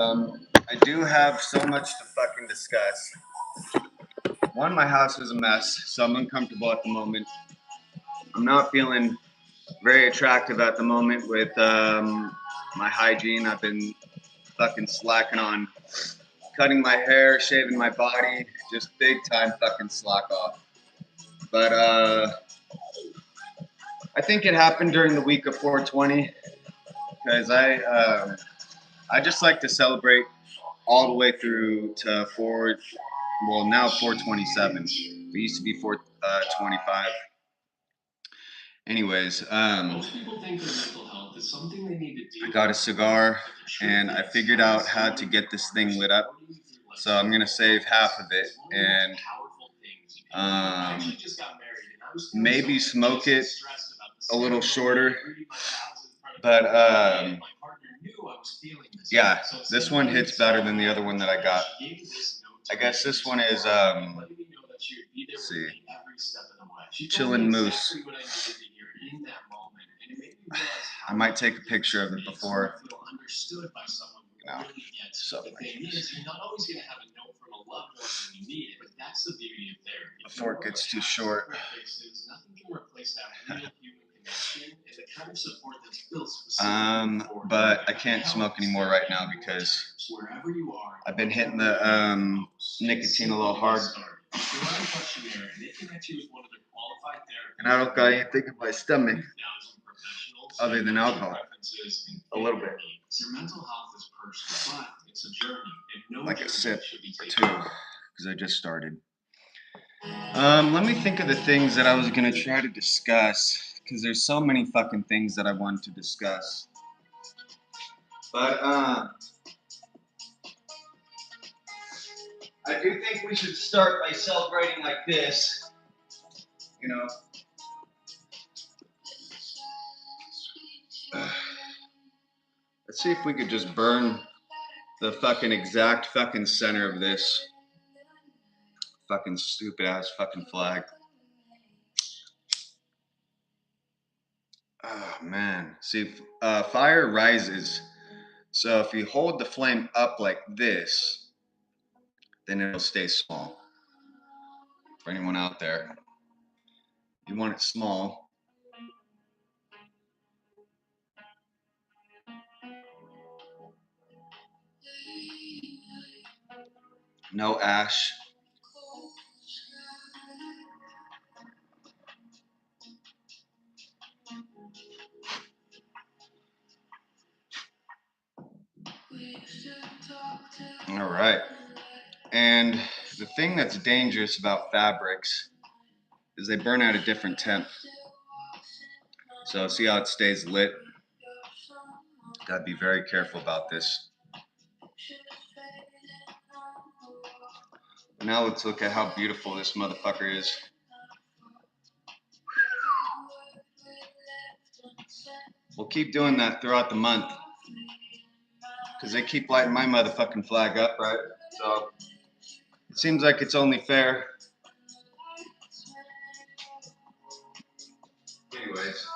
I do have so much to fucking discuss. One, my house is a mess, so I'm uncomfortable at the moment. I'm not feeling very attractive at the moment with my hygiene. I've been fucking slacking on cutting my hair, shaving my body, just big time fucking slack off. But I think it happened during the week of 420 because I just like to celebrate all the way through to now 427. We used to be 425. Anyways, most people think their mental health is something they need to do. I got a cigar and I figured out how to get this thing lit up. So I'm gonna save half of it and maybe smoke it a little shorter. But yeah, this one hits better than the other one that I got. I guess this one is let's see, Chillin' Moose. I might take a picture of it before, something like this. Before it gets too short. But I can't smoke anymore right now because I've been hitting the nicotine a little hard. And I don't got anything in my stomach other than alcohol. A little bit. Like a sip or two, because I just started. Let me think of the things that I was going to try to discuss, because there's so many fucking things that I wanted to discuss. But, I do think we should start by celebrating like this, you know. Let's see if we could just burn the fucking exact fucking center of this fucking stupid ass fucking flag. Oh man, see, fire rises. So if you hold the flame up like this, then it'll stay small. For anyone out there, you want it small. No ash. All right. And the thing that's dangerous about fabrics is they burn at a different temp. So see how it stays lit? Gotta be very careful about this. Now let's look at how beautiful this motherfucker is. We'll keep doing that throughout the month, because they keep lighting my motherfucking flag up, right? So it seems like it's only fair. Anyways,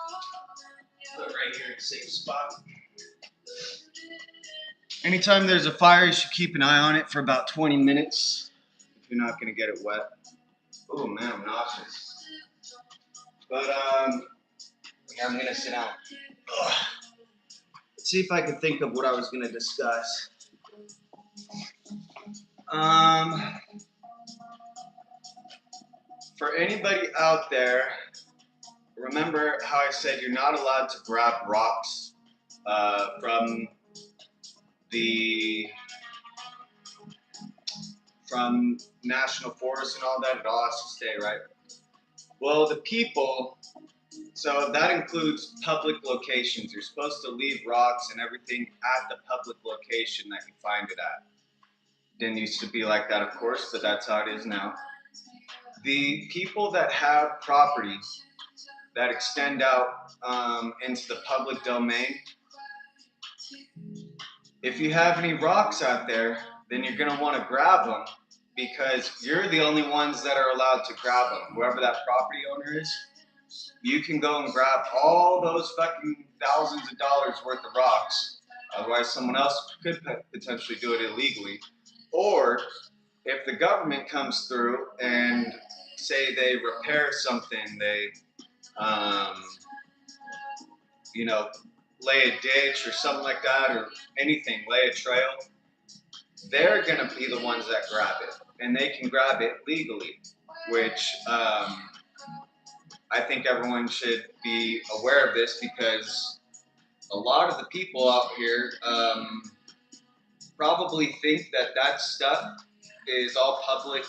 put it right here in a safe spot. Anytime there's a fire, you should keep an eye on it for about 20 minutes if you're not going to get it wet. Oh man, I'm nauseous. But yeah, I'm going to sit down. Ugh. Let's see if I can think of what I was going to discuss. For anybody out there, remember how I said you're not allowed to grab rocks from national forests and all that. It all has to stay, right? Well, the people, so that includes public locations. You're supposed to leave rocks and everything at the public location that you find it at. Didn't used to be like that, of course, but that's how it is now. The people that have property that extend out into the public domain, if you have any rocks out there, then you're going to want to grab them, because you're the only ones that are allowed to grab them. Whoever that property owner is, you can go and grab all those fucking thousands of dollars worth of rocks Otherwise, someone else could potentially do it illegally. Or if the government comes through and say they repair something, they, um, you know, lay a ditch or something like that, or anything, lay a trail, they're going to be the ones that grab it. And they can grab it legally, which I think everyone should be aware of this, because a lot of the people out here probably think that that stuff is all public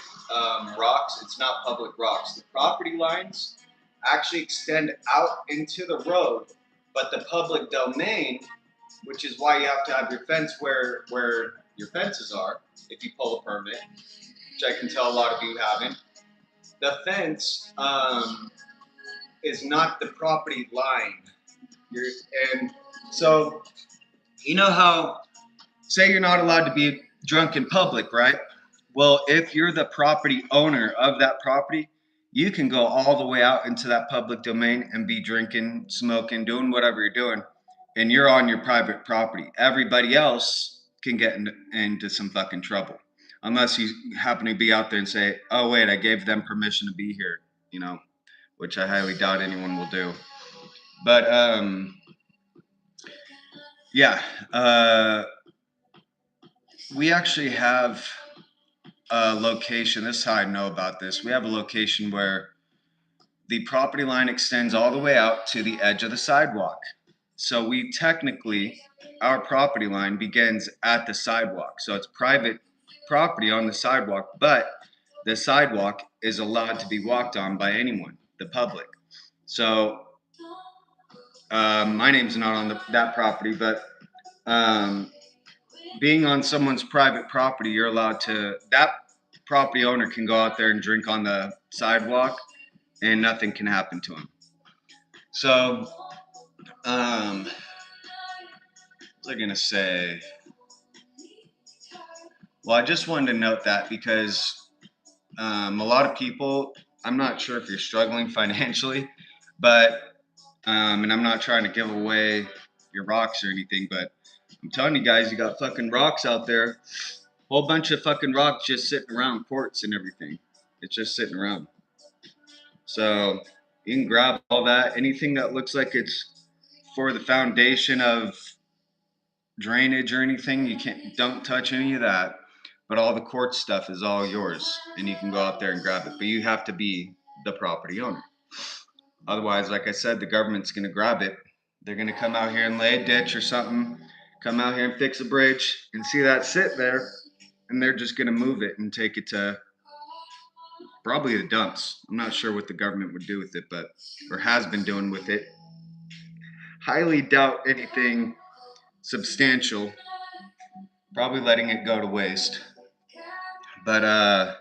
rocks. It's not public rocks. The property lines actually extend out into the road, but the public domain, which is why you have to have your fence where your fences are, if you pull a permit, which I can tell a lot of you haven't. The fence is not the property line. And so, you know how, say you're not allowed to be drunk in public, right? Well, if you're the property owner of that property, you can go all the way out into that public domain and be drinking, smoking, doing whatever you're doing, and you're on your private property. Everybody else can get into some fucking trouble, unless you happen to be out there and say, oh wait, I gave them permission to be here, you know, which I highly doubt anyone will do. But yeah, we actually have a location. This is how I know about this. We have a location where the property line extends all the way out to the edge of the sidewalk. So we technically, our property line begins at the sidewalk. So it's private property on the sidewalk, but the sidewalk is allowed to be walked on by anyone, the public. So my name's not on that property, but being on someone's private property, you're allowed to, that property owner can go out there and drink on the sidewalk and nothing can happen to him. So, what was I gonna say? Well, I just wanted to note that because a lot of people, I'm not sure if you're struggling financially, but, and I'm not trying to give away your rocks or anything, but I'm telling you guys, you got fucking rocks out there. Whole bunch of fucking rocks just sitting around, quartz and everything. It's just sitting around. So you can grab all that. Anything that looks like it's for the foundation of drainage or anything, you don't touch any of that. But all the quartz stuff is all yours, and you can go out there and grab it. But you have to be the property owner. Otherwise, like I said, the government's going to grab it. They're going to come out here and lay a ditch or something, come out here and fix a bridge, and see that sit there, and they're just going to move it and take it to probably the dumps. I'm not sure what the government would do with it, but, or has been doing with it. Highly doubt anything substantial. Probably letting it go to waste. But what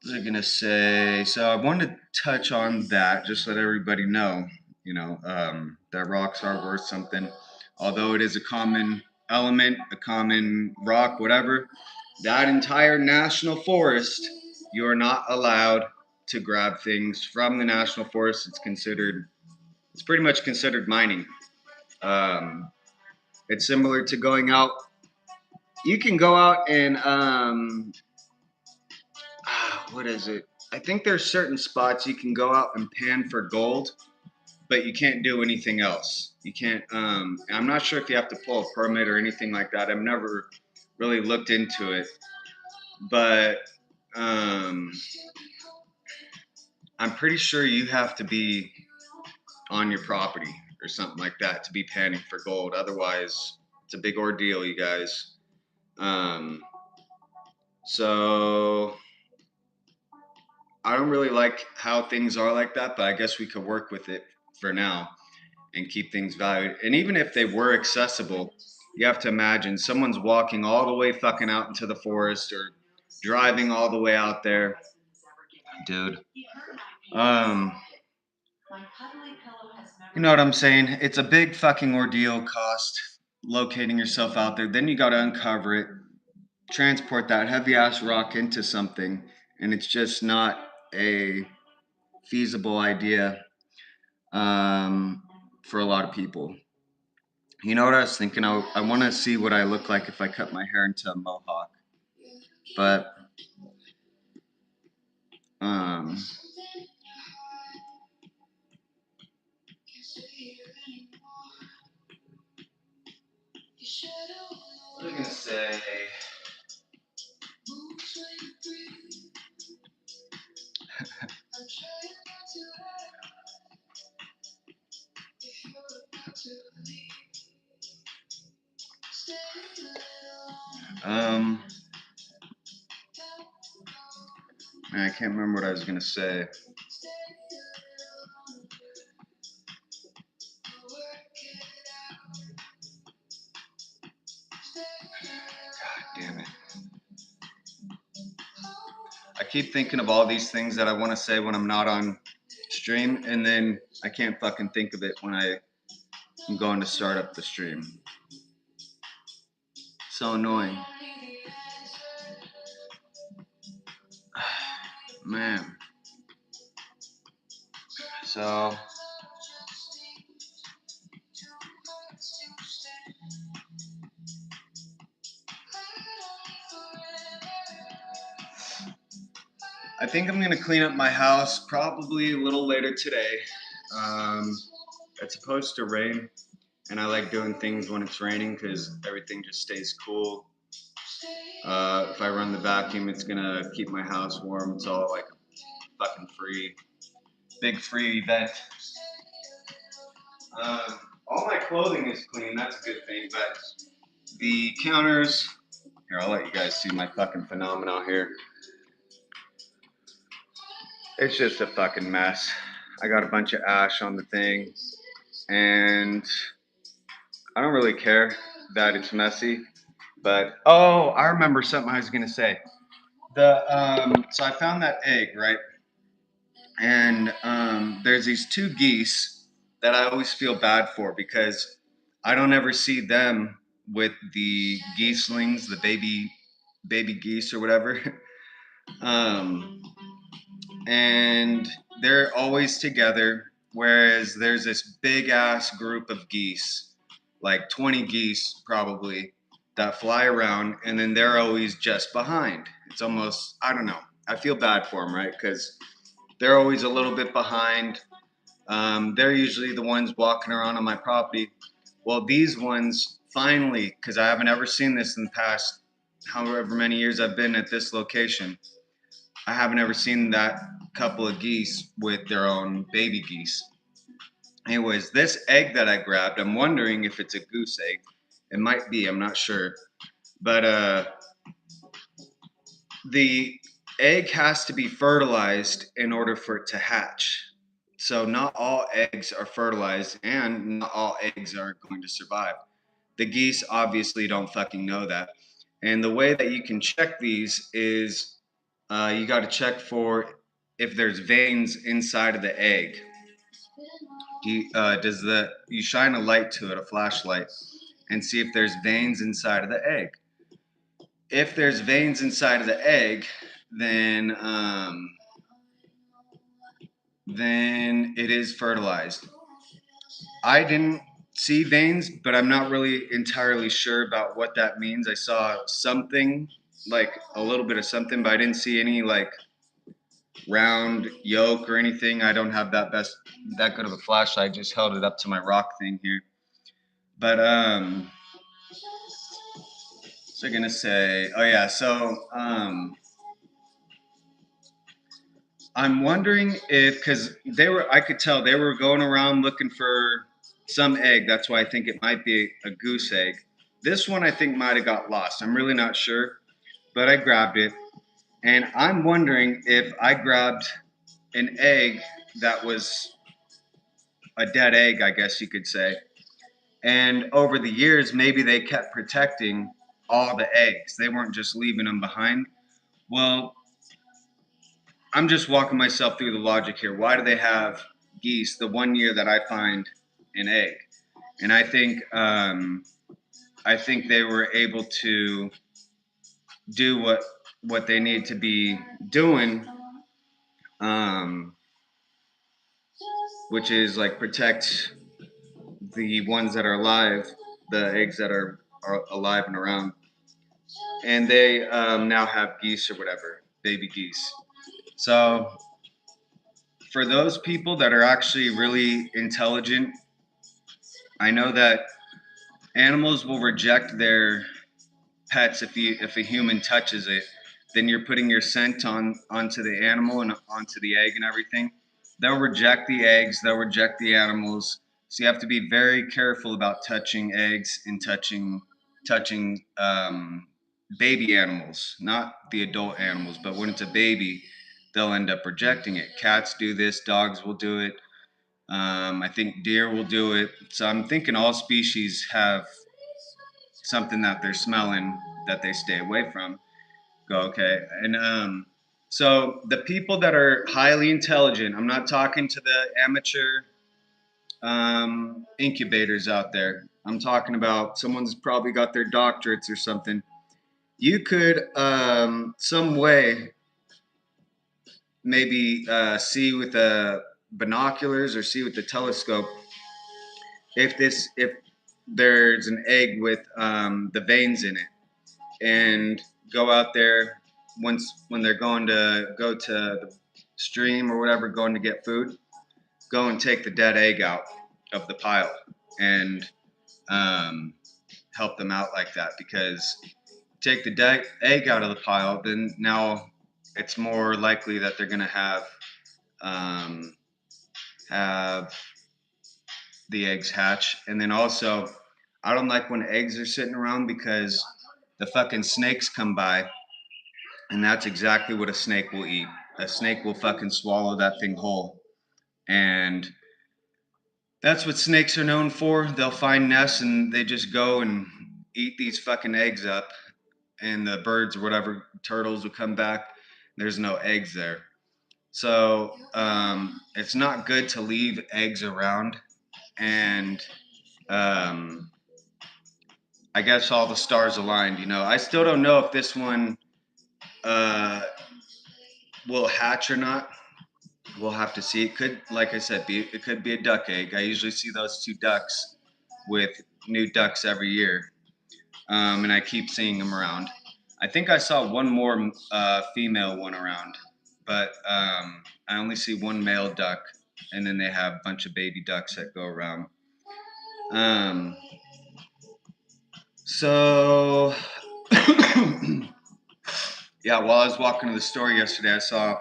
was I gonna say? So I wanted to touch on that, just let everybody know, you know, that rocks are worth something. Although it is a common element, a common rock, whatever, that entire national forest, you are not allowed to grab things from the national forest. It's pretty much considered mining. It's similar to going out. You can go out and what is it? I think there's certain spots you can go out and pan for gold, but you can't do anything else. You can't. I'm not sure if you have to pull a permit or anything like that. I've never really looked into it, but I'm pretty sure you have to be on your property or something like that to be panning for gold. Otherwise, it's a big ordeal, you guys. So I don't really like how things are like that, but I guess we could work with it for now and keep things valued. And even if they were accessible, you have to imagine someone's walking all the way fucking out into the forest or driving all the way out there. Dude. You know what I'm saying? It's a big fucking ordeal cost locating yourself out there. Then you got to uncover it, transport that heavy ass rock into something, and it's just not a feasible idea for a lot of people. You know what I was thinking? I want to see what I look like if I cut my hair into a mohawk. But, um, what was I going to say? Um, I can't remember what I was going to say. God damn it. I keep thinking of all these things that I want to say when I'm not on stream, and then I can't fucking think of it when I'm going to start up the stream. So annoying. Man. So I think I'm gonna clean up my house probably a little later today. It's supposed to rain, and I like doing things when it's raining because everything just stays cool. If I run the vacuum, it's gonna keep my house warm. It's all like a fucking big free event. All my clothing is clean. That's a good thing, but the counters. Here, I'll let you guys see my fucking phenomenon here. It's just a fucking mess. I got a bunch of ash on the thing, and I don't really care that it's messy. But oh, I remember something I was gonna say. So I found that egg, right? And there's these two geese that I always feel bad for because I don't ever see them with the geeselings, the baby geese or whatever. um, and they're always together, whereas there's this big ass group of geese, like 20 geese probably, that fly around, and then they're always just behind. It's almost, I don't know, I feel bad for them, right? Because they're always a little bit behind. They're usually the ones walking around on my property. Well, these ones finally, because I haven't ever seen this in the past however many years I've been at this location, I haven't ever seen that couple of geese with their own baby geese. Anyways, this egg that I grabbed, I'm wondering if it's a goose egg. It might be, I'm not sure. But the egg has to be fertilized in order for it to hatch. So not all eggs are fertilized and not all eggs are going to survive. The geese obviously don't fucking know that. And the way that you can check these is you got to check for if there's veins inside of the egg. You shine a light to it, a flashlight, and see if there's veins inside of the egg. If there's veins inside of the egg, then it is fertilized. I didn't see veins, but I'm not really entirely sure about what that means. I saw something, like a little bit of something, but I didn't see any like round yolk or anything. I don't have that good of a flashlight. I just held it up to my rock thing here. But so I'm gonna say, oh yeah, so I'm wondering if, because I could tell they were going around looking for some egg. That's why I think it might be a goose egg. This one I think might have got lost. I'm really not sure, but I grabbed it. And I'm wondering if I grabbed an egg that was a dead egg, I guess you could say. And over the years, maybe they kept protecting all the eggs. They weren't just leaving them behind. Well, I'm just walking myself through the logic here. Why do they have geese the one year that I find an egg? And I think they were able to do what they need to be doing, um, which is like protect the ones that are alive. the eggs that are alive and around, and they now have geese or whatever, baby geese. So for those people that are actually really intelligent, I know that animals will reject their pets if a human touches it. Then you're putting your scent onto the animal and onto the egg and everything. They'll reject the eggs. They'll reject the animals. So you have to be very careful about touching eggs and touching baby animals, not the adult animals. But when it's a baby, they'll end up rejecting it. Cats do this. Dogs will do it. I think deer will do it. So I'm thinking all species have something that they're smelling that they stay away from. Go okay, and so the people that are highly intelligent, I'm not talking to the amateur incubators out there. I'm talking about someone's probably got their doctorates or something. You could some way maybe see with the binoculars or see with the telescope if there's an egg with the veins in it, and go out there when they're going to go to the stream or whatever, going to get food, go and take the dead egg out of the pile and um, help them out like that, because take the dead egg out of the pile, then now it's more likely that they're going to um, have the eggs hatch. And then also, I don't like when eggs are sitting around because the fucking snakes come by, and that's exactly what a snake will eat. A snake will fucking swallow that thing whole. And that's what snakes are known for. They'll find nests and they just go and eat these fucking eggs up. And the birds or whatever, turtles will come back. There's no eggs there. So it's not good to leave eggs around. And I guess all the stars aligned. I still don't know if this one uh, will hatch or not. We'll have to see. It could, like I said, it could be a duck egg. I usually see those two ducks with new ducks every year, and I keep seeing them around. I think I saw one more female one around, but I only see one male duck, and then they have a bunch of baby ducks that go around. Um, so, yeah, while I was walking to the store yesterday, I saw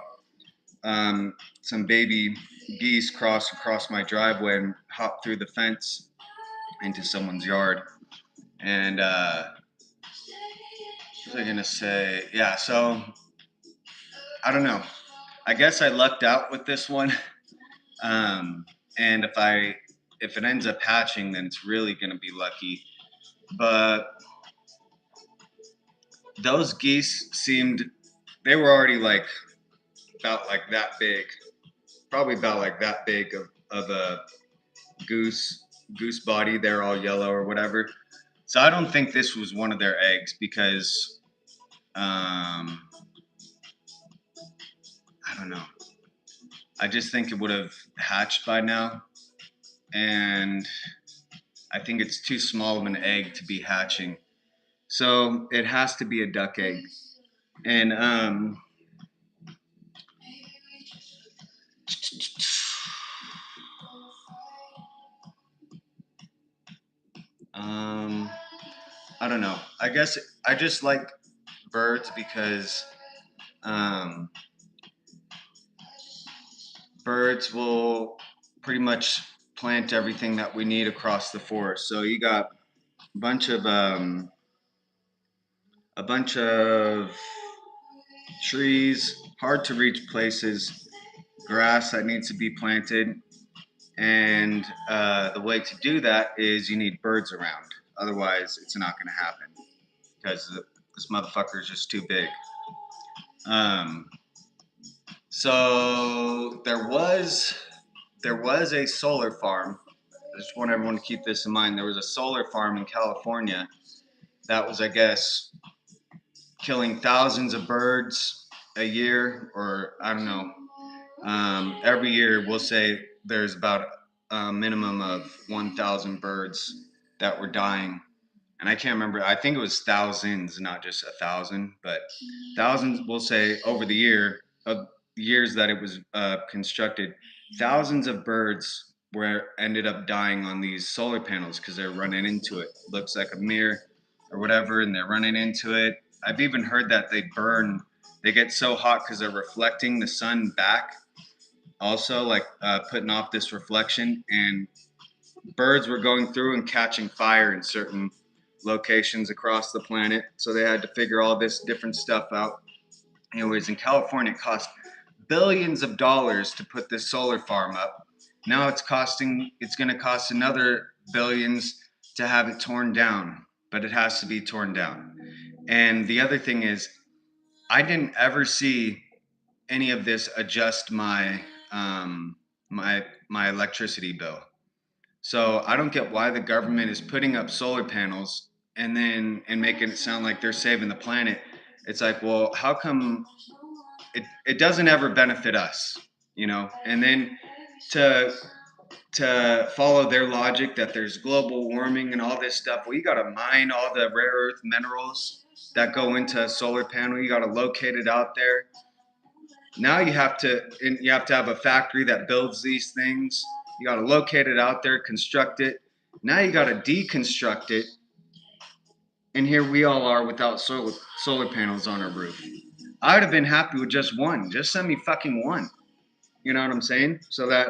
some baby geese cross across my driveway and hop through the fence into someone's yard. And what was I gonna say? Yeah, so I don't know. I guess I lucked out with this one. And if it ends up hatching, then it's really gonna be lucky. But those geese they were already like about like that big, probably about like that big of a goose body. They're all yellow or whatever. So I don't think this was one of their eggs because I don't know. I just think it would have hatched by now, and I think it's too small of an egg to be hatching. So it has to be a duck egg. And I don't know. I guess I just like birds because um, birds will pretty much plant everything that we need across the forest. So you got a bunch of trees, hard to reach places, grass that needs to be planted, and the way to do that is you need birds around. Otherwise, it's not going to happen because this motherfucker is just too big. Um, so there was a solar farm. I just want everyone to keep this in mind. There was a solar farm in California that was, I guess, killing thousands of birds a year, or I don't know. Every year, we'll say there's about a minimum of 1,000 birds that were dying. And I can't remember, I think it was thousands, not just 1,000, but thousands, we'll say, over the years that it was constructed, thousands of birds were ended up dying on these solar panels because they're running into it. Looks like a mirror or whatever, and they're running into it. I've even heard that they get so hot because they're reflecting the sun back, also, like putting off this reflection, and birds were going through and catching fire in certain locations across the planet. So they had to figure all this different stuff out. Anyways, in California, it cost billions of dollars to put this solar farm up. Now it's going to cost another billions to have it torn down, but it has to be torn down. And the other thing is, I didn't ever see any of this adjust my electricity bill. So I don't get why the government is putting up solar panels and making it sound like they're saving the planet. It's like, well, how come it doesn't ever benefit us, you know? And then to follow their logic that there's global warming and all this stuff, well, you got to mine all the rare earth minerals that go into a solar panel. You got to locate it out there. Now you have to have a factory that builds these things. You got to locate it out there, construct it. Now you got to deconstruct it, and here we all are without solar panels on our roof. I would have been happy with just one. Just send me fucking one. You know what I'm saying? So that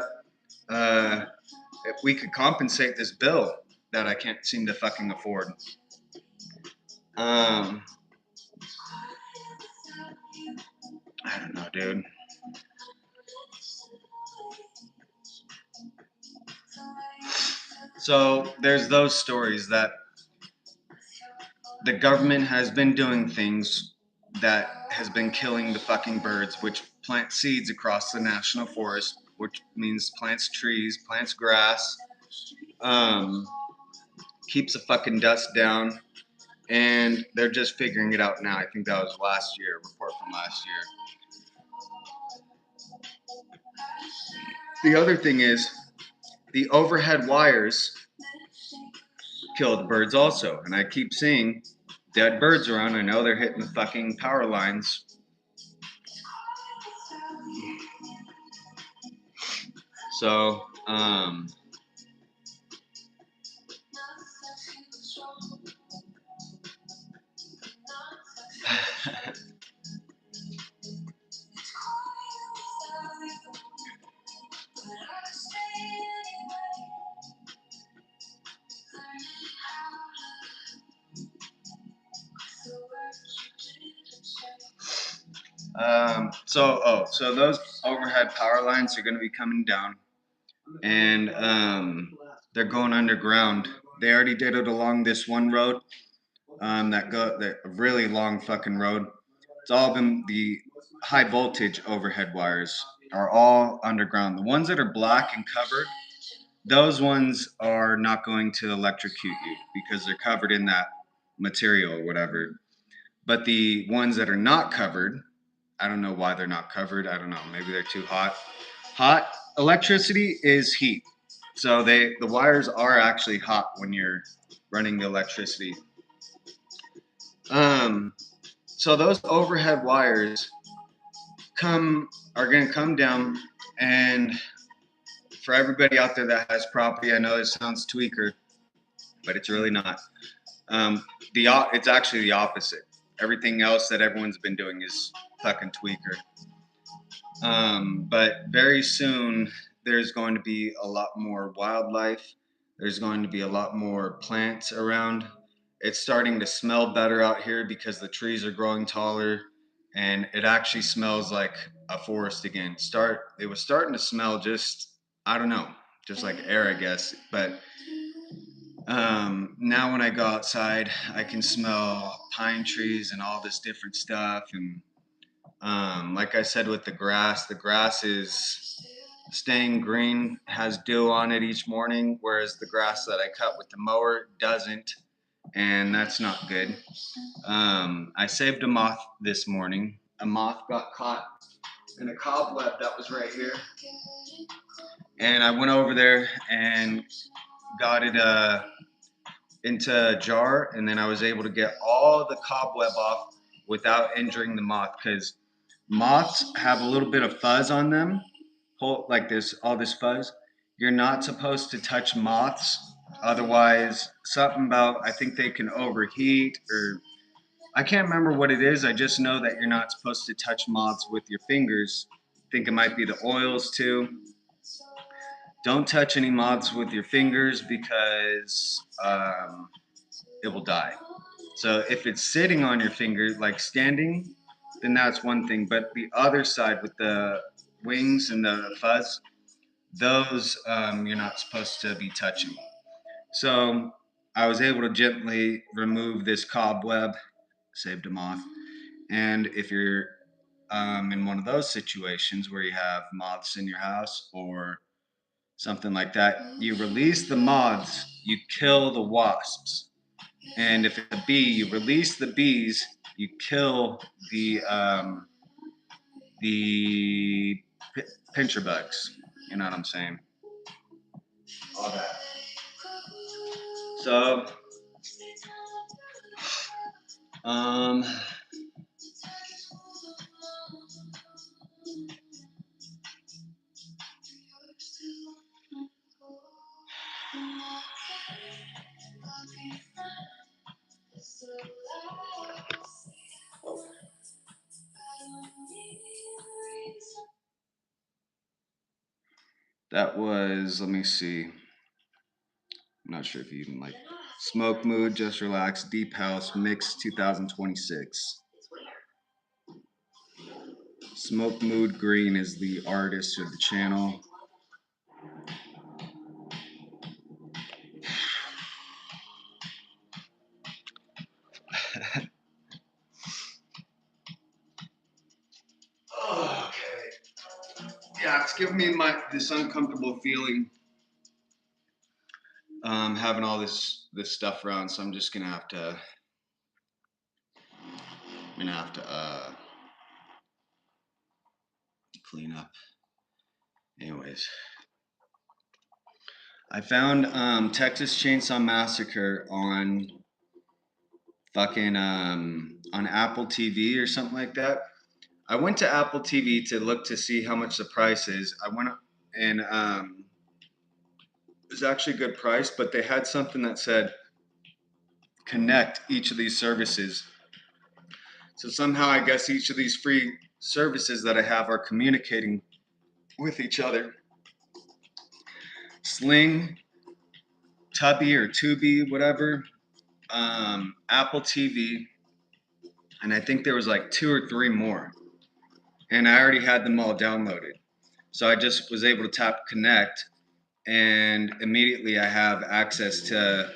if we could compensate this bill that I can't seem to fucking afford. I don't know, dude. So there's those stories that the government has been doing things that has been killing the fucking birds, which plant seeds across the national forest, which means plants trees, plants grass, um, keeps the fucking dust down, and they're just figuring it out now. I think that was last year, a report from last year. The other thing is the overhead wires killed birds also, and I keep seeing dead birds around. I know they're hitting the fucking power lines. So, so those overhead power lines are going to be coming down, and they're going underground. They already did it along this one road, that really long fucking road. It's all been the high voltage overhead wires are all underground. The ones that are black and covered, those ones are not going to electrocute you because they're covered in that material or whatever. But the ones that are not covered, I don't know why they're not covered. I don't know. Maybe they're too hot. Hot electricity is heat. So the wires are actually hot when you're running the electricity. Um, so those overhead wires are going to come down, and for everybody out there that has property, I know this sounds tweaker, but it's really not. It's actually the opposite. Everything else that everyone's been doing is fucking tweaker. But very soon there's going to be a lot more wildlife. There's going to be a lot more plants around. It's starting to smell better out here because the trees are growing taller, and it actually smells like a forest again. It was starting to smell just, I don't know, just like air, I guess. But now when I go outside, I can smell pine trees and all this different stuff. And like I said, with the grass is staying green, has dew on it each morning, whereas the grass that I cut with the mower doesn't, and that's not good. I saved a moth this morning. A moth got caught in a cobweb that was right here, and I went over there and got it into a jar, and then I was able to get all the cobweb off without injuring the moth, because moths have a little bit of fuzz on them, like this, all this fuzz. You're not supposed to touch moths, otherwise something about, I think they can overheat, or I can't remember what it is. I just know that you're not supposed to touch moths with your fingers. I think it might be the oils too. Don't touch any moths with your fingers, because it will die. So if it's sitting on your finger, like standing, then that's one thing. But the other side with the wings and the fuzz, those you're not supposed to be touching. So I was able to gently remove this cobweb, saved a moth. And if you're in one of those situations where you have moths in your house or something like that, you release the moths, you kill the wasps. And if it's a bee, you release the bees, you kill the pincher bugs. You know what I'm saying? All that. So, um, that was, let me see. I'm not sure if you even like Smoke Mood, Just Relax, Deep House Mix 2026. Smoke Mood Green is the artist or the channel. Okay. Yeah, it's giving me this uncomfortable feeling, having all this stuff around. So I'm just gonna have to. I'm gonna have to clean up. Anyways, I found Texas Chainsaw Massacre on fucking on Apple TV or something like that. I went to Apple TV to look to see how much the price is. I went and it was actually a good price, but they had something that said connect each of these services. So somehow I guess each of these free services that I have are communicating with each other. Sling, Tubby or Tubi, whatever, Apple TV, and I think there was like 2 or 3 more. And I already had them all downloaded. So I just was able to tap connect, and immediately I have access to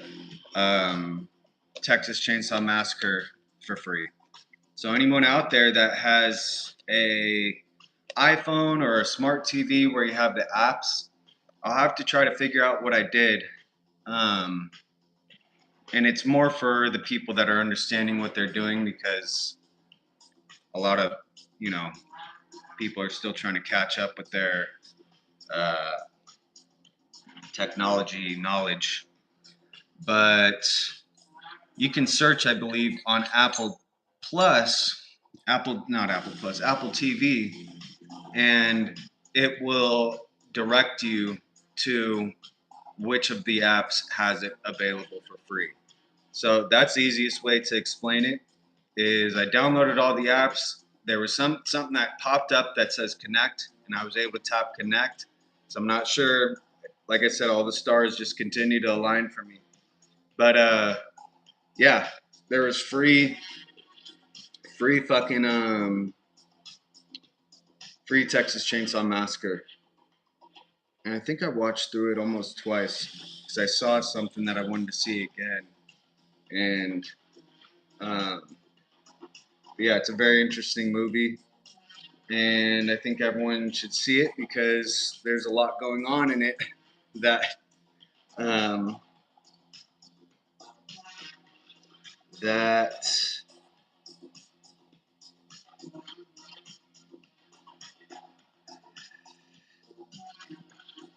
Texas Chainsaw Massacre for free. So anyone out there that has a iPhone or a smart TV where you have the apps, I'll have to try to figure out what I did. And it's more for the people that are understanding what they're doing, because a lot of, you know, people are still trying to catch up with their uh, technology knowledge. But you can search, I believe, on Apple Plus, not Apple Plus, Apple TV, and it will direct you to which of the apps has it available for free. So that's the easiest way to explain it. Is I downloaded all the apps. There was something that popped up that says connect, and I was able to tap connect. So I'm not sure. Like I said, all the stars just continue to align for me. But yeah, there was free fucking free Texas Chainsaw Massacre, and I think I watched through it almost twice because I saw something that I wanted to see again. And um, yeah, it's a very interesting movie, and I think everyone should see it because there's a lot going on in it that um, that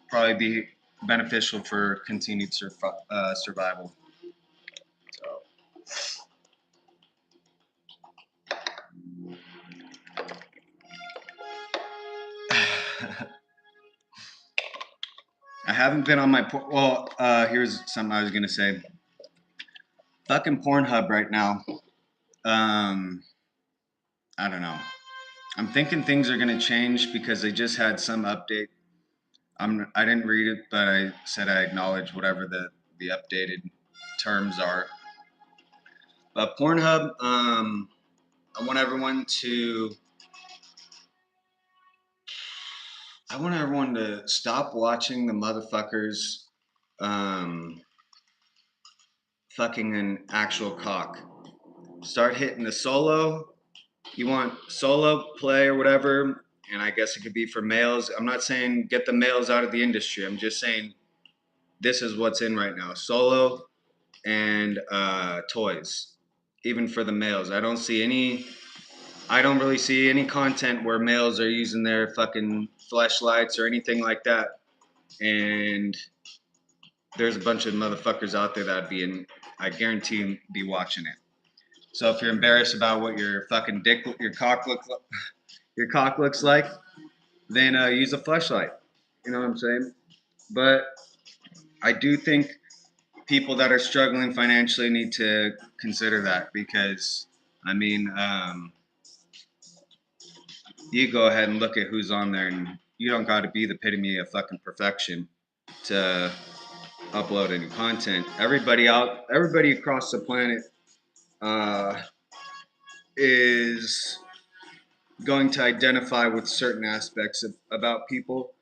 probably be beneficial for continued survival. I haven't been on my here's something I was gonna say. Fucking Pornhub right now. I don't know. I'm thinking things are gonna change because they just had some update. I didn't read it, but I said I acknowledge whatever the updated terms are. But Pornhub, I want everyone to stop watching the motherfuckers fucking an actual cock. Start hitting the solo. You want solo play or whatever, and I guess it could be for males. I'm not saying get the males out of the industry. I'm just saying this is what's in right now. Solo and toys, even for the males. I don't really see any content where males are using their fucking fleshlights or anything like that. And there's a bunch of motherfuckers out there that'd be in, I guarantee, be watching it. So if you're embarrassed about what your fucking your cock looks like, then use a fleshlight. You know what I'm saying? But I do think people that are struggling financially need to consider that because, I mean, you go ahead and look at who's on there, and you don't got to be the epitome of fucking perfection to upload any content. Everybody across the planet is going to identify with certain aspects about people.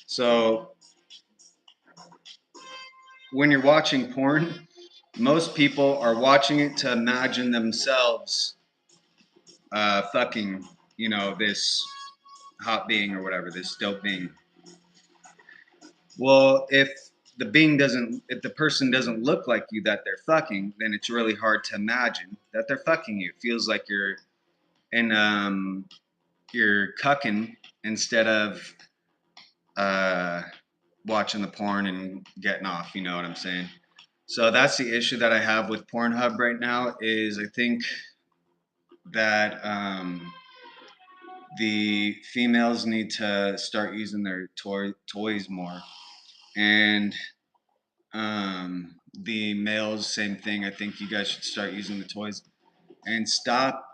So when you're watching porn, most people are watching it to imagine themselves fucking, this hot being or whatever, this dope being. Well, if if the person doesn't look like you that they're fucking, then it's really hard to imagine that they're fucking you. It feels like you're cucking instead of watching the porn and getting off. You know what I'm saying? So that's the issue that I have with Pornhub right now. Is I think that the females need to start using their toys more, and the males, same thing. I think you guys should start using the toys and stop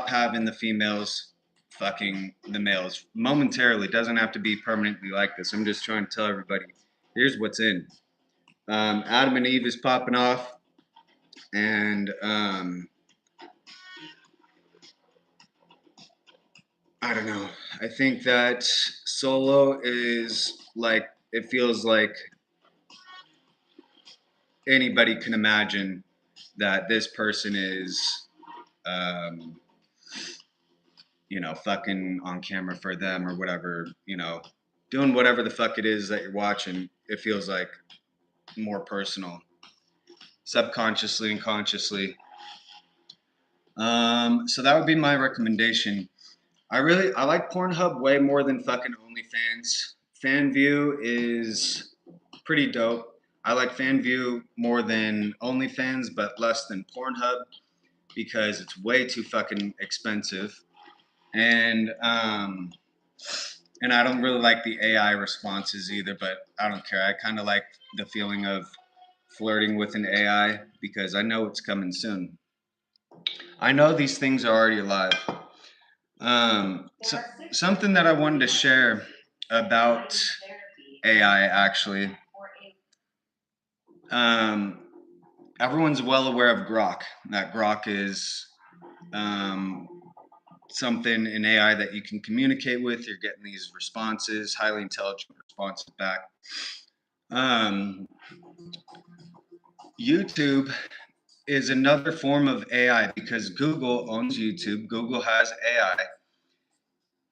having the females fucking the males momentarily. It doesn't have to be permanently like this. I'm just trying to tell everybody, here's what's in. Adam and Eve is popping off, and I don't know. I think that solo is like, it feels like anybody can imagine that this person is, um, fucking on camera for them or whatever, doing whatever the fuck it is that you're watching. It feels like more personal, subconsciously and consciously. So that would be my recommendation. I like Pornhub way more than fucking OnlyFans. FanView is pretty dope. I like FanView more than OnlyFans, but less than Pornhub because it's way too fucking expensive. And I don't really like the AI responses either, but I don't care. I kind of like the feeling of flirting with an AI because I know it's coming soon. I know these things are already alive. Something that I wanted to share about AI actually. Everyone's well aware of Grok. That Grok is something in AI that you can communicate with. You're getting these responses, highly intelligent responses back. YouTube is another form of AI because Google owns YouTube. Google has AI.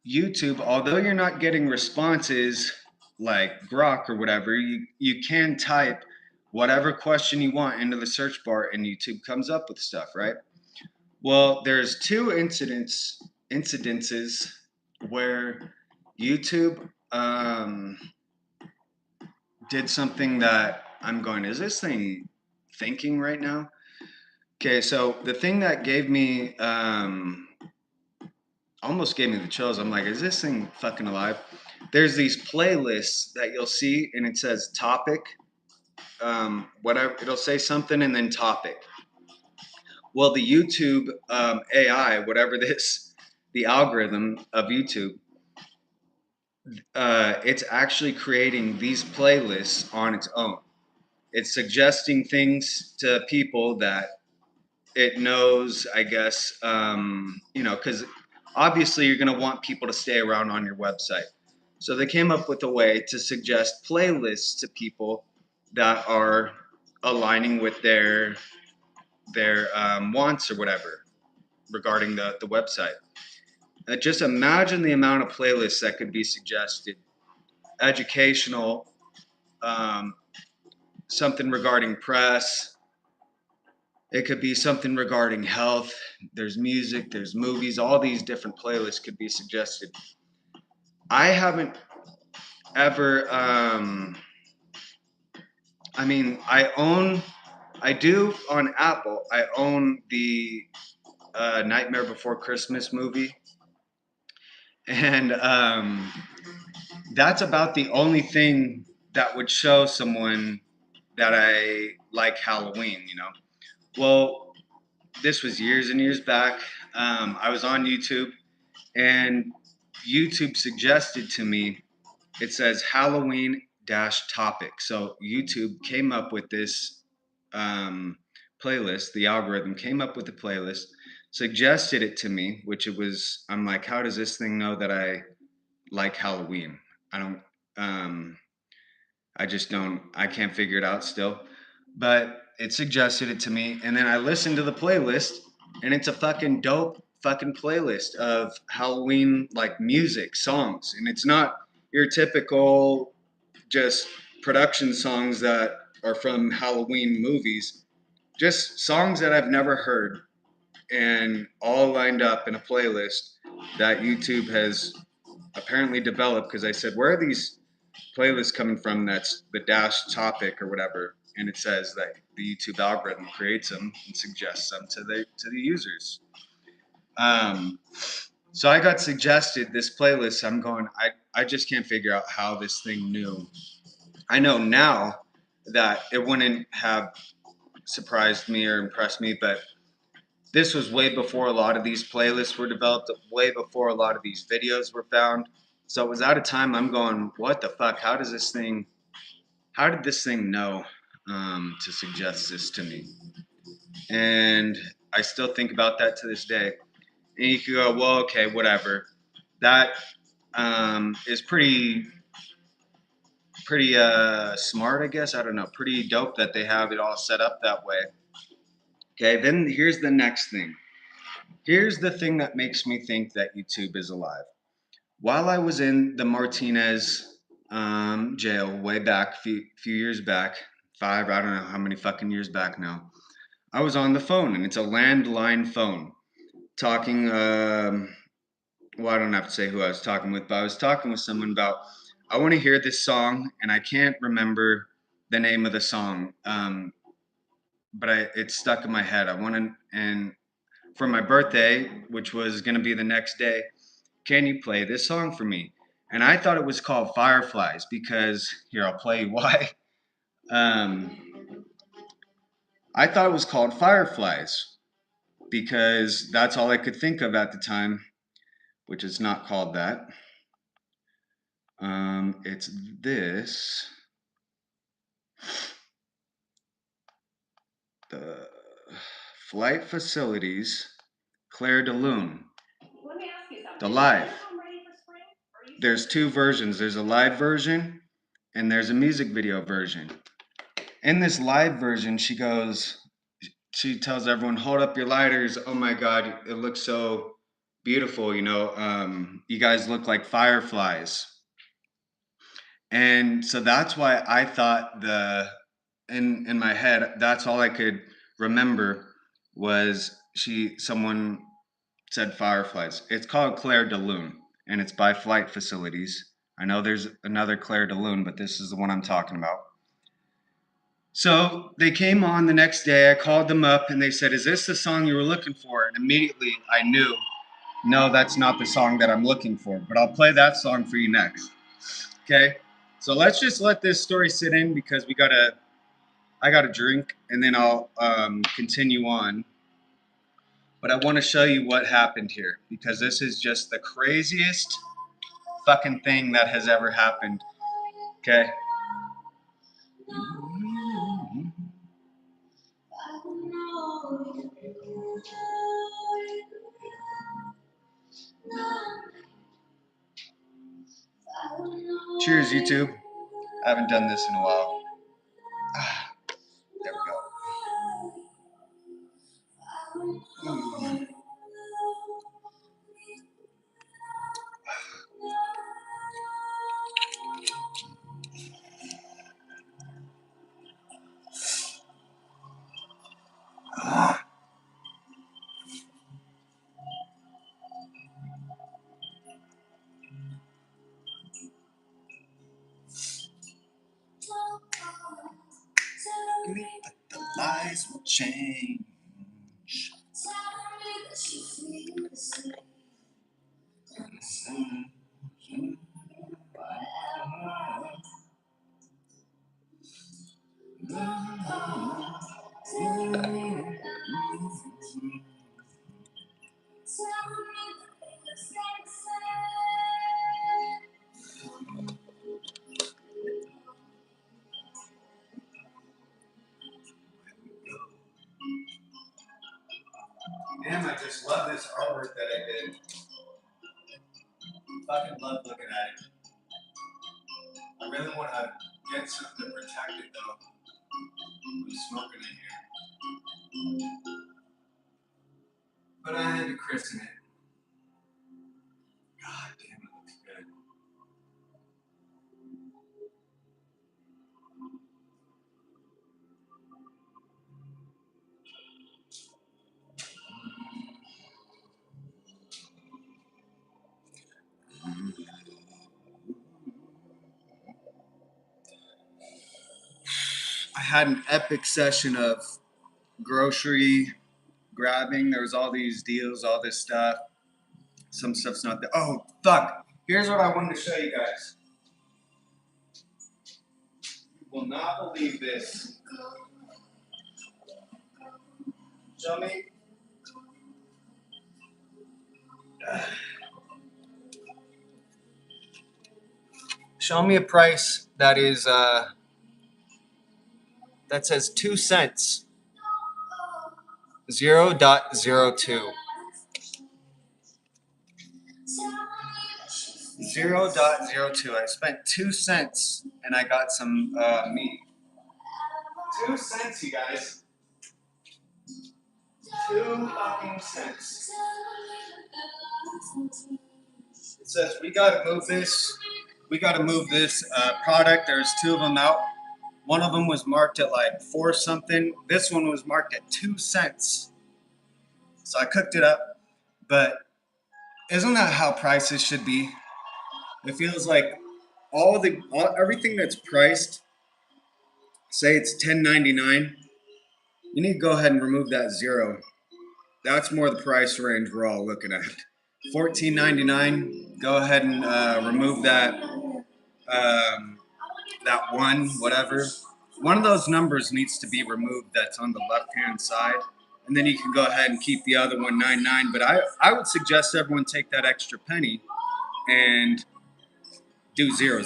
YouTube, although you're not getting responses like Grok or whatever, you can type whatever question you want into the search bar and YouTube comes up with stuff, right? Well, there's two incidences where YouTube did something that I'm going, is this thing thinking right now? Okay, so the thing that gave me almost gave me the chills. I'm like, is this thing fucking alive? there's these playlists that you'll see, and it says topic, whatever. It'll say something and then topic. Well, the YouTube AI, whatever this, the algorithm of YouTube, it's actually creating these playlists on its own. It's suggesting things to people that it knows, I guess, because obviously you're going to want people to stay around on your website. So they came up with a way to suggest playlists to people that are aligning with their wants or whatever regarding the website. Just imagine the amount of playlists that could be suggested. Educational, um, something regarding press. It could be something regarding health. There's music, there's movies, all these different playlists could be suggested. I haven't ever, I do on Apple, I own the Nightmare Before Christmas movie. And that's about the only thing that would show someone that I like Halloween, Well, this was years and years back. I was on YouTube, and YouTube suggested to me, it says Halloween topic. So YouTube came up with this playlist. The algorithm came up with the playlist, suggested it to me, which it was, I'm like, how does this thing know that I like Halloween? I don't, I just don't, I can't figure it out still. But it suggested it to me, and then I listened to the playlist, and it's a fucking dope fucking playlist of Halloween like music, songs. And it's not your typical just production songs that are from Halloween movies, just songs that I've never heard and all lined up in a playlist that YouTube has apparently developed, because I said, where are these playlists coming from? That's the dash topic or whatever, and it says that the YouTube algorithm creates them and suggests them to the users. So I got suggested this playlist. I'm going, I just can't figure out how this thing knew. I know now that it wouldn't have surprised me or impressed me, but this was way before a lot of these playlists were developed, way before a lot of these videos were found. So it was at a time I'm going, what the fuck? How did this thing know to suggest this to me? And I still think about that to this day. And you could go, well, okay, whatever. That is pretty smart, I guess. I don't know. Pretty dope that they have it all set up that way. Okay, then here's the next thing. Here's the thing that makes me think that YouTube is alive. While I was in the Martinez jail way back, few years back, I don't know how many fucking years back now, I was on the phone, and it's a landline phone, talking, well, I don't have to say who I was talking with, but I was talking with someone about, I want to hear this song, and I can't remember the name of the song, but it's stuck in my head. I want to, and for my birthday, which was going to be the next day, can you play this song for me? And I thought it was called Fireflies because, here, I'll play you why. I thought it was called Fireflies because that's all I could think of at the time, which is not called that. It's this. The Flight Facilities, Claire de Lune. Let me ask you something. The live. There's two versions. There's a live version and there's a music video version. In this live version, she tells everyone, hold up your lighters. Oh my God, it looks so beautiful. You guys look like fireflies. And so that's why I thought in my head, that's all I could remember was someone said fireflies. It's called Claire de Lune, and it's by Flight Facilities. I know there's another Claire de Lune, but this is the one I'm talking about. So they came on the next day. I called them up, and they said, is this the song you were looking for? And immediately I knew, no, that's not the song that I'm looking for, but I'll play that song for you next. Okay, so let's just let this story sit in because I gotta drink and then I'll continue on. But I want to show you what happened here because this is just the craziest fucking thing that has ever happened. Okay. Cheers, YouTube. I haven't done this in a while. There we go. The lies will change. Damn, I just love this artwork that I did. Fucking love looking at it. I really want to get something to protect it though. I'm smoking in here. But I had to christen it. God damn, it looks good. I had an epic session of grocery grabbing. There was all these deals, all this stuff. Some stuff's not there. Oh, fuck. Here's what I wanted to show you guys. You will not believe this. Show me. Show me a price that is that says 2 cents. 0.02. 0.02. I spent 2 cents and I got some meat. 2 cents, you guys. 2 fucking cents. It says we gotta move this. We gotta move this product. There's 2 of them out. One of them was marked at like 4 something. This one was marked at 2 cents. So I cooked it up. But isn't that how prices should be? It feels like everything that's priced, say it's $10.99, you need to go ahead and remove that 0. That's more the price range we're all looking at. $14.99, go ahead and remove that that 1, whatever. One of those numbers needs to be removed that's on the left-hand side. And then you can go ahead and keep the other one 99. But I would suggest everyone take that extra penny and do 00.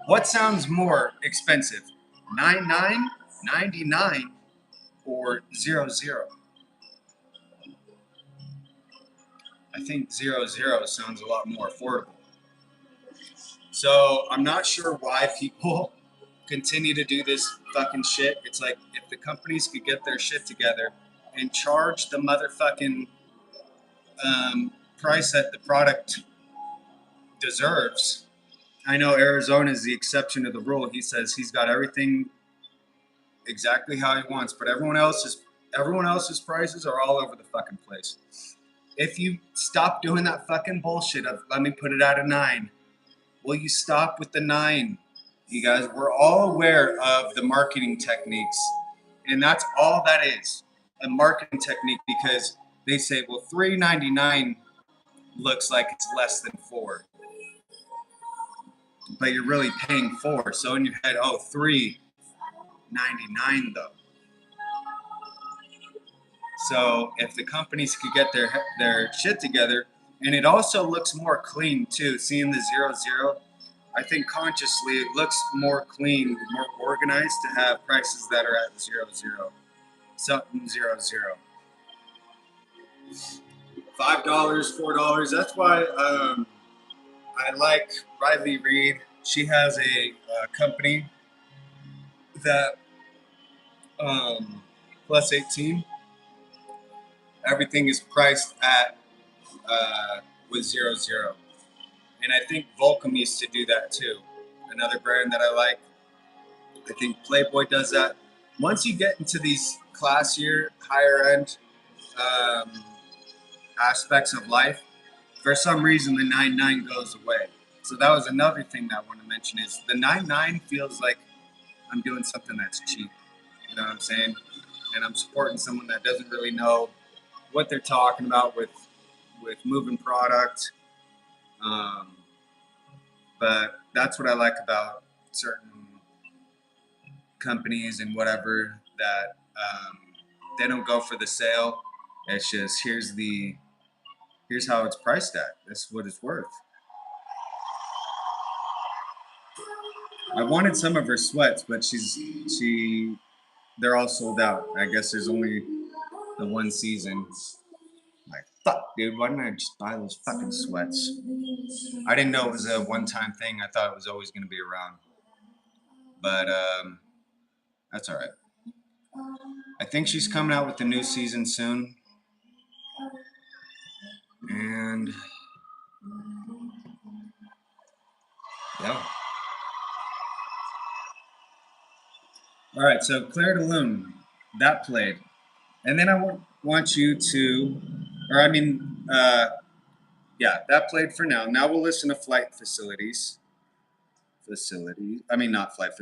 What sounds more expensive? 99, 99, or 00? I think 00 sounds a lot more affordable. So I'm not sure why people continue to do this fucking shit. It's like if the companies could get their shit together and charge the motherfucking price that the product deserves. I know Arizona is the exception to the rule. He says he's got everything exactly how he wants, but everyone else's prices are all over the fucking place. If you stop doing that fucking bullshit of let me put it at a 9, will you stop with the 9? You guys, we're all aware of the marketing techniques, and that's all that is, a marketing technique, because they say, well, $3.99 looks like it's less than 4. but you're really paying $4. So in your head, oh, $3.99 though. So if the companies could get their shit together, and it also looks more clean too. Seeing the 00, I think consciously it looks more clean, more organized to have prices that are at 00, something 00. $5, $4. That's why I like Riley Reid. She has a company that plus 18. Everything is priced at with 00. And I think Volcom used to do that too. Another brand that I like. I think Playboy does that. Once you get into these classier, higher end aspects of life, for some reason the 99 goes away. So that was another thing that I want to mention is the 99 feels like I'm doing something that's cheap. You know what I'm saying? And I'm supporting someone that doesn't really know what they're talking about with moving product. But that's what I like about certain companies and whatever, that they don't go for the sale. It's just here's how it's priced at. That's what it's worth. I wanted some of her sweats, but they're all sold out. I guess there's only the one season. Like, fuck, dude, why didn't I just buy those fucking sweats? I didn't know it was a one-time thing. I thought it was always going to be around. But that's all right. I think she's coming out with the new season soon. And yeah. All right, so Claire de Lune, that played. And then I want you to, or I mean, yeah, that played for now. Now we'll listen to Flight Facilities. I mean, not Flight,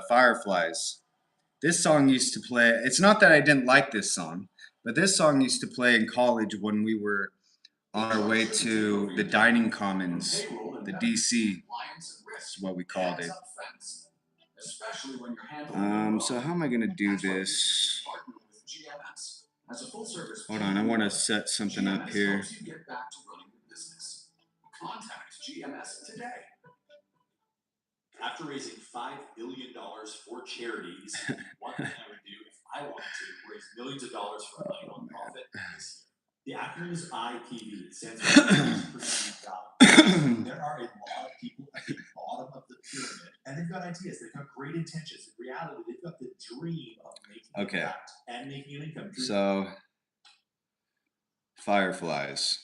Fireflies. This song used to play, it's not that I didn't like this song, but this song used to play in college when we were on our way to the dining commons, the DC, is what we called it. So how am I going to do this? Hold on, I want to set something up here. Contact GMS today. After raising $5 billion for charities, one thing I would do if I wanted to raise millions of dollars for a nonprofit this year. The acronym is IPV. It stands for Perceived Value. There are a lot of people at the bottom of the pyramid, and they've got ideas. They've got great intentions. In reality, they've got the dream of making an impact and making an income. So, Fireflies.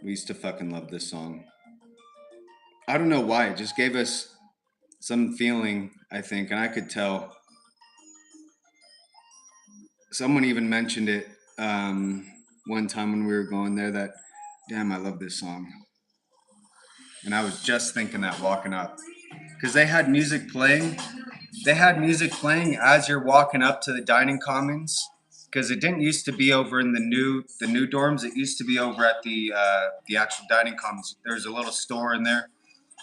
We used to fucking love this song. I don't know why. It just gave us some feeling, I think, and I could tell. Someone even mentioned it one time when we were going there that, damn, I love this song. And I was just thinking that walking up. Because they had music playing. They had music playing as you're walking up to the dining commons. Because it didn't used to be over in the new dorms. It used to be over at the actual dining commons. There was a little store in there.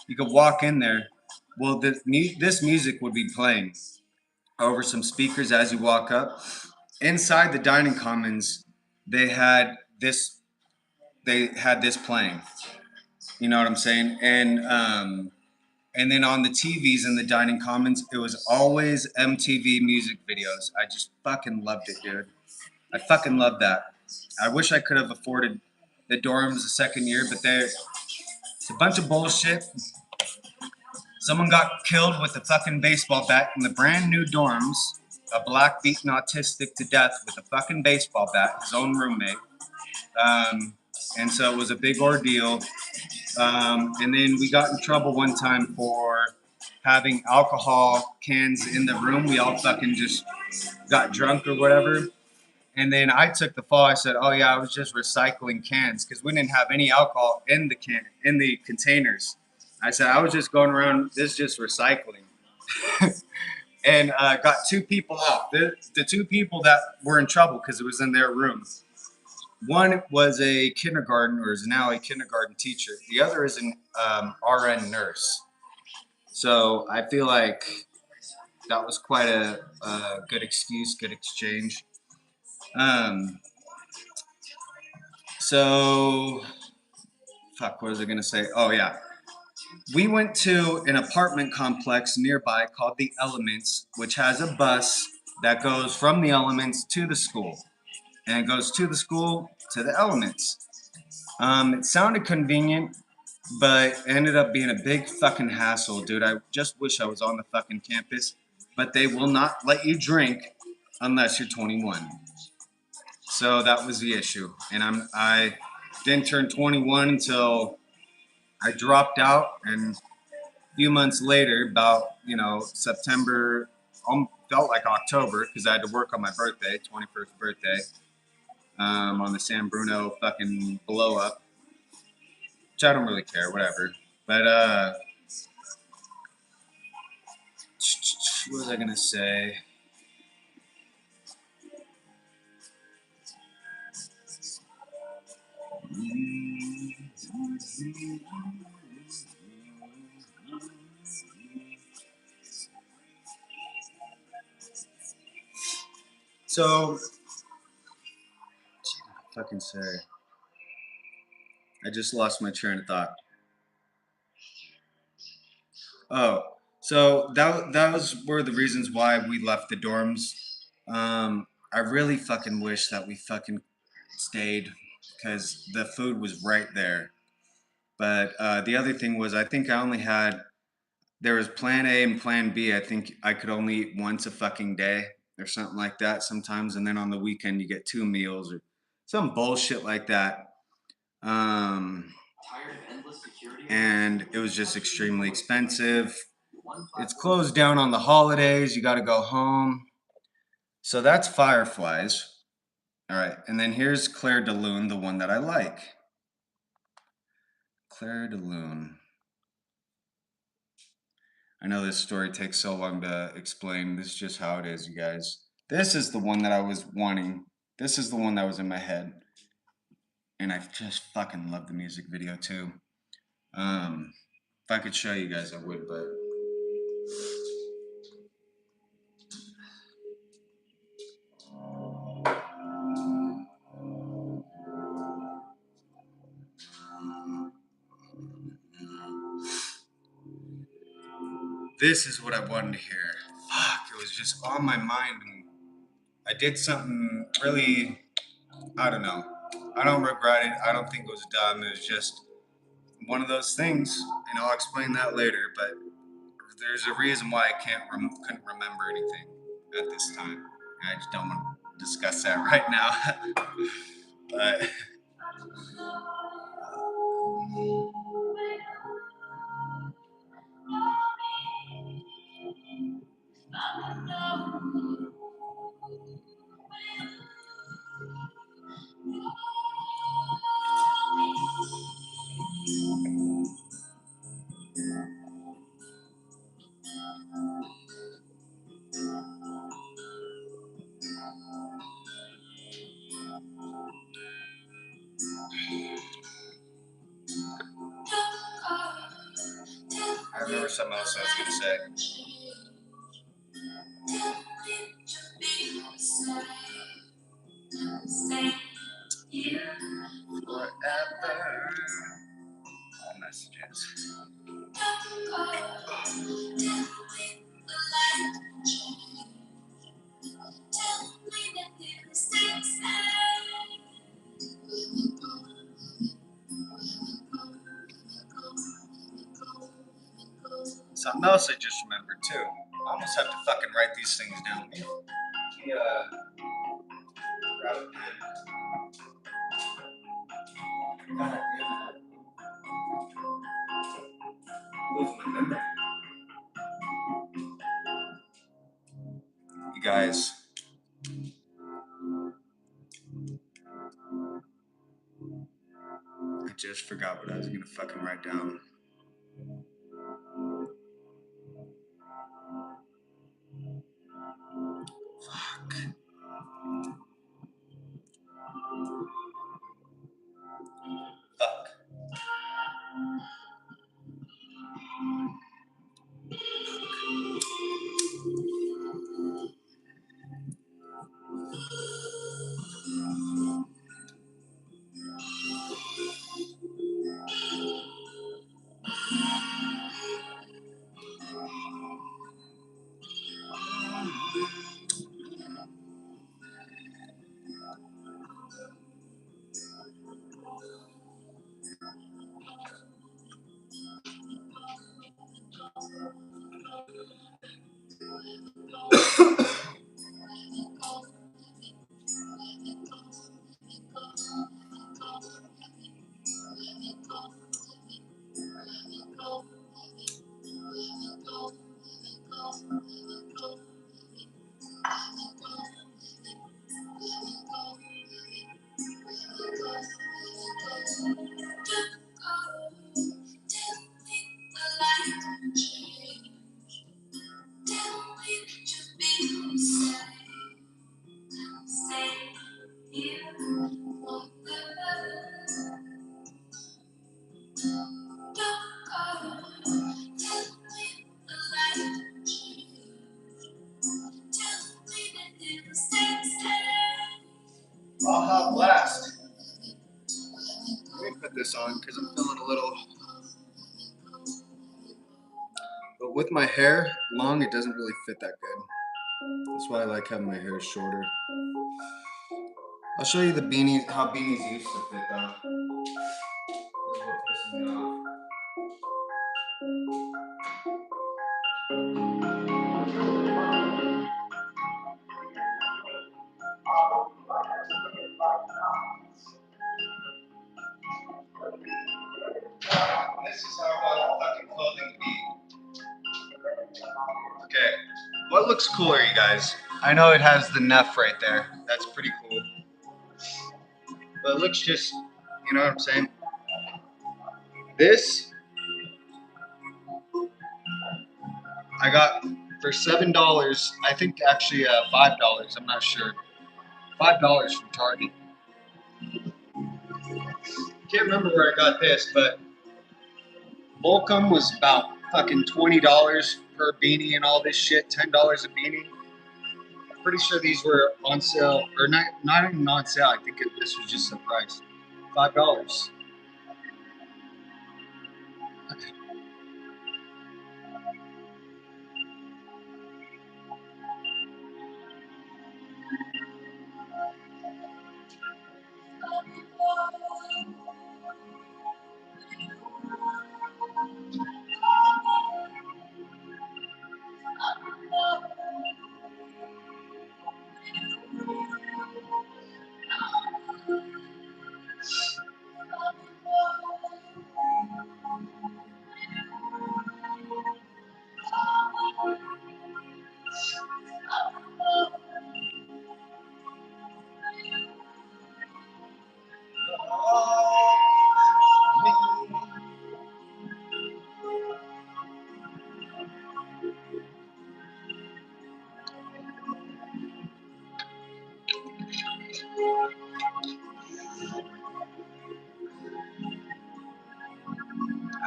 You could walk in there. Well, this music would be playing over some speakers as you walk up. Inside the dining commons, they had this playing. You know what I'm saying? And then on the TVs in the dining commons, it was always MTV music videos. I just fucking loved it, dude. I fucking loved that. I wish I could have afforded the dorms the second year, but it's a bunch of bullshit. Someone got killed with a fucking baseball bat in the brand new dorms. A black beaten autistic to death with a fucking baseball bat, his own roommate. And so it was a big ordeal. And then we got in trouble one time for having alcohol cans in the room. We all fucking just got drunk or whatever. And then I took the fall. I said, "Oh yeah, I was just recycling cans because we didn't have any alcohol in the containers." I said I was just going around this just recycling, and got two people off. The two people that were in trouble because it was in their room. one was a kindergarten, or is now a kindergarten teacher. The other is an RN nurse. So I feel like that was quite a good excuse, good exchange. Um, so, fuck, what was I gonna say? Oh yeah, we went to an apartment complex nearby called the Elements, which has a bus that goes from the Elements to the school, and it goes to the school to the Elements. It sounded convenient, but it ended up being a big fucking hassle, dude. I just wish I was on the fucking campus, but they will not let you drink unless you're 21. So that was the issue, and I didn't turn 21 until I dropped out, and a few months later, about September, felt like October because I had to work on my birthday, 21st birthday, on the San Bruno fucking blow up, which I don't really care, whatever. But what was I gonna say? So, fucking say, I just lost my train of thought. Oh, so those were the reasons why we left the dorms. I really fucking wish that we fucking stayed because the food was right there. But the other thing was, I think I only had there was Plan A and Plan B. I think I could only eat once a fucking day or something like that sometimes, and then on the weekend you get 2 meals or some bullshit like that. Um, and it was just extremely expensive. It's closed down on the holidays. You got to go home. So that's Fireflies. All right, and then here's Claire de Lune, the one that I like. Claire de Lune. I know this story takes so long to explain. This is just how it is, you guys. This is the one that I was wanting. This is the one that was in my head. And I just fucking love the music video too. If I could show you guys, I would, but this is what I wanted to hear. Fuck, it was just on my mind, and I did something really, I don't know. I don't regret it. I don't think it was dumb. It was just one of those things, and I'll explain that later, but there's a reason why I couldn't remember anything at this time. I just don't want to discuss that right now. But I remember something else I was going to say. Forever. All messages. Something else I just remembered too. I almost have to fucking write these things down. Grab a pen. God damn it. Lose my memory. You guys, I just forgot what I was gonna fucking write down. Fuck. this on because I'm feeling a little. But with my hair long, it doesn't really fit that good. That's why I like having my hair shorter. I'll show you the beanies, how beanies used to fit though. This is what pisses me off. This is how I want fucking clothing to be. Okay, what looks cooler, you guys? I know it has the neff right there. That's pretty cool. But it looks just, you know what I'm saying? This, I got for $7. I think actually $5. I'm not sure. $5 from Target. Can't remember where I got this, but Volcom was about fucking $20 per beanie and all this shit. $10 a beanie. Pretty sure these were on sale, or not even on sale. I think this was just the price. $5.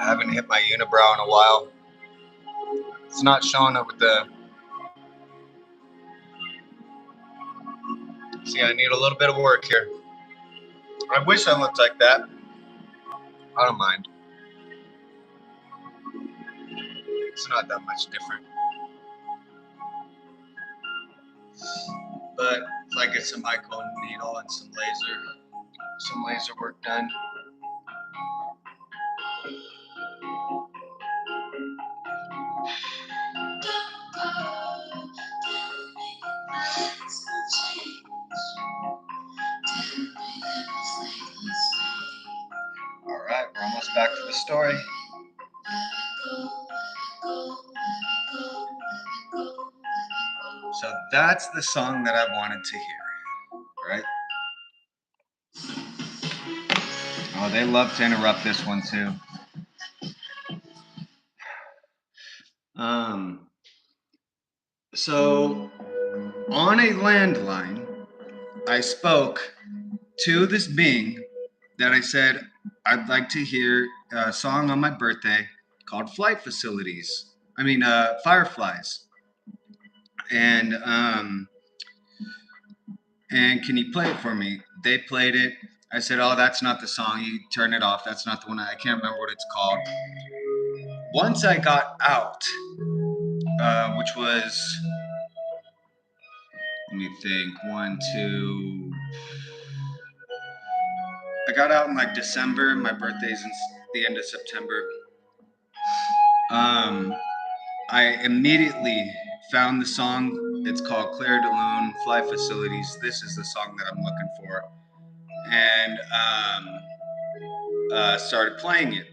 I haven't hit my unibrow in a while. It's not showing up with the... See, I need a little bit of work here. I wish I looked like that. I don't mind. It's not that much different. But if I get some icon needle and some laser work done. All right, we're almost back to the story. So that's the song that I wanted to hear, right? Oh, they love to interrupt this one too. So on a landline, I spoke to this being that I said, I'd like to hear a song on my birthday called Fireflies. And can you play it for me? They played it. I said, oh, that's not the song. You turn it off. That's not the one. I can't remember what it's called. Once I got out, which was, let me think, I got out in like December. My birthday's in the end of September. I immediately found the song. It's called Claire de Lune, Fly Facilities. This is the song that I'm looking for. And started playing it.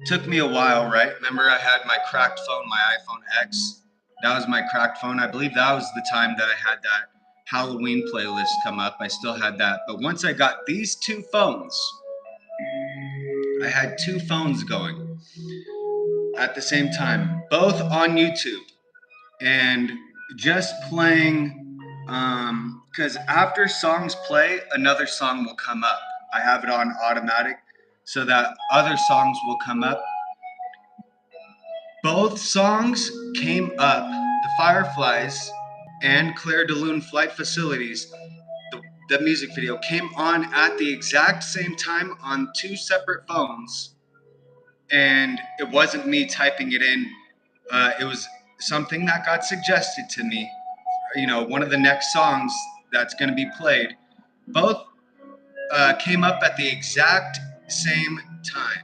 Took me a while, right? Remember I had my cracked phone, my iPhone X. That was my cracked phone. I believe that was the time that I had that Halloween playlist come up. I still had that. But once I got these two phones, I had two phones going at the same time, both on YouTube. And just playing, because after songs play, another song will come up. I have it on automatic so that other songs will come up. Both songs came up, the Fireflies and Claire de Lune Flight Facilities. the music video came on at the exact same time on 2 separate phones, and it wasn't me typing it in. It was something that got suggested to me. One of the next songs that's going to be played. Both came up at the exact same time.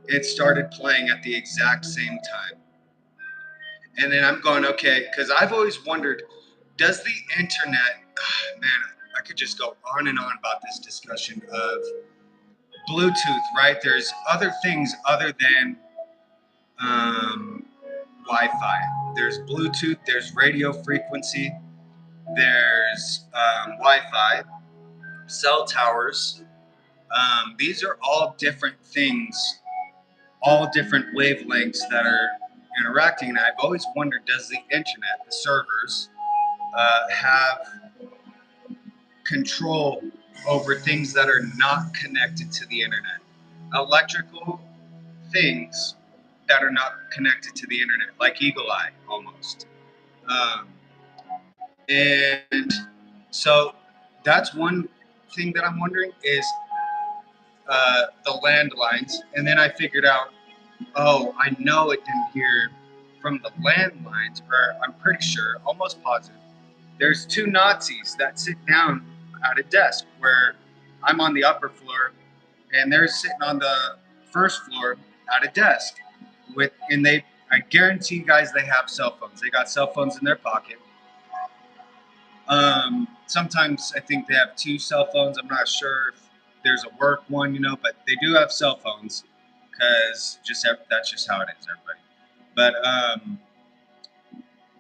It started playing at the exact same time. And then I'm going, okay, because I've always wondered, does the internet, man, I could just go on and on about this discussion of Bluetooth, right? There's other things other than Wi-Fi. There's Bluetooth, there's radio frequency, there's Wi-Fi, cell towers. These are all different things, all different wavelengths that are interacting. And I've always wondered, does the internet, the servers, have control over things that are not connected to the internet? Electrical things that are not connected to the internet, like Eagle Eye almost. And so that's one thing that I'm wondering is the landlines. And then I figured out, oh, I know it didn't hear from the landlines, or I'm pretty sure, almost positive. There's 2 Nazis that sit down at a desk where I'm on the upper floor and they're sitting on the first floor at a desk I guarantee you guys they have cell phones. They got cell phones in their pocket. Sometimes I think they have 2 cell phones. I'm not sure if there's a work one, but they do have cell phones because that's just how it is, everybody. But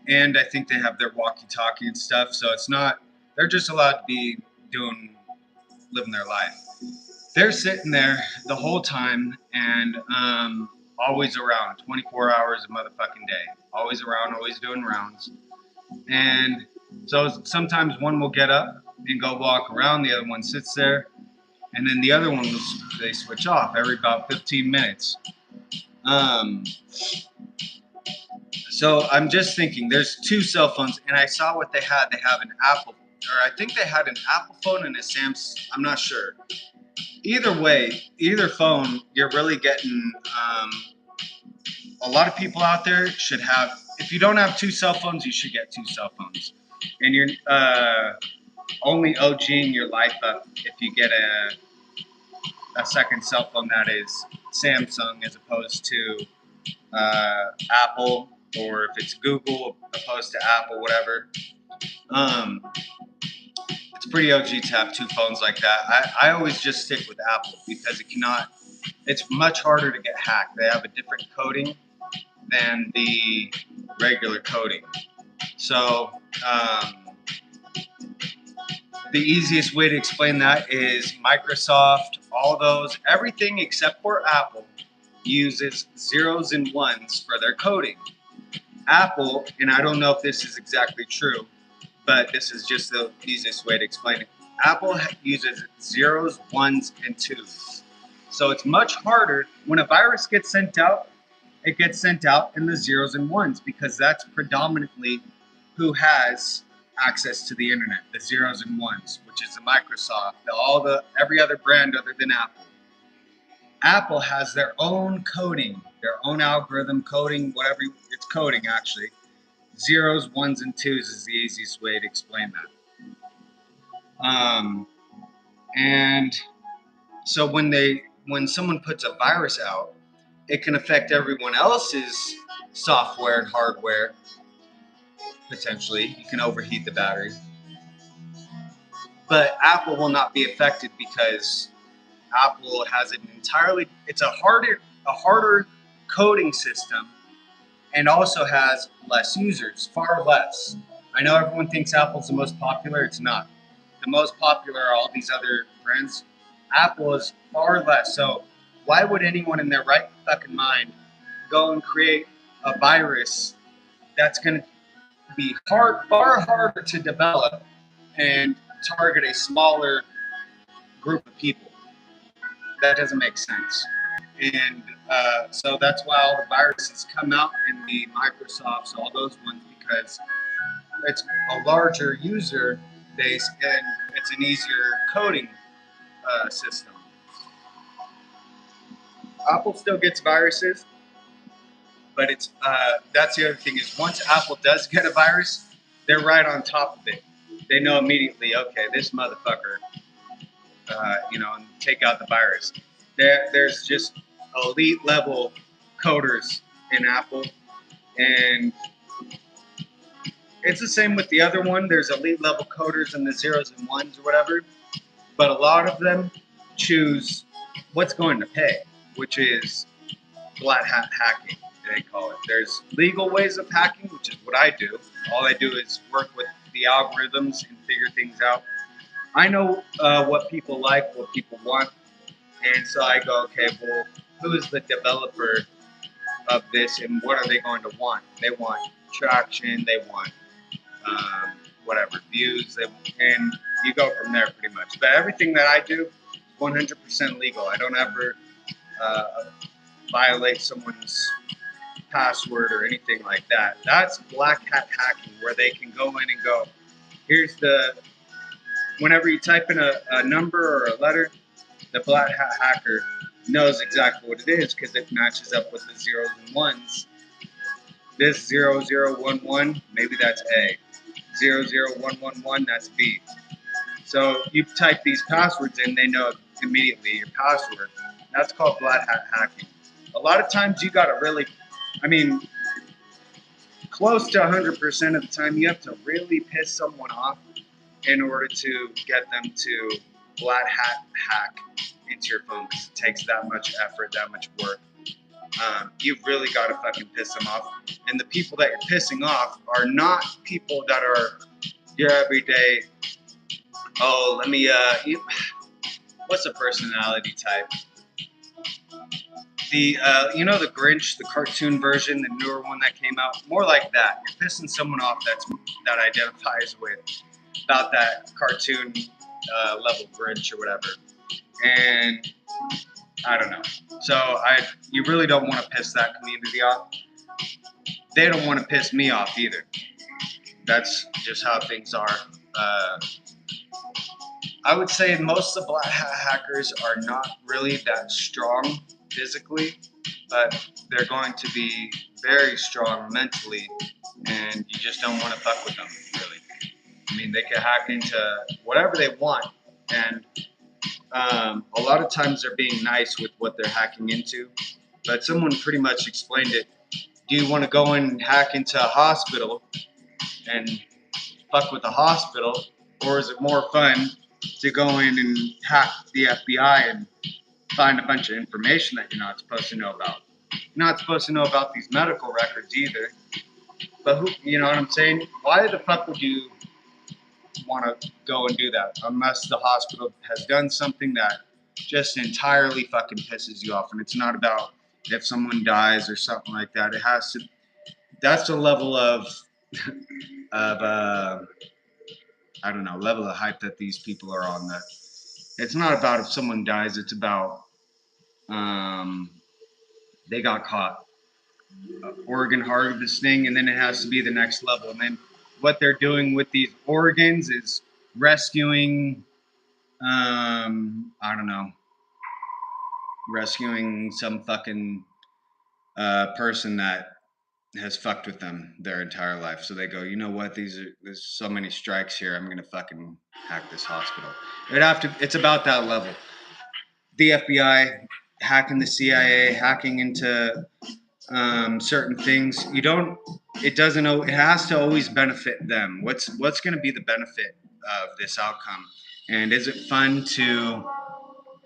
and I think they have their walkie-talkie and stuff. So they're just allowed to be living their life. They're sitting there the whole time and always around 24 hours a motherfucking day. Always around, always doing rounds. And so sometimes one will get up and go walk around, the other one sits there, and then the other one they switch off every about 15 minutes. So I'm just thinking, there's 2 cell phones, and I saw what they had. They have an Apple, or I think they had an Apple phone and a Samsung. I'm not sure. Either way, either phone, you're really getting. A lot of people out there should have. If you don't have 2 cell phones, you should get 2 cell phones, and you're only OGing your life up if you get a second cell phone that is Samsung as opposed to Apple, or if it's Google opposed to Apple, whatever. It's pretty OG to have 2 phones like that. I always just stick with Apple because it's much harder to get hacked. They have a different coding than the regular coding. So the easiest way to explain that is Microsoft, everything except for Apple uses 0s and 1s for their coding. Apple, and I don't know if this is exactly true, but this is just the easiest way to explain it. Apple uses 0s, 1s, and 2s. So it's much harder. When a virus gets sent out, it gets sent out in the 0s and 1s because that's predominantly who has access to the internet, the 0s and 1s, which is the Microsoft, every other brand other than Apple. Apple has their own coding, their own algorithm coding, whatever it's coding actually. 0s, 1s, and 2s is the easiest way to explain that. And so when someone puts a virus out, it can affect everyone else's software and hardware. Potentially, you can overheat the battery. But Apple will not be affected because Apple has it's a harder coding system, and also has less users, far less. I know everyone thinks Apple's the most popular. It's not. The most popular are all these other brands. Apple is far less. So why would anyone in their right fucking mind go and create a virus that's going to be far harder to develop and target a smaller group of people? That doesn't make sense. And so that's why all the viruses come out in the Microsofts, all those ones, because it's a larger user base and it's it's an easier coding system. Apple still gets viruses, but it's that's the other thing is once Apple does get a virus, they're right on top of it. They know immediately, okay, this motherfucker, and take out the virus. There's just elite level coders in Apple, and it's the same with the other one. There's elite level coders in the zeros and ones or whatever, but a lot of them choose what's going to pay, which is black hat hacking, they call it. There's legal ways of hacking, which is what I do. All I do is work with the algorithms and figure things out. I know what people like, what people want, and so I go, okay, well, who is the developer of this, and what are they going to want? They want traction, they want whatever views, and you go from there pretty much. But everything that I do, 100% legal. I don't ever uh, violate someone's password or anything like that. That's black hat hacking, where they can go in and go, here's the, whenever you type in a number or a letter, the black hat hacker knows exactly what it is because it matches up with the zeros and ones. This 0011, maybe that's A. 00111, that's B. So you type these passwords in, they know immediately your password. That's called black hat hacking. A lot of times you gotta really, I mean, close to 100% of the time you have to really piss someone off in order to get them to black hat hack into your phone because it takes that much effort, that much work. You've really got to fucking piss them off. And the people that you're pissing off are not people that are your everyday, oh, let me, what's a personality type? The, the Grinch, the cartoon version, the newer one that came out, more like that. You're pissing someone off that identifies with about that cartoon level Grinch or whatever. And I don't know. So you really don't want to piss that community off. They don't want to piss me off either. That's just how things are. I would say most of the black hat hackers are not really that strong physically, but they're going to be very strong mentally, and you just don't want to fuck with them, really. I mean, they can hack into whatever they want, and a lot of times they're being nice with what they're hacking into, but someone pretty much explained it. Do you want to go and hack into a hospital and fuck with the hospital, or is it more fun to go in and hack the FBI and find a bunch of information that you're not supposed to know about? You're not supposed to know about these medical records either. But who, you know what I'm saying? Why the fuck would you want to go and do that unless the hospital has done something that just entirely fucking pisses you off? And it's not about if someone dies or something like that. It has to. That's the level of I don't know, level of hype that these people are on. That it's not about if someone dies. It's about they got caught. Organ harvesting, and then it has to be the next level. And then what they're doing with these organs is rescuing, I don't know, rescuing some fucking person that has fucked with them their entire life. So they go, you know what? There's so many strikes here. I'm gonna fucking hack this hospital. It's about that level. The FBI hacking the CIA, hacking into certain things. It doesn't. It has to always benefit them. What's going to be the benefit of this outcome? And is it fun to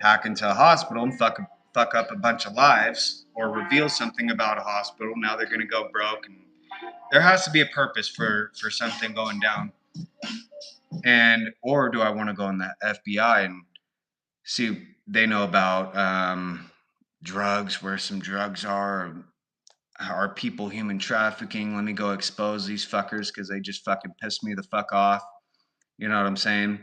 hack into a hospital and fuck up a bunch of lives, or reveal something about a hospital? Now they're going to go broke, and there has to be a purpose for something going down. And or do I want to go in the FBI and see they know about drugs, where some drugs are people human trafficking? Let me go expose these fuckers because they just fucking piss me the fuck off. You know what I'm saying?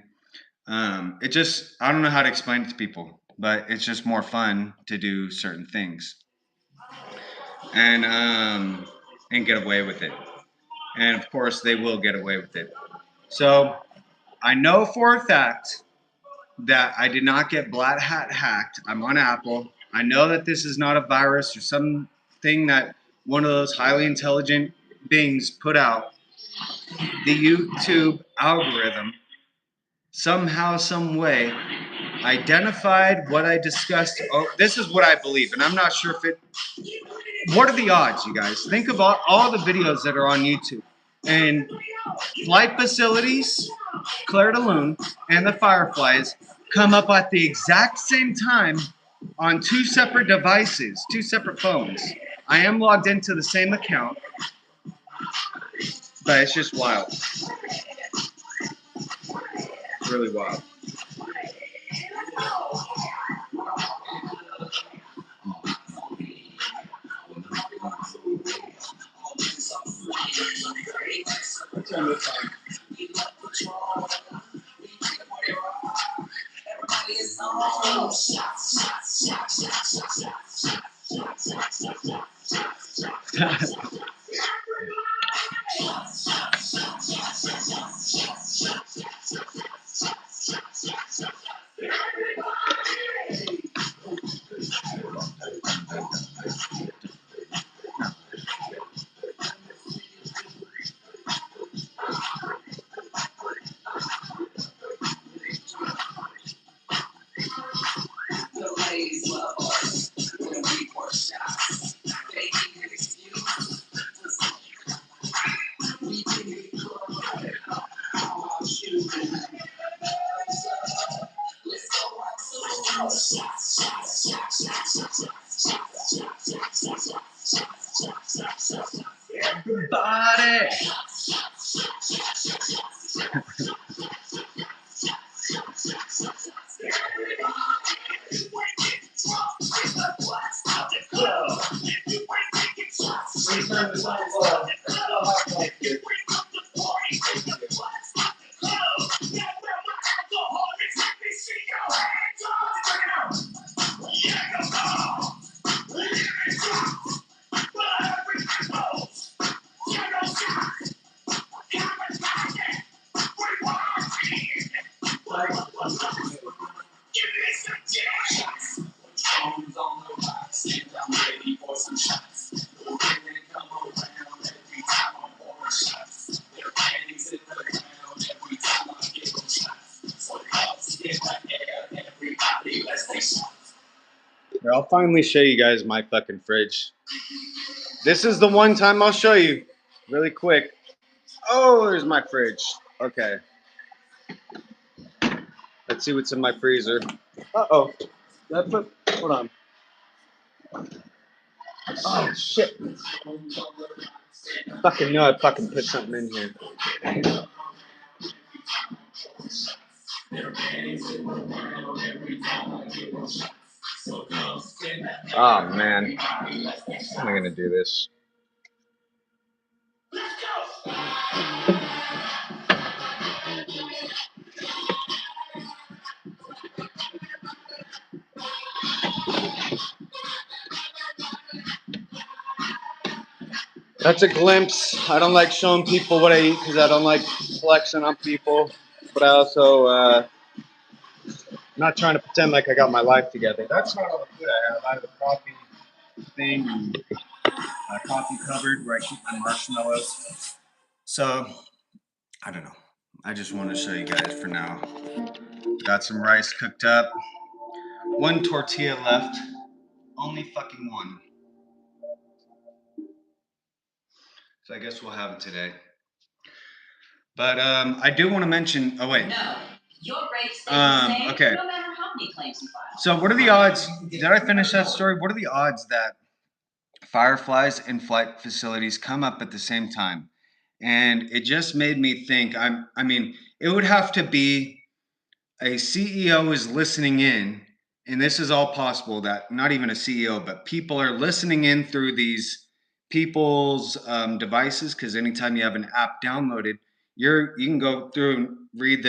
It just, I don't know how to explain it to people, but it's just more fun to do certain things and get away with it. And of course, they will get away with it. So I know for a fact that I did not get Black Hat hacked. I'm on Apple. I know that this is not a virus or something that one of those highly intelligent beings put out. The YouTube algorithm somehow, some way, identified what I discussed. Oh, this is what I believe, and I'm not sure if it. What are the odds, you guys? Think of all the videos that are on YouTube. And flight facilities, Claire de Lune, and the Fireflies come up at the exact same time on two separate devices, two separate phones. I am logged into the same account, but it's just wild. It's really wild. Everybody. Here, I'll finally show you guys my fucking fridge. This is the one time I'll show you really quick. Oh, there's my fridge. Okay. Let's see what's in my freezer. Uh-oh. Hold on. Oh, shit. Fucking know I fucking put something in here. Oh, man. How am I going to do this? That's a glimpse. I don't like showing people what I eat because I don't like flexing on people. But I also, I'm not trying to pretend like I got my life together. That's not all the food I have. I have a coffee thing and a coffee cupboard where I keep my marshmallows. So, I don't know. I just want to show you guys for now. Got some rice cooked up. One tortilla left. Only fucking one. So I guess we'll have it today. But I do want to mention. Oh wait. No, your rate stays the same. Okay. No matter how many claims you file. So what are the odds? Did I finish that story? What are the odds that fireflies in flight facilities come up at the same time? And it just made me think. I mean, it would have to be a CEO is listening in, and this is all possible. That not even a CEO, but people are listening in through these people's devices. Because anytime you have an app downloaded, you can go through and read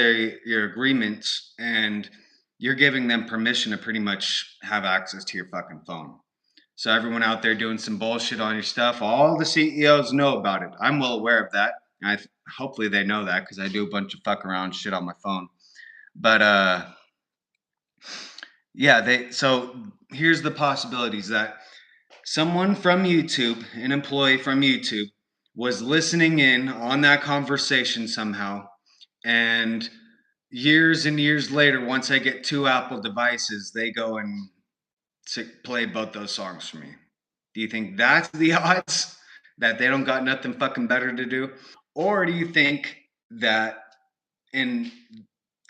your agreements, and you're giving them permission to pretty much have access to your fucking phone. So everyone out there doing some bullshit on your stuff, all the CEOs know about it. I'm well aware of that. I hopefully they know that because I do a bunch of fuck around shit on my phone. But yeah, so here's the possibilities that someone from YouTube, an employee from YouTube, was listening in on that conversation somehow, and years and years later, once I get 2 Apple devices, they go and play both those songs for me. Do you think that's the odds that they don't got nothing fucking better to do? Or do you think that in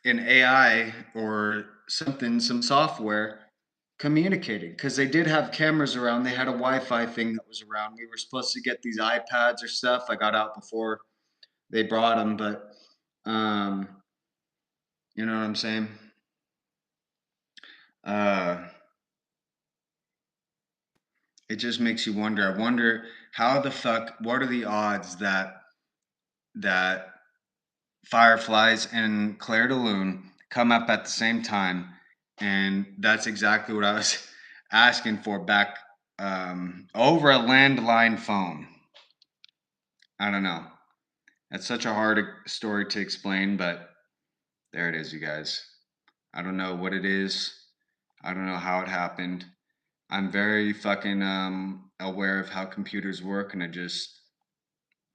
AI or something, some software communicated? Because they did have cameras around. They had a Wi-Fi thing that was around. We were supposed to get these iPads or stuff. I got out before they brought them, but you know what I'm saying? It just makes you wonder. I wonder how the fuck. What are the odds that Fireflies and Claire de Lune come up at the same time? And that's exactly what I was asking for back over a landline phone. I don't know. That's such a hard story to explain, but there it is, you guys. I don't know what it is. I don't know how it happened. I'm very fucking aware of how computers work, and I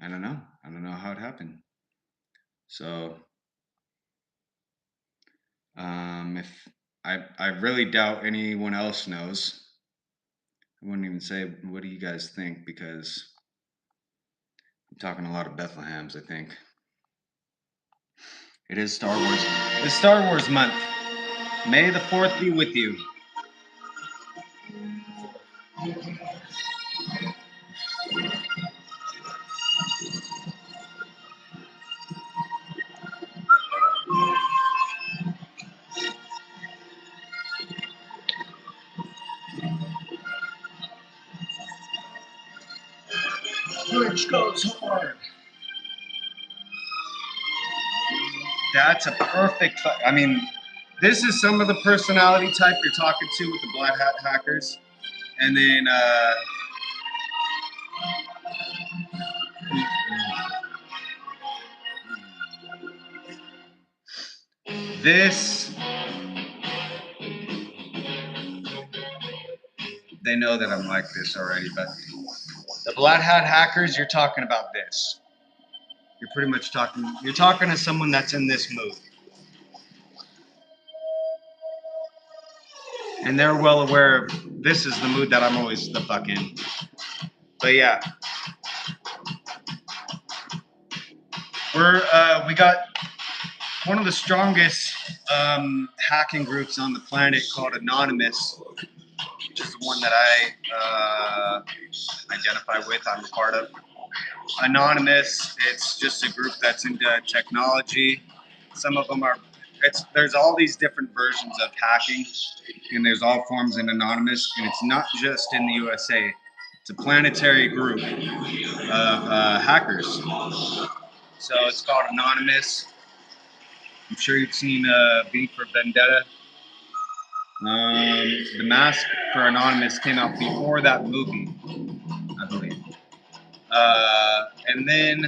don't know. I don't know how it happened. So, if I really doubt anyone else knows. I wouldn't even say, what do you guys think? Because I'm talking a lot of Bethlehems, I think. It is Star Wars. It's Star Wars month. May the 4th be with you. Which goes hard. That's a perfect. I mean, this is some of the personality type you're talking to with the Black Hat Hackers, and then this. They know that I'm like this already, but the Black Hat Hackers, you're talking about this. You're pretty much talking. You're talking to someone that's in this mood, and they're well aware of this is the mood that I'm always the fuck in. But yeah, we got one of the strongest hacking groups on the planet called Anonymous, which is the one that I identify with. I'm a part of. Anonymous, it's just a group that's into technology. Some of them are. There's all these different versions of hacking, and there's all forms in Anonymous, and it's not just in the USA. It's a planetary group of hackers. So it's called Anonymous. I'm sure you've seen V for Vendetta. The mask for Anonymous came out before that movie, I believe. And then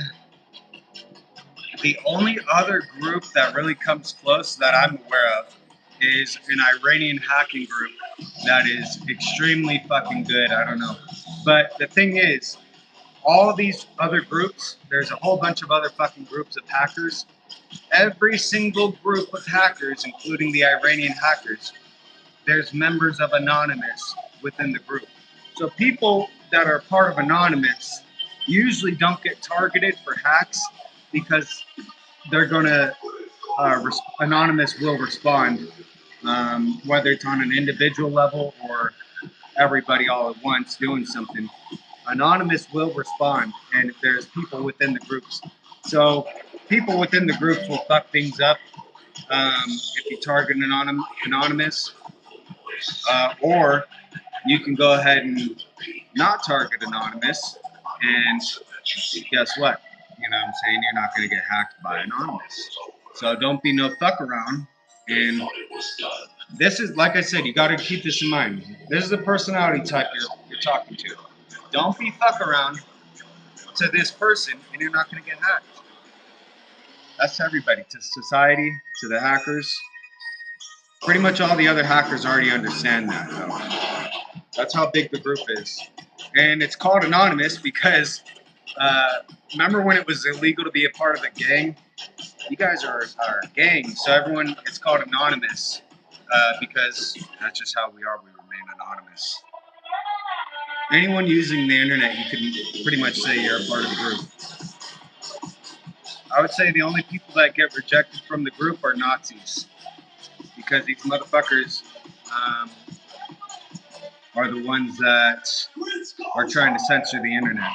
the only other group that really comes close that I'm aware of is an Iranian hacking group that is extremely fucking good. I don't know. But the thing is, all of these other groups, there's a whole bunch of other fucking groups of hackers. Every single group of hackers, including the Iranian hackers, there's members of Anonymous within the group. So people that are part of Anonymous usually don't get targeted for hacks because they're going to, Anonymous will respond, whether it's on an individual level or everybody all at once doing something. Anonymous will respond, and there's people within the groups. So people within the groups will fuck things up if you target Anonymous, or you can go ahead and not target Anonymous, and guess what? You know what I'm saying? You're not going to get hacked by Anonymous. So don't be no fuck around. And this is, like I said, you got to keep this in mind. This is the personality type you're talking to. Don't be fuck around to this person, and you're not going to get hacked. That's to everybody, to society, to the hackers. Pretty much all the other hackers already understand that, though. That's how big the group is. And it's called anonymous because remember when it was illegal to be a part of a gang? You guys are a gang, so everyone, it's called anonymous because that's just how we are. We remain anonymous. Anyone using the internet, you can pretty much say you're a part of the group. I would say the only people that get rejected from the group are Nazis because these motherfuckers are the ones that are trying to censor the internet.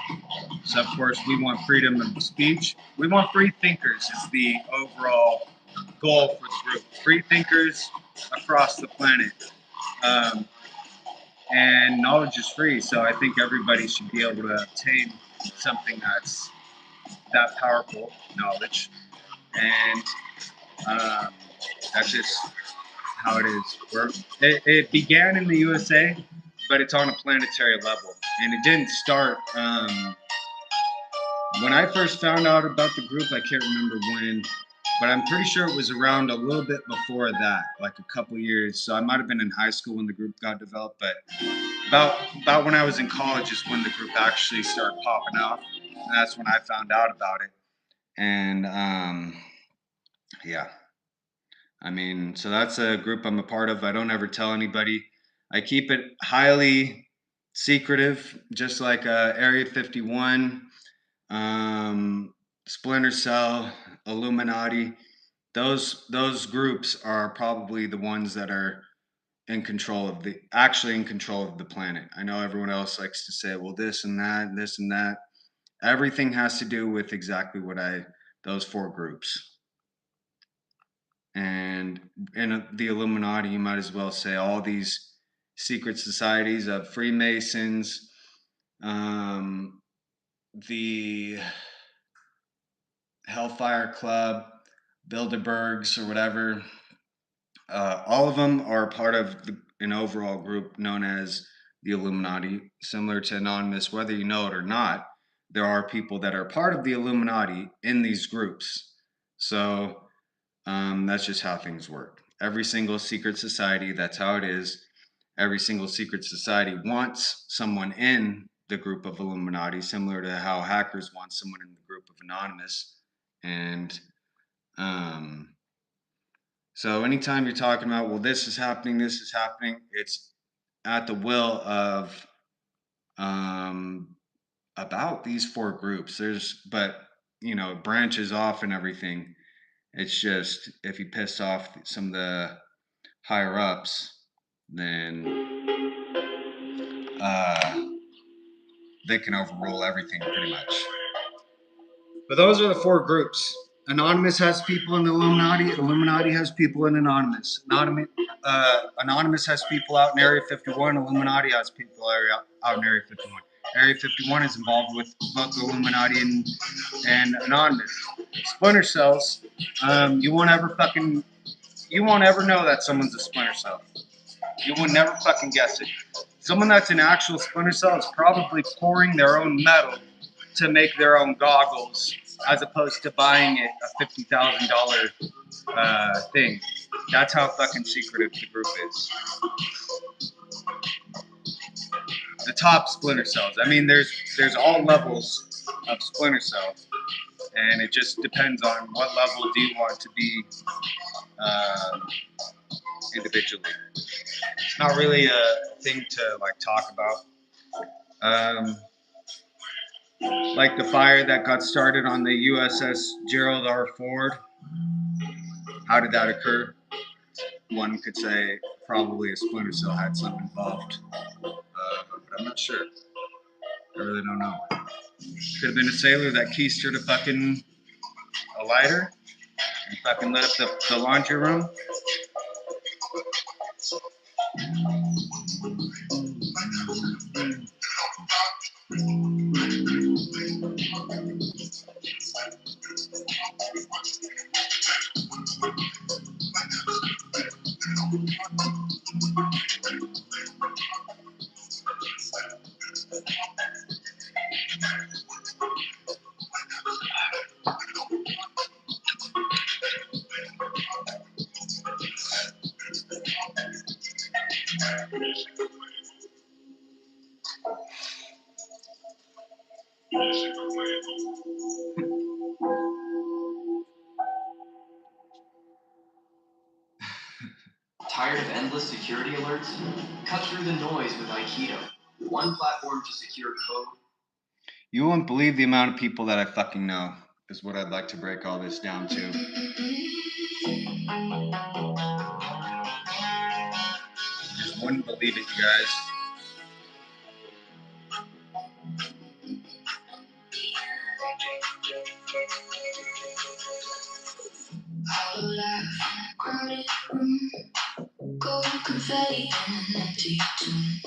So, of course, we want freedom of speech. We want free thinkers is the overall goal for the group. Free thinkers across the planet. And knowledge is free, so I think everybody should be able to obtain something that's that powerful, knowledge. And that's just how it is. It began in the USA, but it's on a planetary level. And it didn't start... when I first found out about the group, I can't remember when, but I'm pretty sure it was around a little bit before that, like a couple years. So I might have been in high school when the group got developed, but about when I was in college is when the group actually started popping off. And that's when I found out about it. And yeah, I mean, so that's a group I'm a part of. I don't ever tell anybody. I keep it highly secretive, just like Area 51. Splinter Cell, Illuminati, those groups are probably the ones that are actually in control of the planet. I know everyone else likes to say, well, this and that, this and that. Everything has to do with exactly those four groups. And in the Illuminati, you might as well say all these secret societies of Freemasons, the Hellfire Club, Bilderbergs, or whatever. All of them are part of an overall group known as the Illuminati, similar to Anonymous. Whether you know it or not, there are people that are part of the Illuminati in these groups. So that's just how things work. Every single secret society, that's how it is. Every single secret society wants someone in the group of Illuminati, similar to how hackers want someone in the group of Anonymous. And so anytime you're talking about, well, this is happening, it's at the will of about these four groups. But it branches off and everything. It's just if you piss off some of the higher ups, then they can overrule everything pretty much. But those are the four groups. Anonymous has people in the Illuminati. Illuminati has people in Anonymous. Anonymous has people out in Area 51. Illuminati has people out in Area 51. Area 51 is involved with both Illuminati and Anonymous. Splinter cells, you won't ever know that someone's a splinter cell. You will never fucking guess it. Someone that's an actual splinter cell is probably pouring their own metal to make their own goggles, as opposed to buying it a $50,000 thing. That's how fucking secretive the group is. The top splinter cells. I mean, there's all levels of splinter cells, and it just depends on what level do you want to be individually. It's not really a thing to talk about. Like the fire that got started on the USS Gerald R. Ford. How did that occur? One could say probably a splinter cell had some involved, but I'm not sure. I really don't know. Could have been a sailor that keistered a lighter and fucking lit up the laundry room. Tired of endless security alerts? Cut through the noise with Aikido. One platform to secure code. You won't believe the amount of people that I fucking know, is what I'd like to break all this down to. Just wouldn't believe it, you guys. Gold confetti in an empty tomb.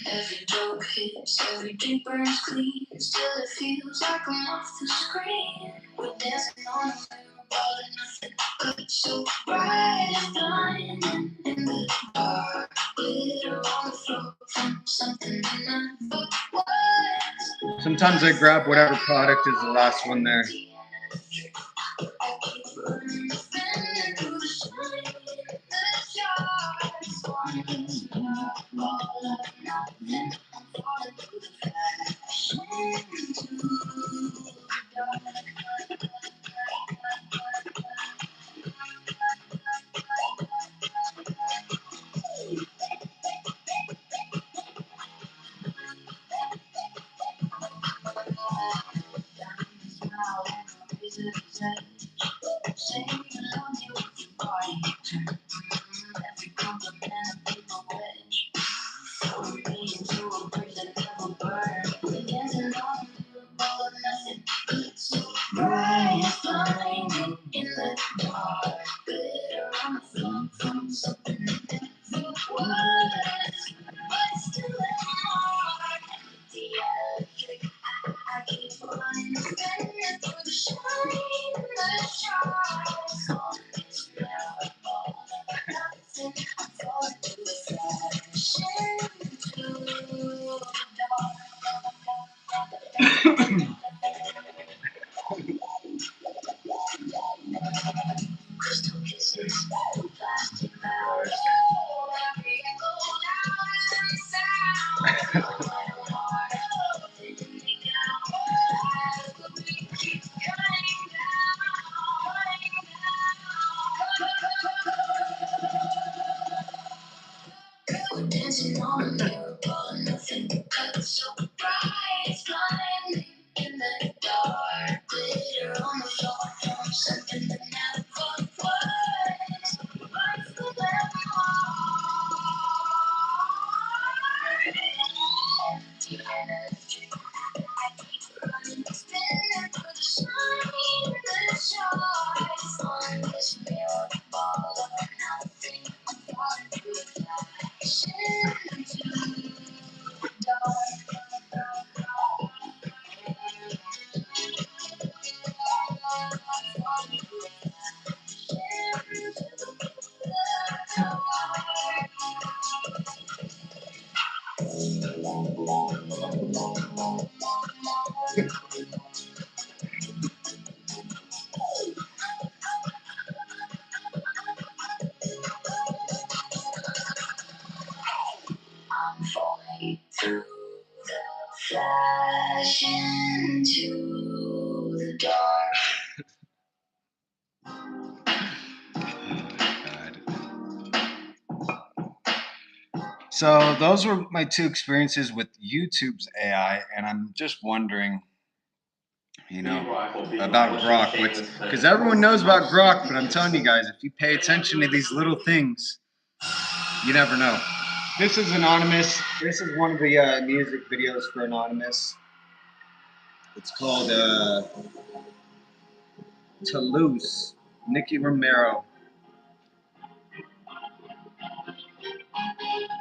Every joke hits, every drink burns clean. Still it feels like I'm off the screen. We're dancing on a mirror ball and nothing good. So bright and blinding in the dark. Glitter on the floor from something I never was. Sometimes I grab whatever product is the last one there. I keep burning, spinning through the shine. Every compliment a paper wedge. For me into a bridge that never burned. Dancing on the ball of nothing. It's so bright and blinding in the dark. Glitter on the floor from something that never was. But still it's more. The electric. I keep running, spinning through the shine and the stars. On this mirror ball of nothing. I'm falling to the fashion, into the dark. Crystal kisses, plastic mouths. Every echo louder than sound. My own heart, pinning me down. As the beat keeps cutting down, we're dancing on a mirror ball, nothing but cuts so bright, it's blinding in the dark. Glitter on the floor from something that never was. Lights the lamp empty energy. I keep running, spinning through the shine and the stars. On this mirror ball of nothing, I'm falling through the flash into the dark. I'm falling through the flash into the dark. So those were my two experiences with YouTube's AI, and I'm just wondering, about Grok. Because everyone knows about Grok, but I'm telling you guys, if you pay attention to these little things, you never know. This is Anonymous. This is one of the music videos for Anonymous. It's called Toulouse, Nicky Romero.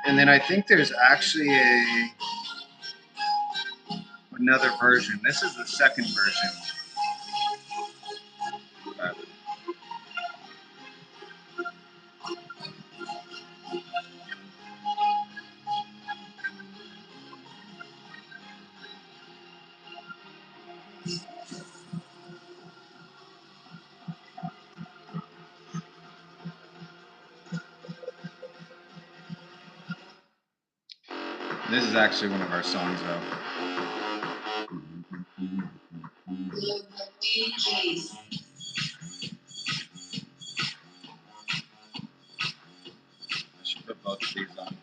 And then I think there's actually another version. This is the second version. This is actually one of our songs, though. DJs. I should put both of these on.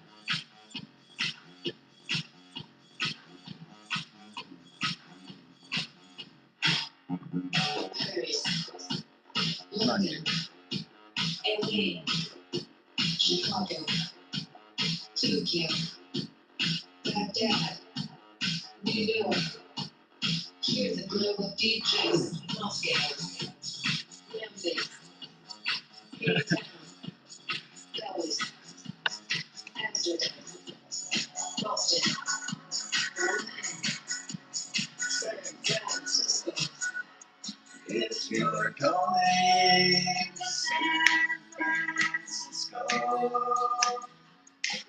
Paris, London, LA, Chicago, Tokyo, Baghdad, New York. Here's the global DJs. Moscow, Memphis, Cape Town, Dallas, Amsterdam, Boston, Berlin, San Francisco. If you're going to San Francisco,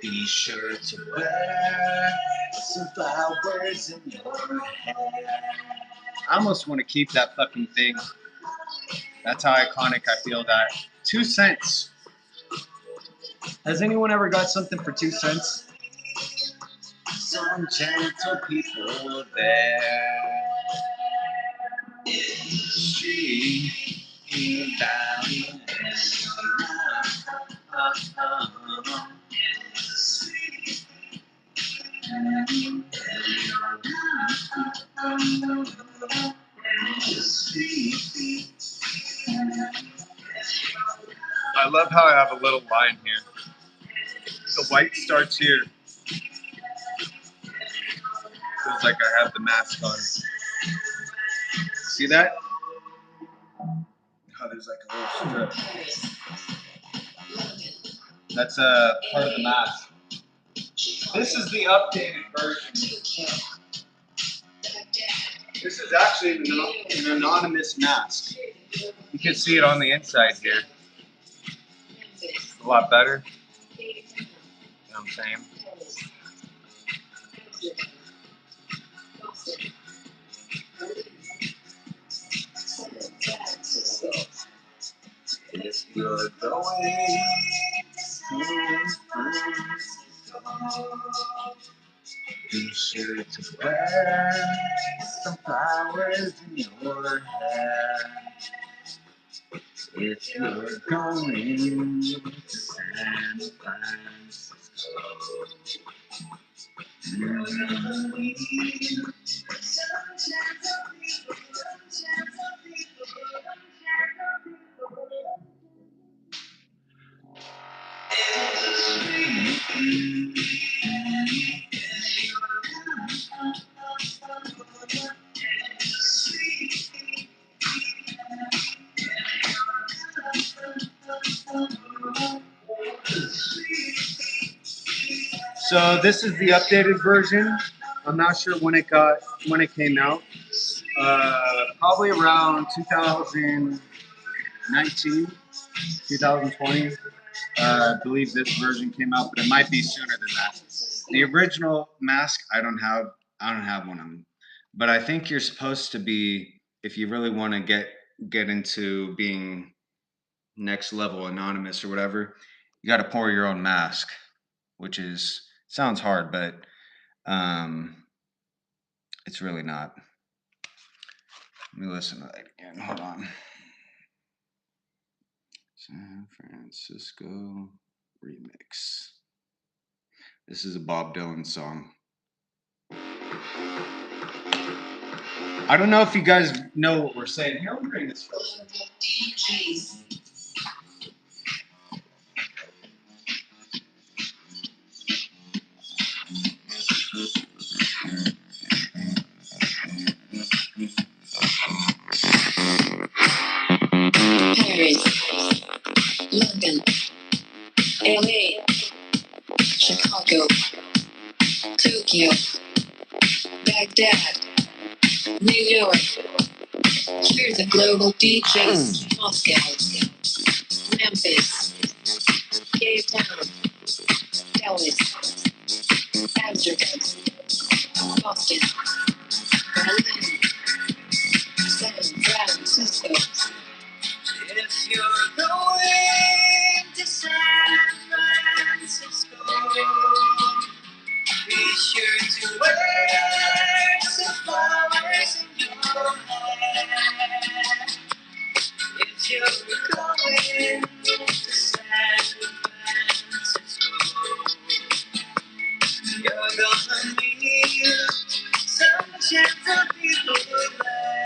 be sure to wear some flowers in your hair. I almost want to keep that fucking thing. That's how iconic I feel that. 2 cents. Has anyone ever got something for 2 cents? Some gentle people there. Street down. I love how I have a little line here. The white starts here. Feels like I have the mask on. See that? Oh, there's like a little strip. That's a part of the mask. This is the updated version. This is actually an anonymous mask. You can see it on the inside here. A lot better. You know what I'm saying? If you're going be sure to wear some flowers in your hair. If you're going to San Francisco. So this is the updated version. I'm not sure when it came out. Probably around 2019, 2020. I believe this version came out, but it might be sooner than that. The original mask, I don't have one of them. But I think you're supposed to be, if you really want to get into being next level anonymous or whatever, you got to pour your own mask, which sounds hard, but it's really not. Let me listen to that again. Hold on. San Francisco remix. This is a Bob Dylan song. I don't know if you guys know what we're saying. Here, let me bring this first. Paris, London, LA, Chicago, Tokyo, Baghdad, New York. Here's the global DJs. Moscow, Memphis, Cape Town, Dallas, Amsterdam, Boston, Berlin, San Francisco. If you're going to San Francisco, be You're gonna meet some gentle people there.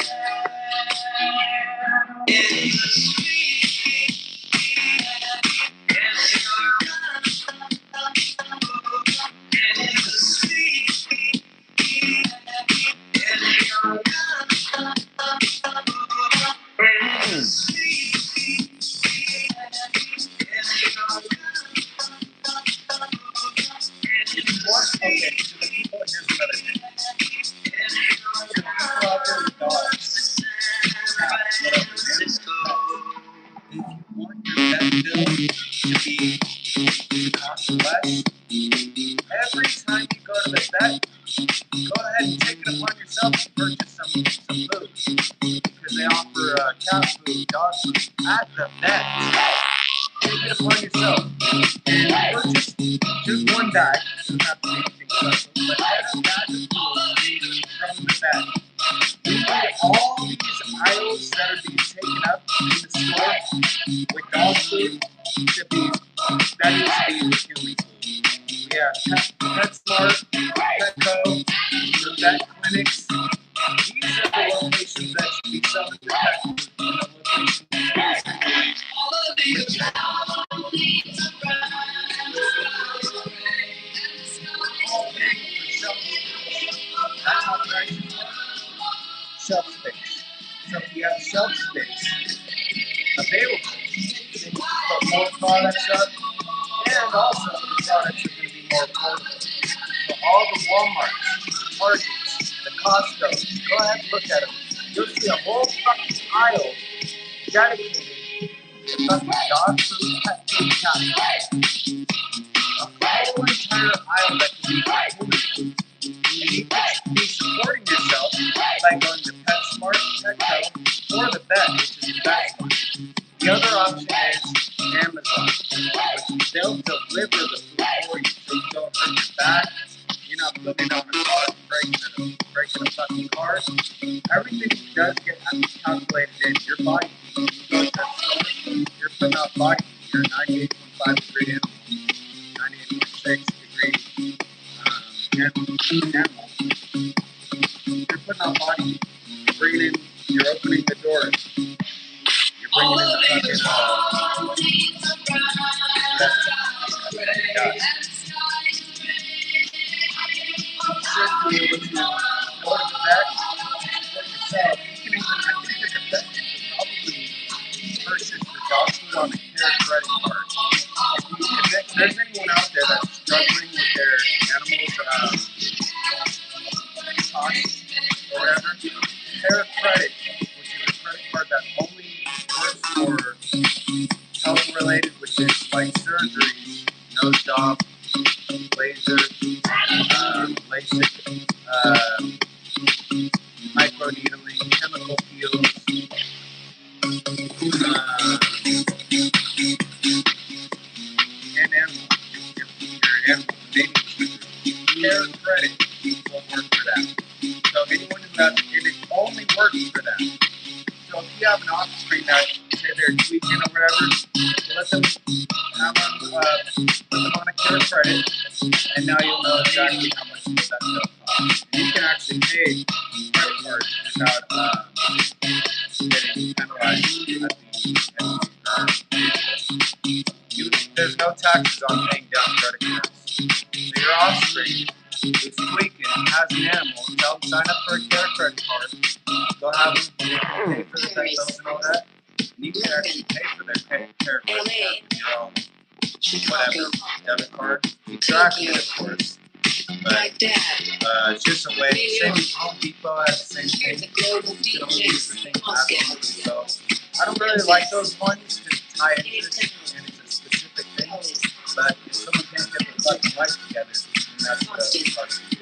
In the street, and you're in the street, and you're in the street, okay, so the people, here's another thing. So the people out there with dogs, cats, whatever, animals, if you want your vet bill to cost less, every time you go to the vet, go ahead and take it upon yourself to purchase some food. Because they offer cat food, dog food at the vet. Take it upon yourself and purchase just one bag. It doesn't have to be anything special, but get a bag of food from the vet. We need all these aisles that are being taken up in the store with dog food to be that needs to be with human food. We have PetSmart, Petco, the vet clinics. These are the locations that should be selling the pet food in the locations. That's how prices work. Shelf space. So if you have shelf space available, then you can put more products up, and also the products are going to be more affordable. So all the Walmarts, the Targets, the Costco's, go ahead and look at them. You'll see a whole fucking aisle dedicated to fucking dog food, pet food, cat food. A whole entire aisle that can be affordable. And you can be supporting yourself by going to PetSmart, Petco, or the vet, which is the best one. The other option is Amazon, which they'll deliver the food for you, so you don't hurt your back. You're not putting on a car, breaking a fucking car. Everything does get calculated in your body heat. You go to the store, you're putting out body heat. You're 98.5 degree animal, 98.6 degree animal. You're putting out body heat. You're bringing in, you're opening the doors. You're bringing in the fucking should be able to go to the vet for yourself. You can even, I think it's effective to probably purchase the dog food on a care credit card. If there's anyone out there that's struggling with their animals' costs or whatever, care credit, which is a credit card that only works for health related, which is like surgeries, nose job, laser, LASIK, microneedling, chemical peels, and animal care credit will work for that. So anyone who has, and it only works for that. So if you have an offspring that say they're tweaking or whatever, let them have put them on a care credit, and now you'll know exactly how much that stuff costs. And you can actually pay credit cards without getting penalized at there's no taxes on paying down credit cards. So your offspring is tweaking, has an animal, tell them sign up for a care credit card. Go have them, they can pay for the pet bills and all that. And you can actually pay for their care credit card with your own, whatever, debit card. You track it, of course. But it's just a way, same as Home Depot has the same thing. You can only use the same password. So I don't really like those ones to tie into this, and it's a specific thing. But if someone can't get the fucking life together, then that's the part of it.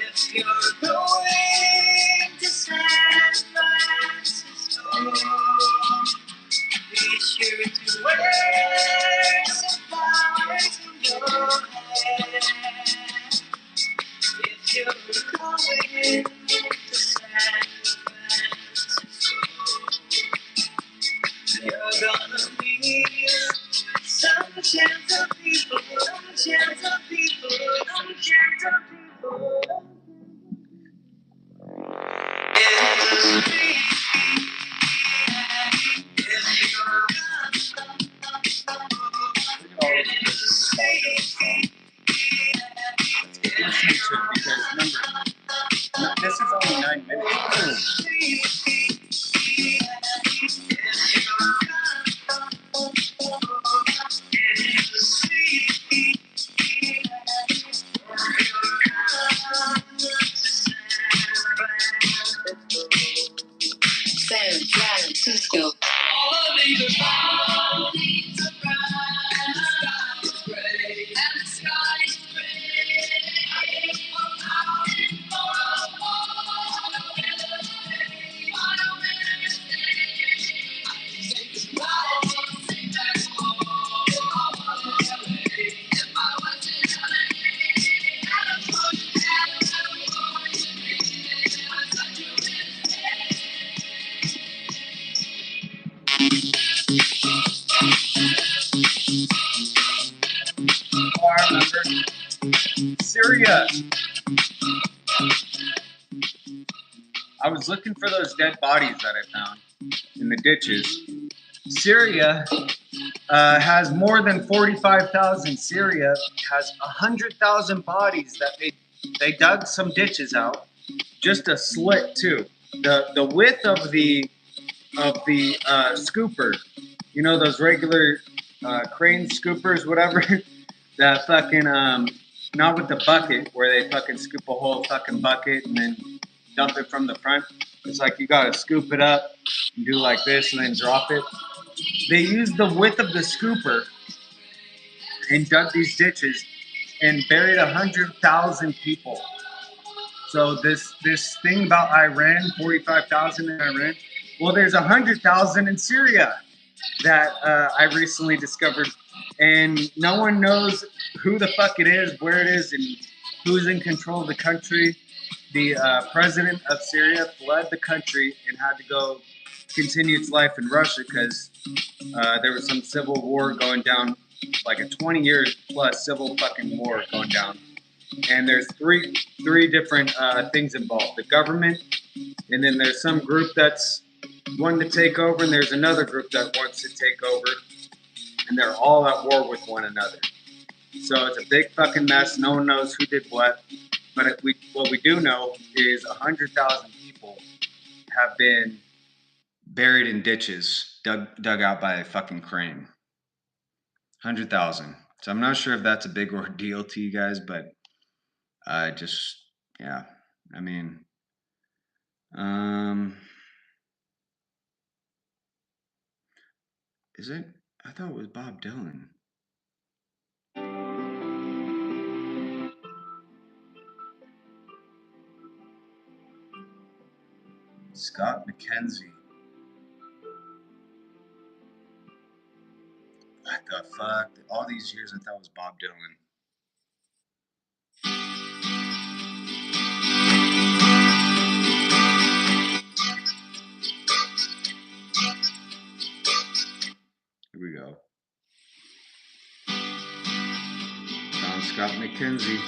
If you're going to San Francisco, be sure to wear some flowers in your hair. If you're going to San Francisco, San Francisco. All of the all needs a bride. The sky is gray. And the sky is gray. Out in on a winter's day. Say goodbye, say back home. If I was in LA, if I was in LA, I'd have put it down, I'd have put it in. I'm such a mistake. Oh, I remember. Syria. I was looking for those dead bodies that I found in the ditches. Syria has more than 45,000. Syria has 100,000 bodies that they dug some ditches out, just a slit too. The width of the scooper, you know, those regular crane scoopers, whatever. That fucking not with the bucket where they fucking scoop a whole fucking bucket and then dump it from the front. It's like you gotta scoop it up and do like this and then drop it. They used the width of the scooper and dug these ditches and buried 100,000 people. So this thing about Iran, 45,000 in Iran. Well, there's 100,000 in Syria that I recently discovered, and no one knows who the fuck it is, where it is, and who's in control of the country. The president of Syria fled the country and had to go continue its life in Russia because there was some civil war going down, like a 20-year plus civil fucking war going down. And there's three different things involved: the government, and then there's some group that's wanting to take over, and there's another group that wants to take over, and they're all at war with one another. So it's a big fucking mess. No one knows who did what, but what we do know is 100,000 people have been buried in ditches, dug out by a fucking crane. 100,000. So I'm not sure if that's a big ordeal to you guys, but yeah. I mean, is it? I thought it was Bob Dylan. Scott McKenzie. What the fuck? All these years I thought it was Bob Dylan. Here we go. Found Scott McKenzie.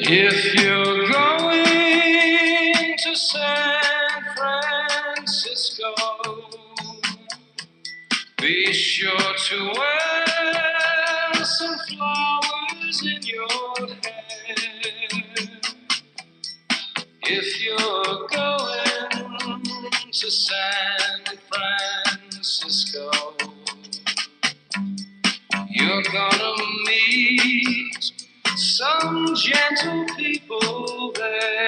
If you're going to San Francisco, be sure to wear some flowers in your hair. If you're going to San Francisco, you're gonna meet some gentle people there.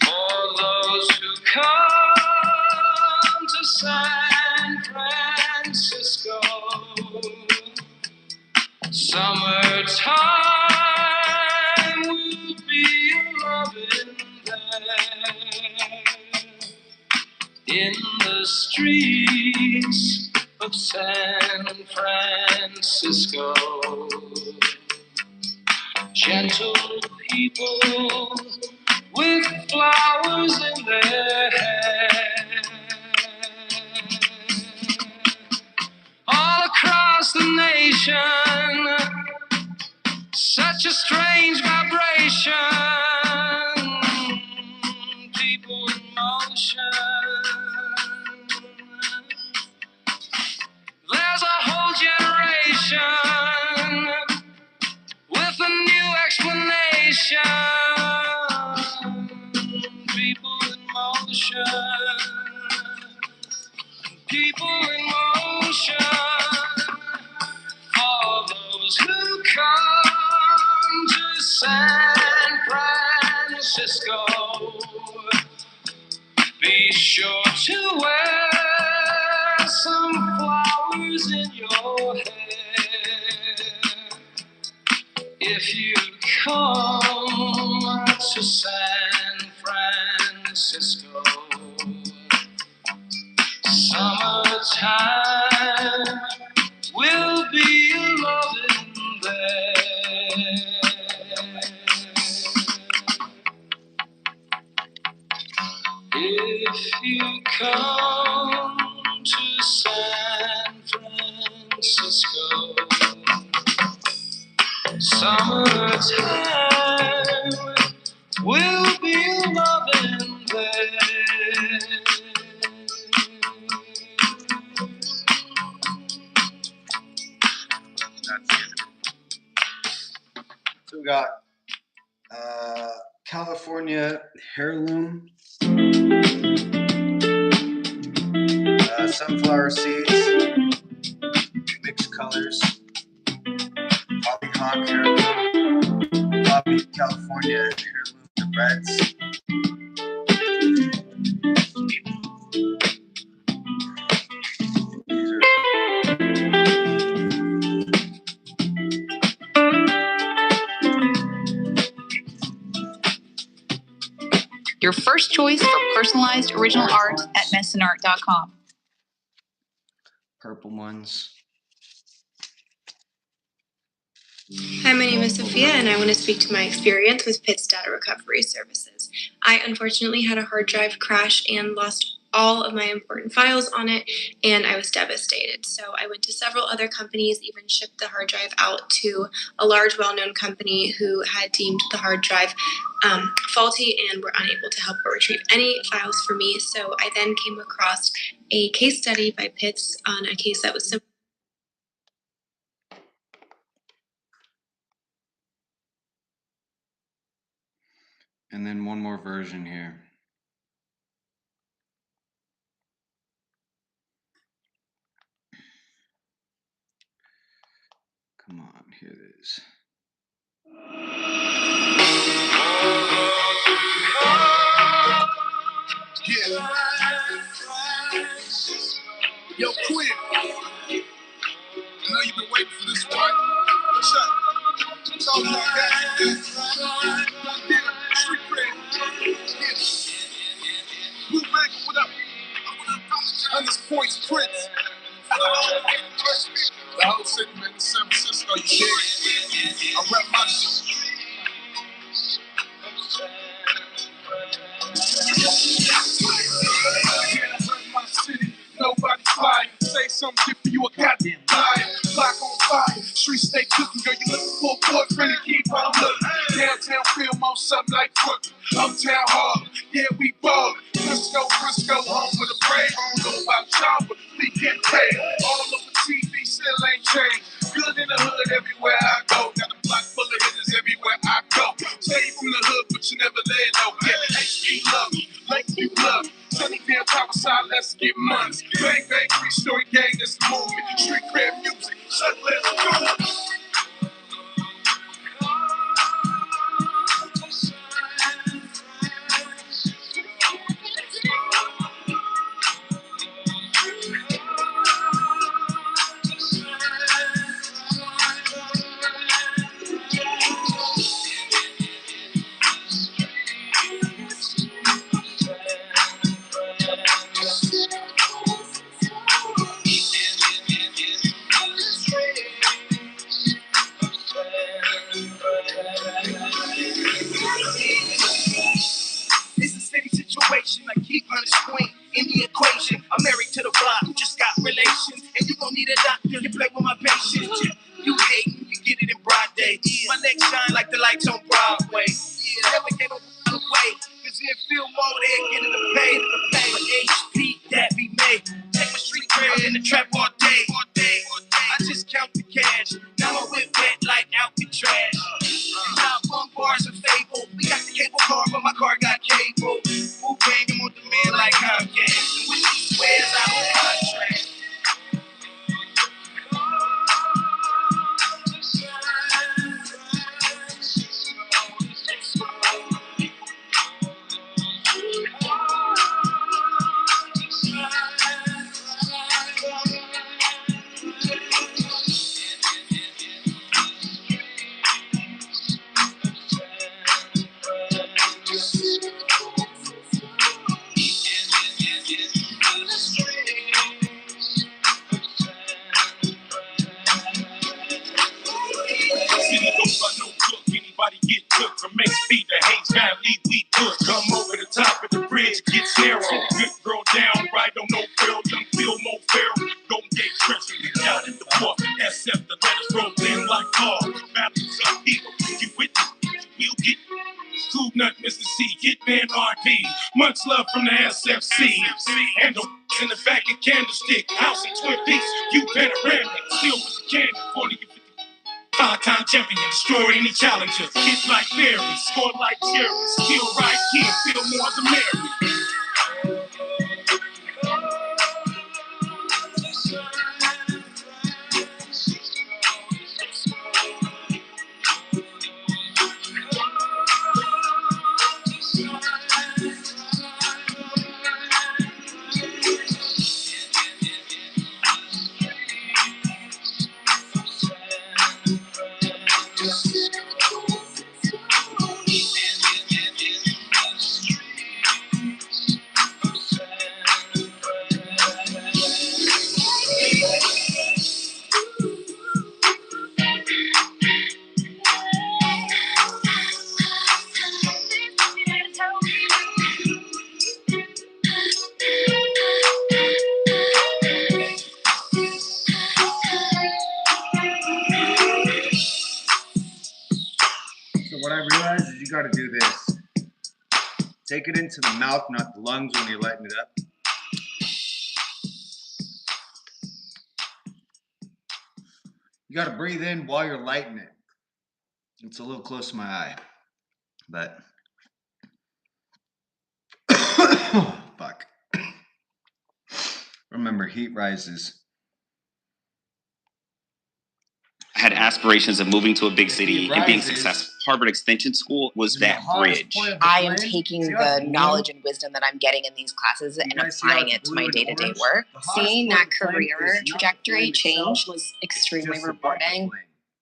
For those who come to San Francisco, summertime will be loving there. In the streets of San Francisco, gentle people with flowers in their hair. All across the nation, such a strange vibration, people in motion. There's a whole generation with a new explanation. people in motion, people in motion, all those who come to San Francisco, be sure to wear some flowers in your hair. If you come to San Francisco, summertime will be loving there. If you come to San Francisco, summertime will be loving there. So we got California heirloom, sunflower seeds, mixed colors, polyhawk heirloom, poppy California heirloom, the reds. Your first choice for personalized original art at messinart.com. Purple ones. Hi, my name is Sophia, and I want to speak to my experience with Pitt's Data Recovery Services. I unfortunately had a hard drive crash and lost all of my important files on it, and I was devastated. So I went to several other companies, even shipped the hard drive out to a large, well-known company who had deemed the hard drive faulty and were unable to help or retrieve any files for me. So I then came across a case study by Pitts on a case that was similar. And then one more version here. Come on, here it is. Yeah. Yo, Quinn. I know you've been waiting for this one. What's up? It's all about that. Street cred. Yeah. Blue Bag, what up? On this points, Prince. The whole city, man, San Francisco, you dig? I rep my shit. My city, nobody flying. Say something different, you a goddamn liar. Block on fire, streets stay cooking, girl. You looking for a boyfriend to keep on looking. Downtown feel more something like Brooklyn. Uptown hard, yeah, we ball. Frisco, home with a brave. I don't know about y'all, but we get paid. All over TV still ain't changed. Good in the hood everywhere I go. Got a block full of hitters everywhere I go. Stay from the hood, but you never let go. Yeah, HP love me, like you love me. Sunnyvale, Topside, let's get money. Bang, bang, three-story gang, that's the movement. Street cred music, shut let's go. valley, we good. Come over the top of the bridge, gets narrow. Good girl down, right on no barrel. Young feel more feral. Golden Gate Treasure, we out in the war. SF, the letters roll in like law. Battles up people, you with me, we'll get Cool Nut, Mr. C, Hitman RP. Much love from the SFC. And the in the back of Candlestick, House in Twin Peaks, you panoramic. Still with the cannon, 40 to 50. Five-time champion, destroy any challenger. Hit like berries, score like cherries. Still right here, feel more the merry. So what I realized is you got to do this. Take it into the mouth, not the lungs when you're lighting it up. You got to breathe in while you're lighting it. It's a little close to my eye, but fuck. Remember, heat rises. I had aspirations of moving to a big city and being successful. Harvard Extension School was that bridge. I am taking the knowledge and wisdom that I'm getting in these classes and applying it to my day-to-day work. Seeing that career trajectory change was extremely rewarding.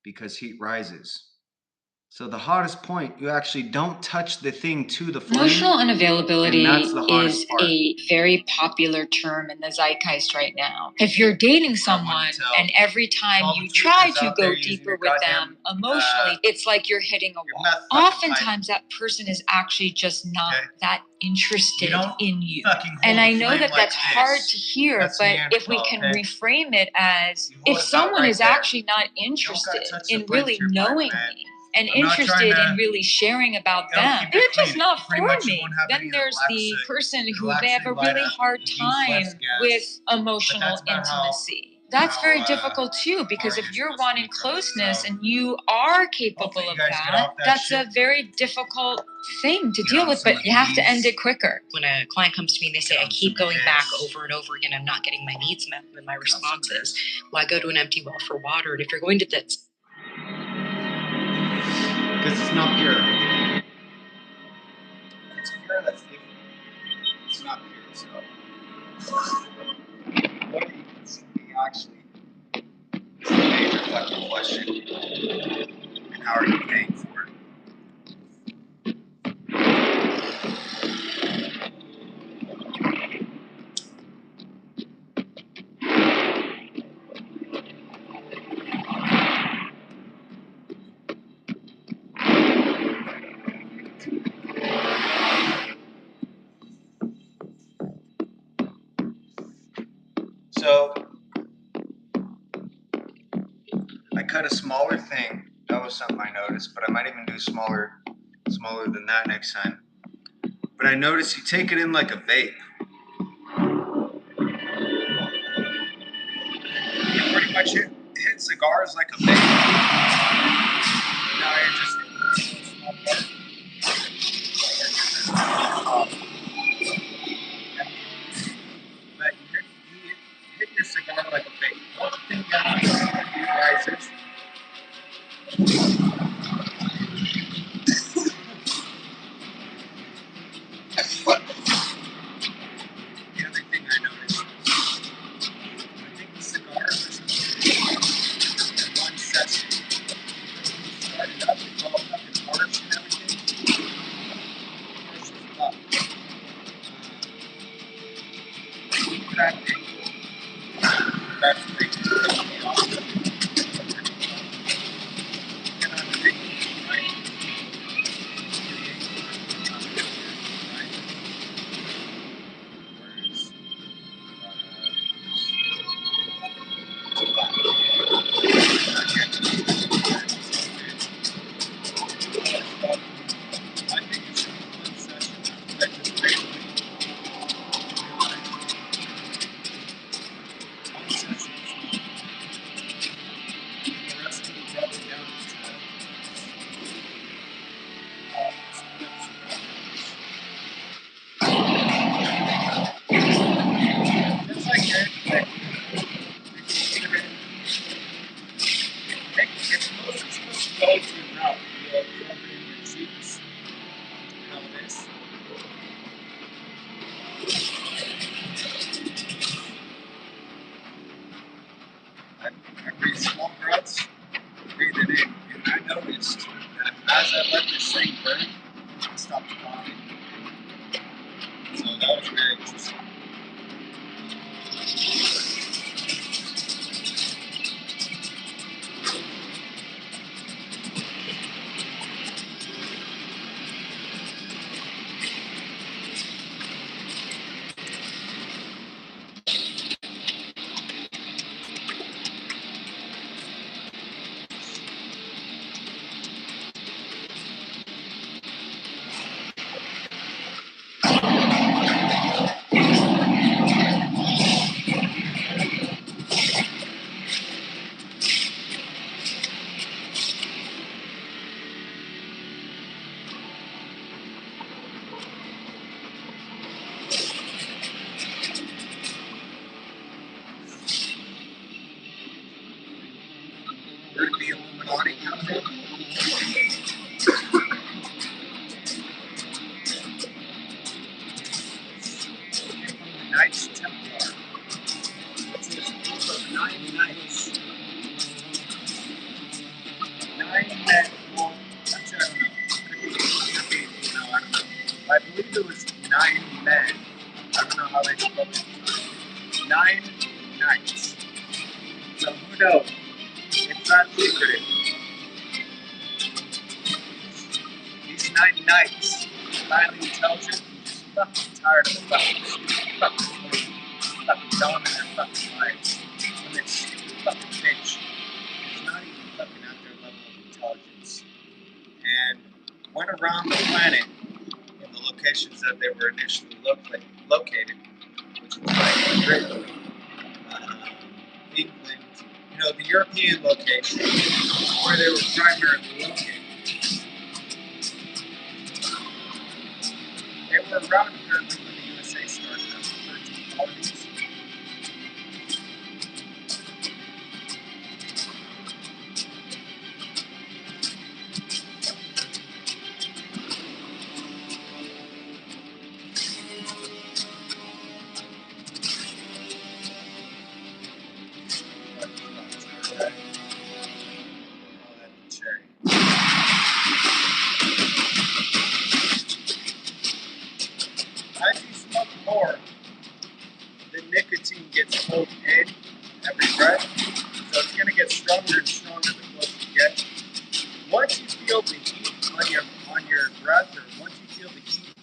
Because heat rises. So the hottest point, you actually don't touch the thing to the flame. Emotional unavailability is part. a very popular term in the zeitgeist right now. If you're dating someone and every time you try to go deeper with them emotionally, it's like you're hitting a wall. Oftentimes that person is actually just not that interested in you. And I know that that's hard to hear, but if we can reframe it as if someone is actually not interested in really knowing me, and interested in really sharing about them, they're just not for me. Then there's the person who they have a really hard time with emotional intimacy. That's very difficult too, because if you're wanting closeness and you are capable of that, that's a very difficult thing to deal with, but you have to end it quicker. When a client comes to me and they say, I keep going back over and over again, I'm not getting my needs met, and my response is, well, I go to an empty well for water, and if you're going to that, because it's not pure. It's pure, that's different. It's not pure, so. What are you consuming actually? It's a major fucking question. And how are you paying for it? So I cut a smaller thing. That was something I noticed, but I might even do smaller than that next time. But I noticed you take it in like a vape. You pretty much hit cigars like a vape. Now you're just a small part. But you hit your cigar like a vape. One thing you have to do rises. The other thing I noticed, I think the cigars are supposed to be in one session. Start it up, it's all fucking harsh and everything. Harsh as fuck. That thing. That's the big thing. And I'm thinking, right? this. I breathe small breaths, breathe it in, and I noticed that as I let this thing burn, I stopped coughing. So that was very interesting. Where did the Illuminati come from? The Knights Templar, which is a group of 9 knights. 9 men. Well, actually, I don't know. Could be, I don't know. I believe it was 9 men. I don't know how they spoke at the time. 9 knights. So who knows? It's not secret. These 9 knights, highly intelligent, just fucking tired of the fucking dumb in their fucking lives. And this stupid fucking bitch is not even fucking at their level of intelligence. And went around the planet in the locations that they were initially located, which was like Britain, England, the European location where they were primarily located. They were around apparently when the USA started up in the 1340s. As you smoke more, the nicotine gets pulled in every breath, so it's going to get stronger and stronger the closer you get. Once you feel the heat on your breath, or once you feel the heat,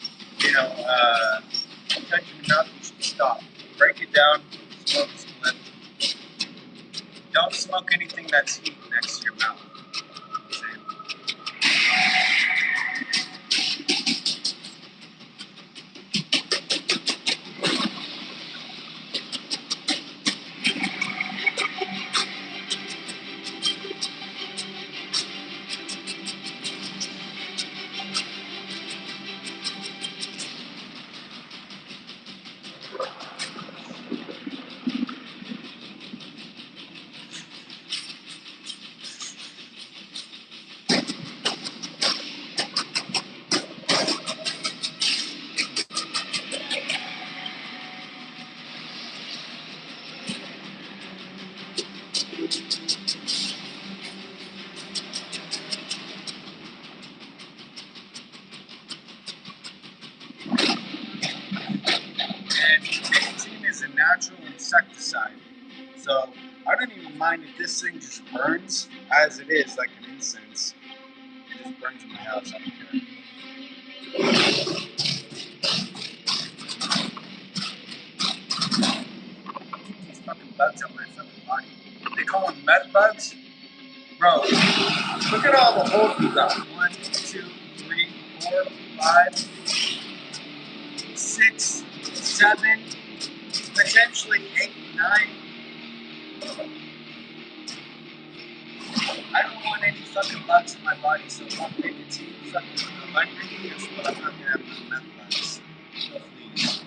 touching your mouth, you should stop. Break it down, smoke a split. Don't smoke anything that's heat next to your mouth. And nicotine is a natural insecticide. So I don't even mind if this thing just burns as it is, like an incense. It just burns in my house, I don't care. Keep these fucking bugs on my fucking body. They call them meth bugs? Bro, look at all the holes we got. 1, 2, 3, 4, 5, 6, 7, potentially 8, 9. I don't want any fucking bugs in my body, so fuck nicotine, fucking electric, guess what? I'm not gonna have no meth bugs. So please.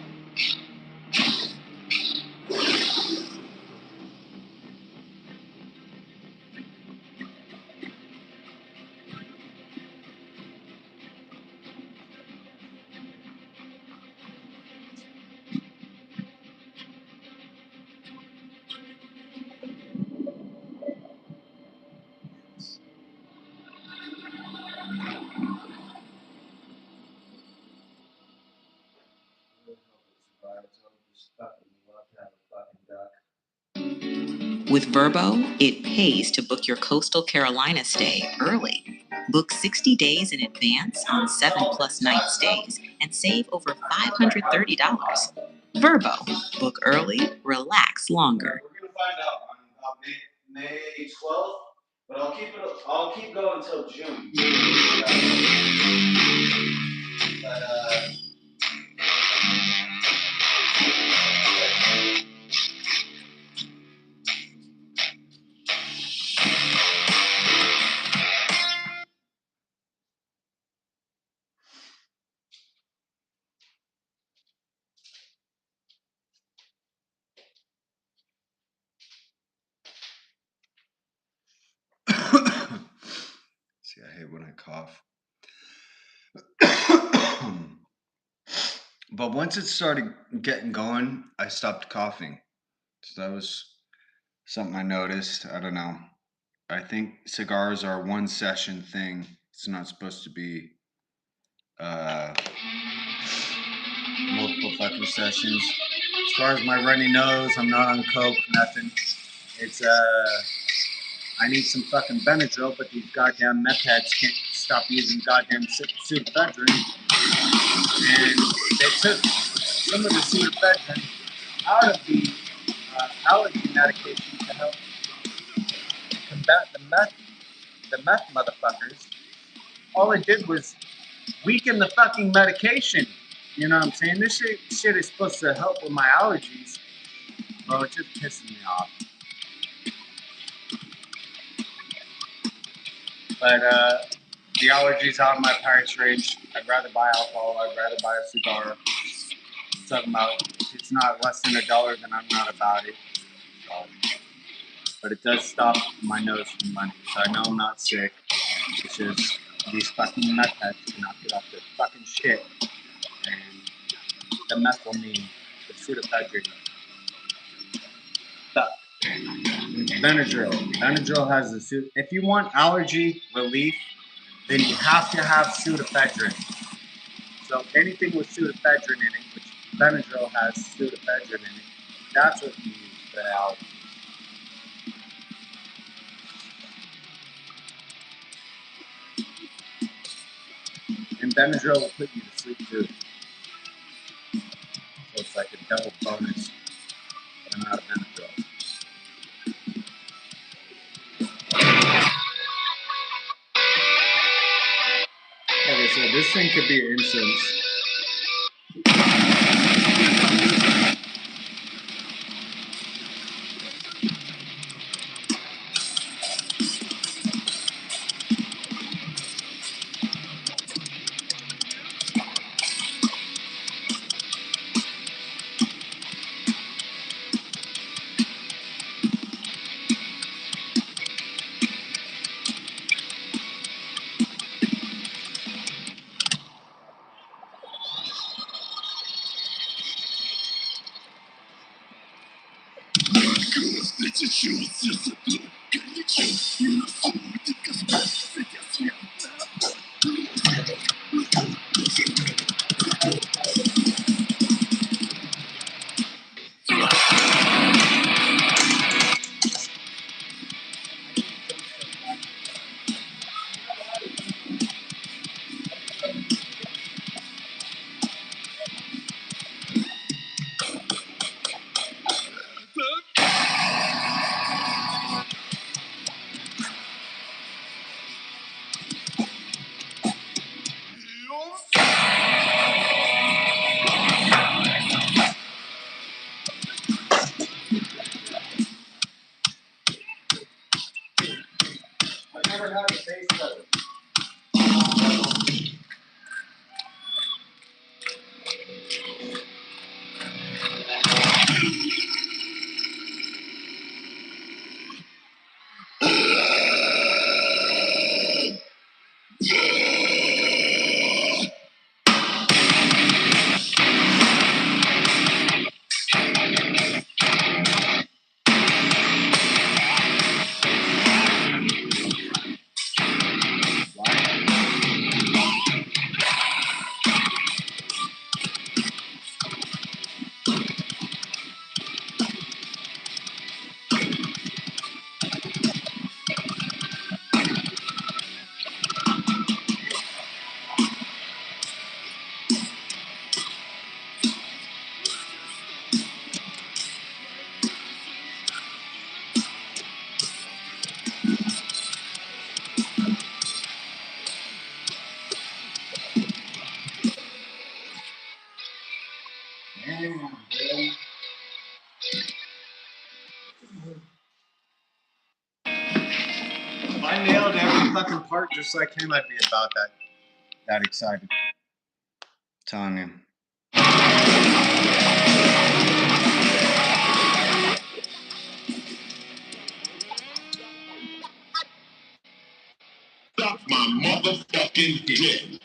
With Verbo, it pays to book your Coastal Carolina stay early. Book 60 days in advance on 7+ night stays and save over $530. Verbo, book early, relax longer. We're gonna find out on May 12th, but I'll keep going until June. But see, I hate when I cough. But once it started getting going, I stopped coughing. So that was something I noticed. I don't know. I think cigars are one session thing. It's not supposed to be multiple fucking sessions. As far as my runny nose, I'm not on coke, nothing. It's I need some fucking Benadryl, but these goddamn meth heads can't stop using goddamn pseudoephedrine. And they took some of the pseudoephedrine out of the allergy medication to help combat the meth motherfuckers. All it did was weaken the fucking medication. You know what I'm saying? This shit is supposed to help with my allergies. Bro, it's just pissing me off. But the allergies out of my price range. I'd rather buy alcohol. I'd rather buy a cigar. Talking about if it's not less than $1, then I'm not about it. But it does stop my nose from running, so I know I'm not sick. It's just these fucking meth heads cannot get off their fucking shit. And the methylamine, the pseudoephedrine. Benadryl. Benadryl has the if you want allergy relief, then you have to have pseudoephedrine. So anything with pseudoephedrine in it, which Benadryl has pseudoephedrine in it, that's what you use for allergy. And Benadryl will put you to sleep too. So it's like a double bonus. But I'm out of Benadryl. Like I said, this thing could be an incense. art just like him, I'd be about that excited. I'm telling you. Suck my motherfucking dick.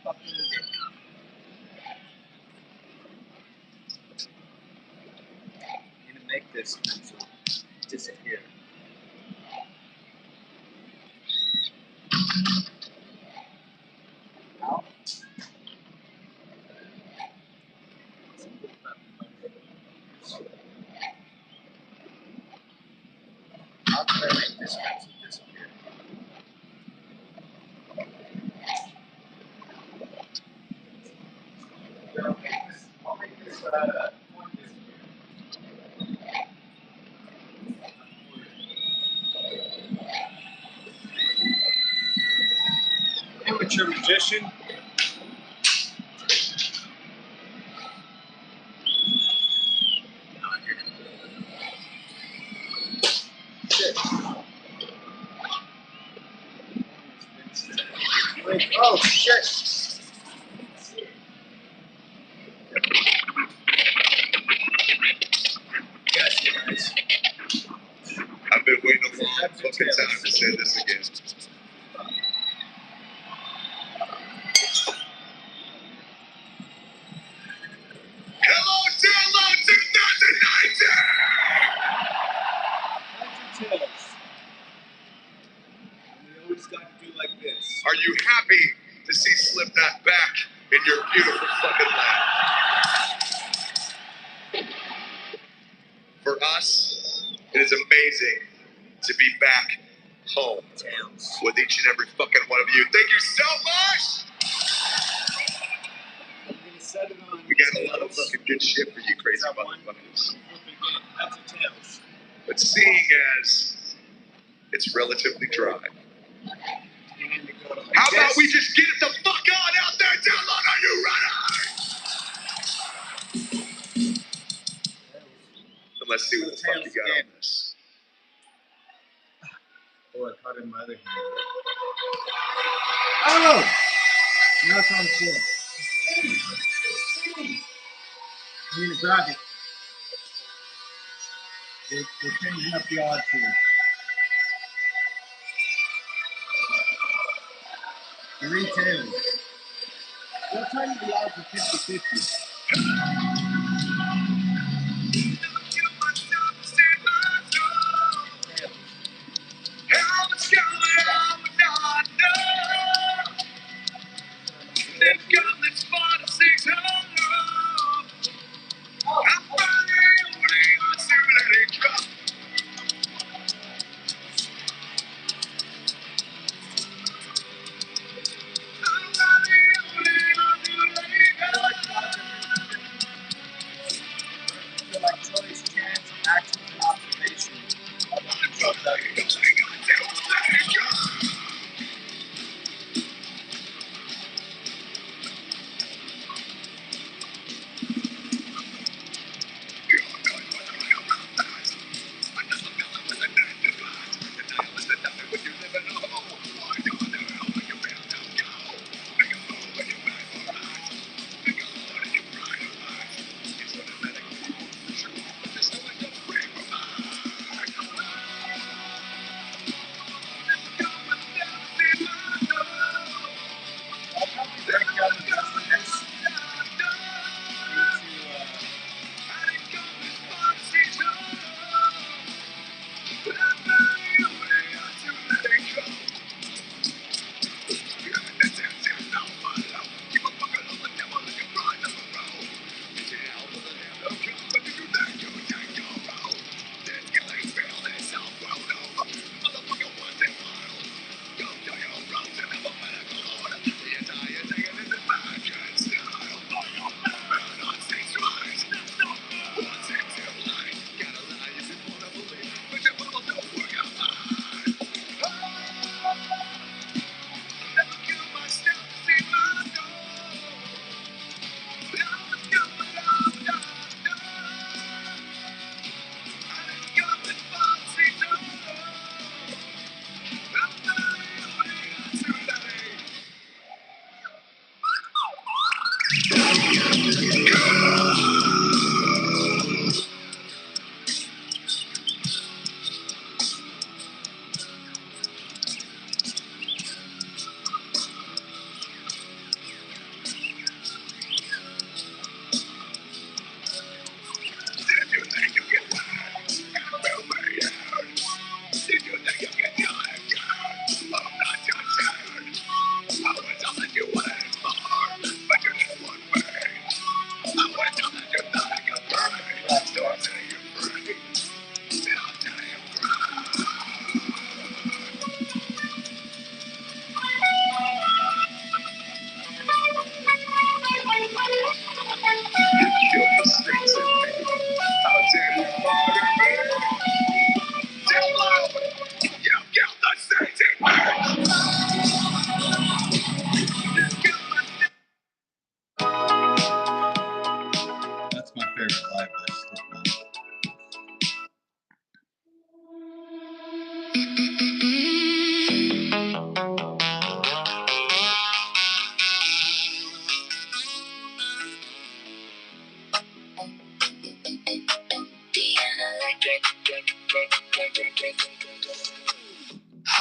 I'm gonna make this pencil disappear. Ow. How can I make this pencil disappear? I'll make this point disappear. Amateur magician. Wait, oh shit! Yes, guys. I've been waiting a long fucking time to say this again. Hello, Hello 2019! That's your tails. And we always got to do like this. Are you happy to see Slipknot back in your beautiful fucking land? For us, it is amazing to be back home with each and every fucking one of you. Thank you so much! I'm gonna set it on. We got a lot of fucking good shit for you crazy motherfuckers. That's a tails. But seeing as it's relatively dry, how about we just get it the fuck on out there, download? Are you ready? And let's see what the fuck you got on this. Oh, I caught it in my other hand. Oh! Now it's on the floor. I'm gonna grab it. We're changing up the odds here. 3 tails. We'll tell you the odds are 50-50.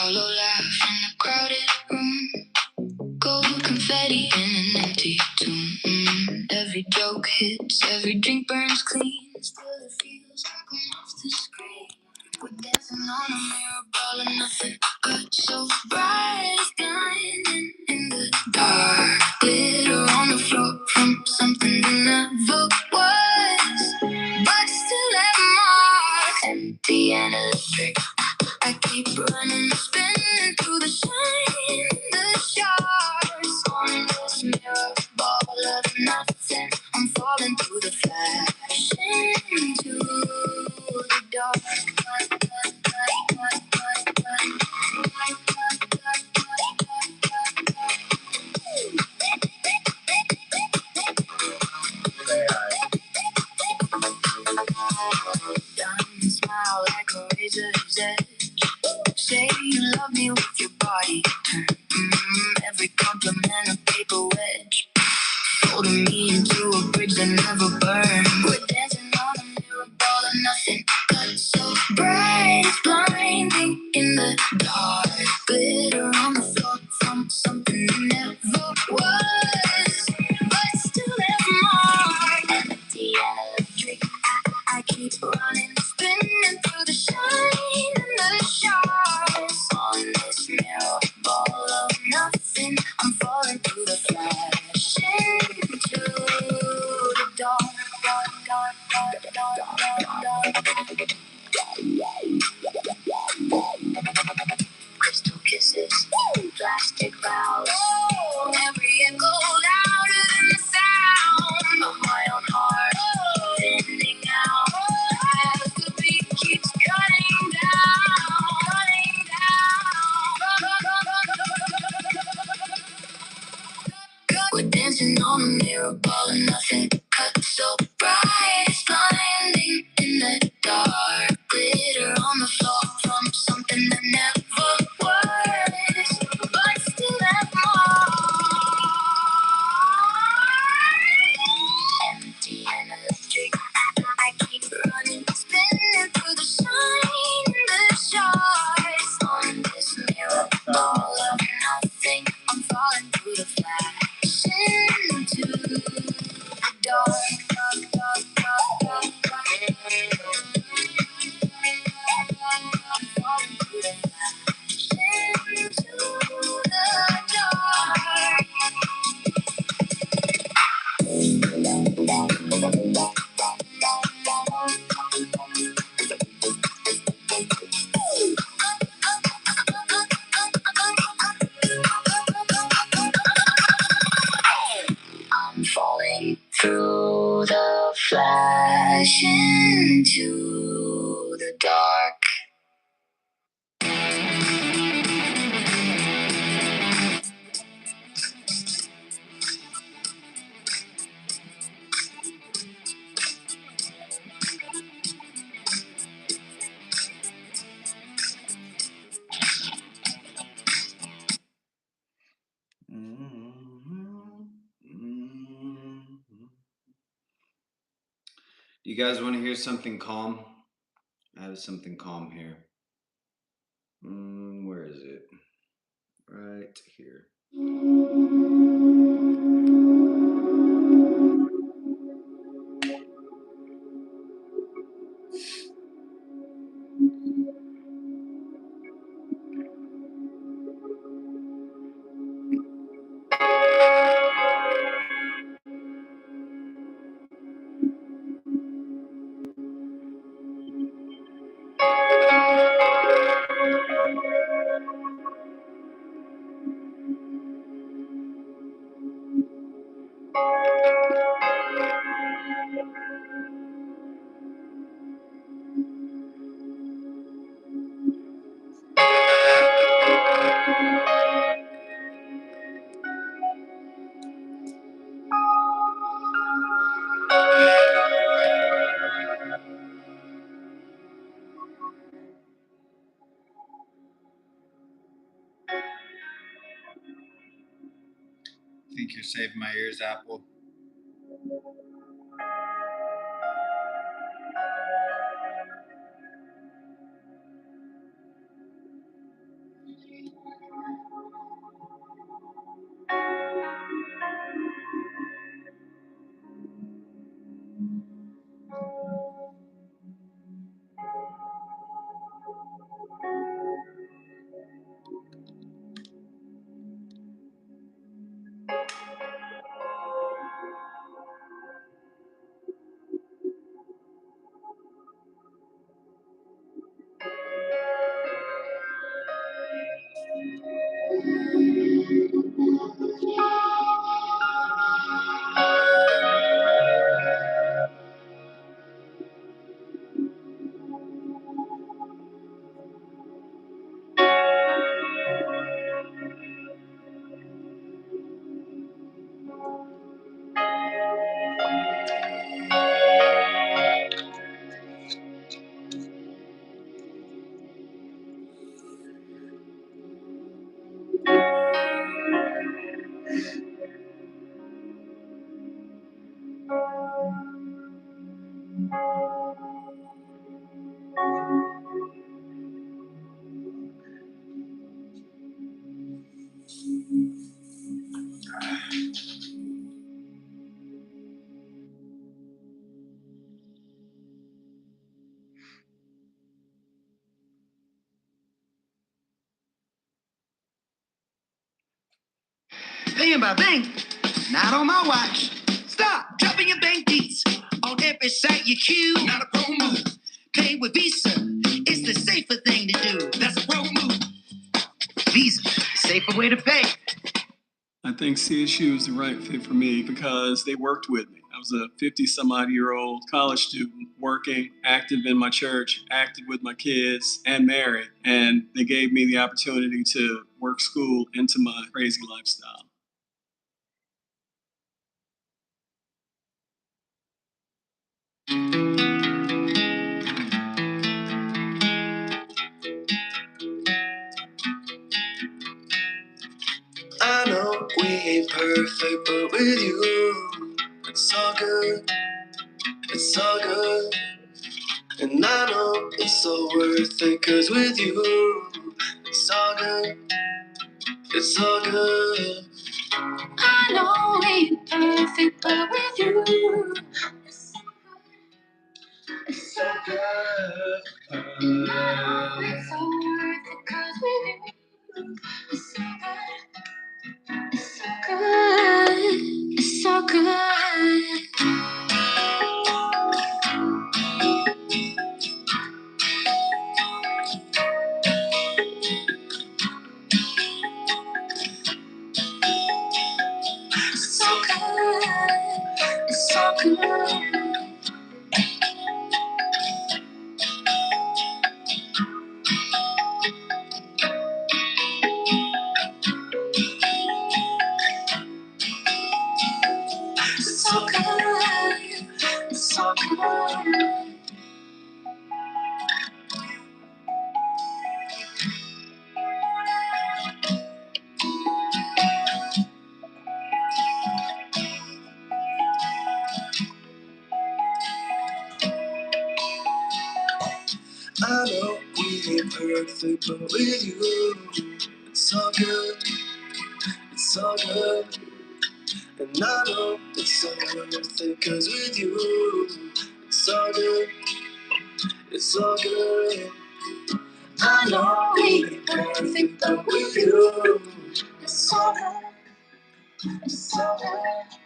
Hollow laugh in a crowded room. Gold confetti in an empty tomb. Every joke hits, every drink burns clean. Still it feels like I'm off the screen. We're dancing on a mirror ball and nothing but so bright. It's blinding in the dark. Glitter on the floor from something that never was. But still left marks. Empty and electric. I keep running, spinning through the shine, the shards on this mirror ball of nothing. I'm falling through the flash into the dark. Diamond smile like a razor's edge. Say you love me with your body turn. Every compliment a paper wedge. Holding me into a bridge that never burned. We're dancing on a mirror ball of nothing. Cut so bright, it's blinding in the dark. Glitter on the floor from something that never was. But still there's more. Empty and electric. I keep running, spinning through the shine and the shards on this mirror ball of nothing. I'm falling through the flash into the dark, dark, dark, dark, dark, dark, dark. Crystal kisses, plastic vows. Every echo louder than the sound of my own heart thinning out as the beat keeps cutting down, cutting down. We're dancing on a mirror ball and nothing cut so bright. It's blinding in the dark. Glitter on the floor from something that never was, but still have more. Empty and electric. I keep running, spinning through the shine and the shards on this mirror ball of nothing. I'm falling through the flash into the dark, dark, dark, dark, dark, dark. I'm falling through the flash into the dark. I'm falling through the flash into the dark. You guys want to hear something calm? I have something calm here. Where is it? Right here. Think you're saving my ears, Apple? Paying by bank, not on my watch. Stop dropping your bank deets on every site you choose. Not a pro move. Pay with Visa. It's the safer thing to do. That's a pro move. Visa, the safer way to pay. I think CSU is the right fit for me because they worked with me. I was a 50-some-odd-year-old college student working, active in my church, active with my kids, and married. And they gave me the opportunity to work school into my crazy lifestyle. I know we ain't perfect, but with you, it's all good. It's all good. And I know it's all worth it, 'cause with you, it's all good. It's all good. I know we ain't perfect, but with you, it's so good. And I know it's all worth it, 'cause with you, it's so good. It's so good. It's so good. It's so good. It's so good. It's so good. It's so good. I know we ain't perfect, but with you, it's all good. It's all good. And I know it's all worth it, 'cause with you, it's all good. It's all good. I know we ain't perfect, but with you, it's all good. It's all good.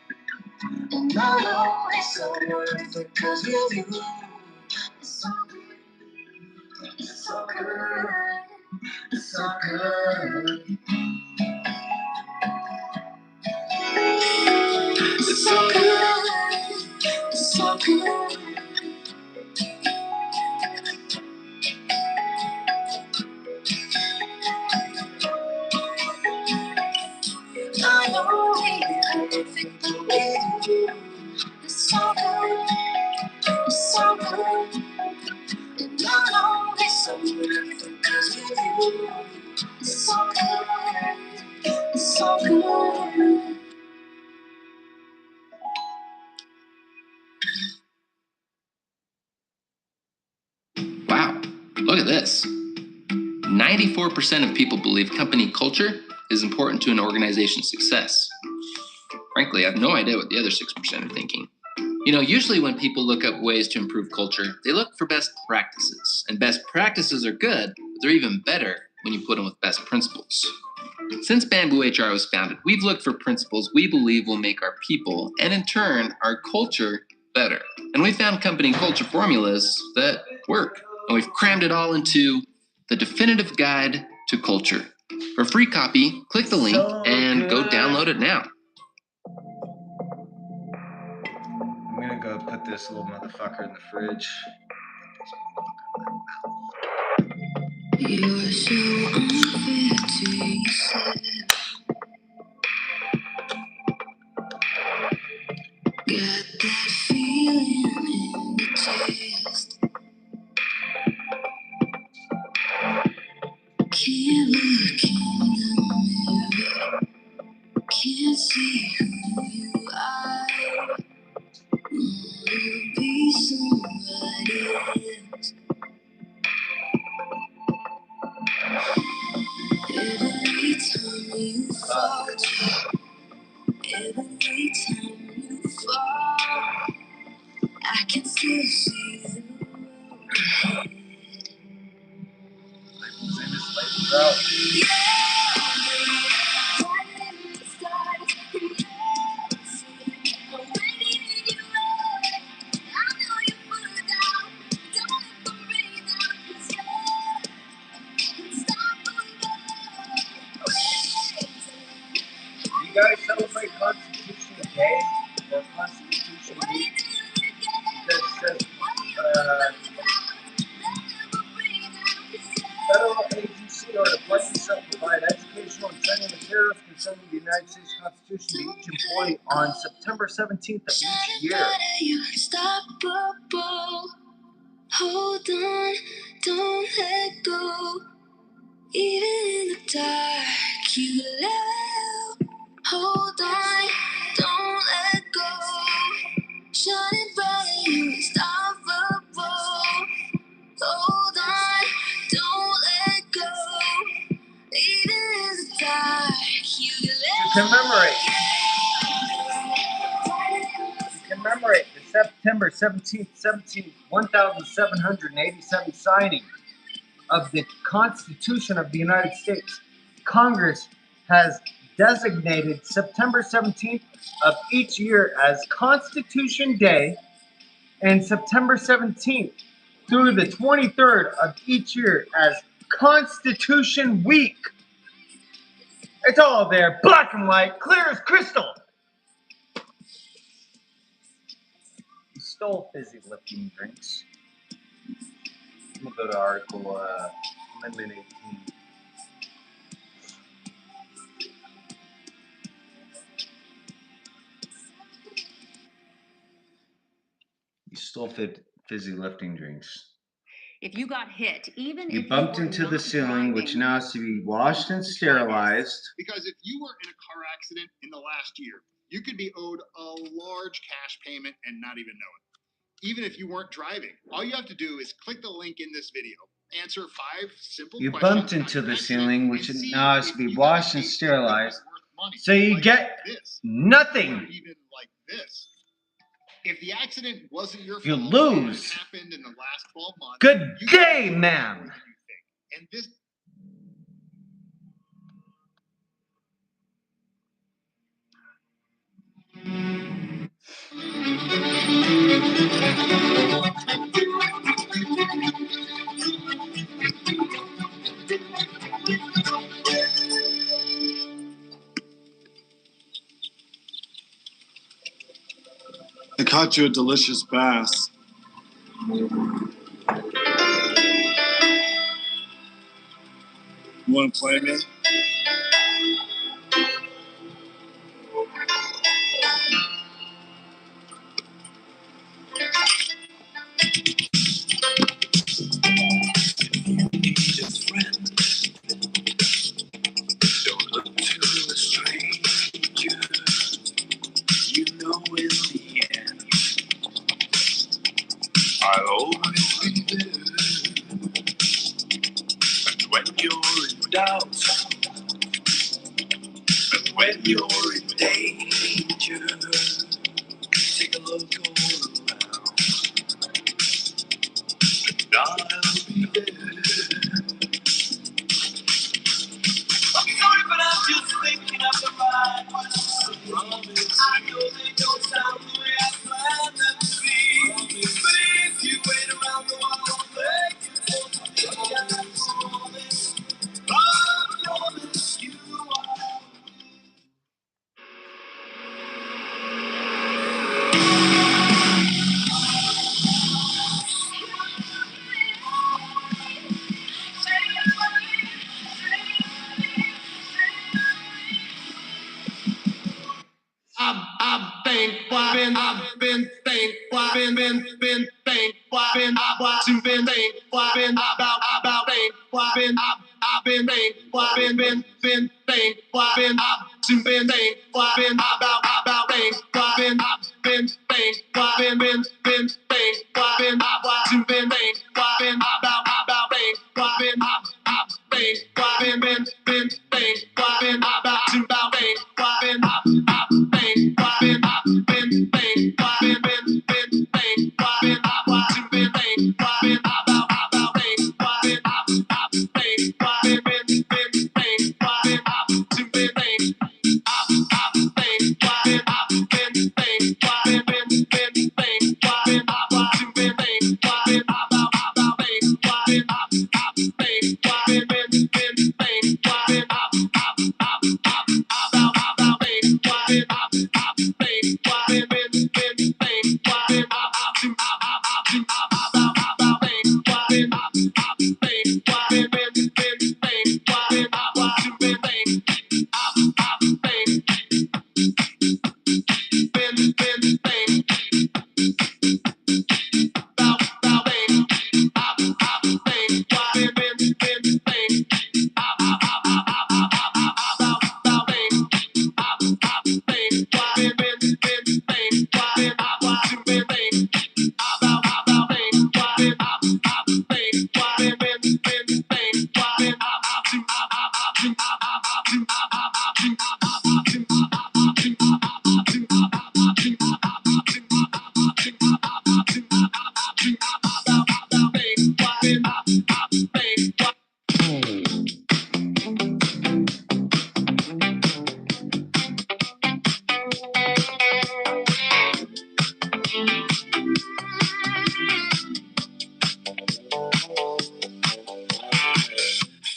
And I know it's all worth it, 'cause with you, it's all good. It's so good. It's so good. It's so good. It's so good. I know we ain't perfect, but with you, it's so good. It's so good. And I know it's so worth it, 'cause with you, it's so good. It's so good. Wow, look at this. 94% of people believe company culture is important to an organization's success. Frankly, I have no idea what the other 6% are thinking. You know, usually when people look up ways to improve culture, they look for best practices. And best practices are good, but they're even better when you put them with best principles. Since Bamboo HR was founded, we've looked for principles we believe will make our people, and in turn, our culture, better. And we found company culture formulas that work. And we've crammed it all into the definitive guide to culture. For a free copy, click the link and go download it now. I'm gonna go put this little motherfucker in the fridge. You're so unfair to yourself. Got that feeling in your chest. Can't look in the mirror. Can't see who you are. Wanna be somebody else. Every time you fall, every time you fall, I can still see the road ahead. You guys celebrate Constitution Day or Constitution Week? Because it says, federal agency or department shall provide educational and training materials concerning the United States Constitution to each employee on September 17th of each year. You're unstoppable. Hold on, don't let go. Even in the dark, you love. Hold on, don't let go. Shining bright, you're unstoppable. Hold on, don't let go. Even in the dark, you love. To commemorate the September 17th, 1787 signing of the Constitution of the United States, Congress has designated September 17th of each year as Constitution Day and September 17th through the 23rd of each year as Constitution Week. It's all there, black and white, clear as crystal. You stole fizzy lifting drinks. I'm gonna go to Article Amendment 18. You stole fizzy lifting drinks. If you got hit, even You if bumped you were into not the ceiling, which driving, now has to be washed and sterilized. Because if you were in a car accident in the last year, you could be owed a large cash payment and not even know it. Even if you weren't driving, all you have to do is click the link in this video, answer 5 simple You questions. bumped into the ceiling, which and see now has to if be you washed got and paid sterilized. worth money, So you like get this, nothing. or even like this. If the accident wasn't your You fault, lose. it happened in the last 12 months. Good you day, get ma'am. more than you think. And this. I caught you a delicious bass. You want to play me? Don't look to a stranger. You know in the end, I'll always be there. And when you're when you're in danger. Take a look all around, and I'll be there. I'm sorry, but I'm just thinking of the right words to promise. I know they don't sound the way I planned them to be. Promise. But if you wait around the while, I'll make you feel me. I promise you I I've been think, I've been think, watching, been think, about think, I've been think, think, watching, been think, about think, I've been think, think, watching, been think, about think, I've been think, about think,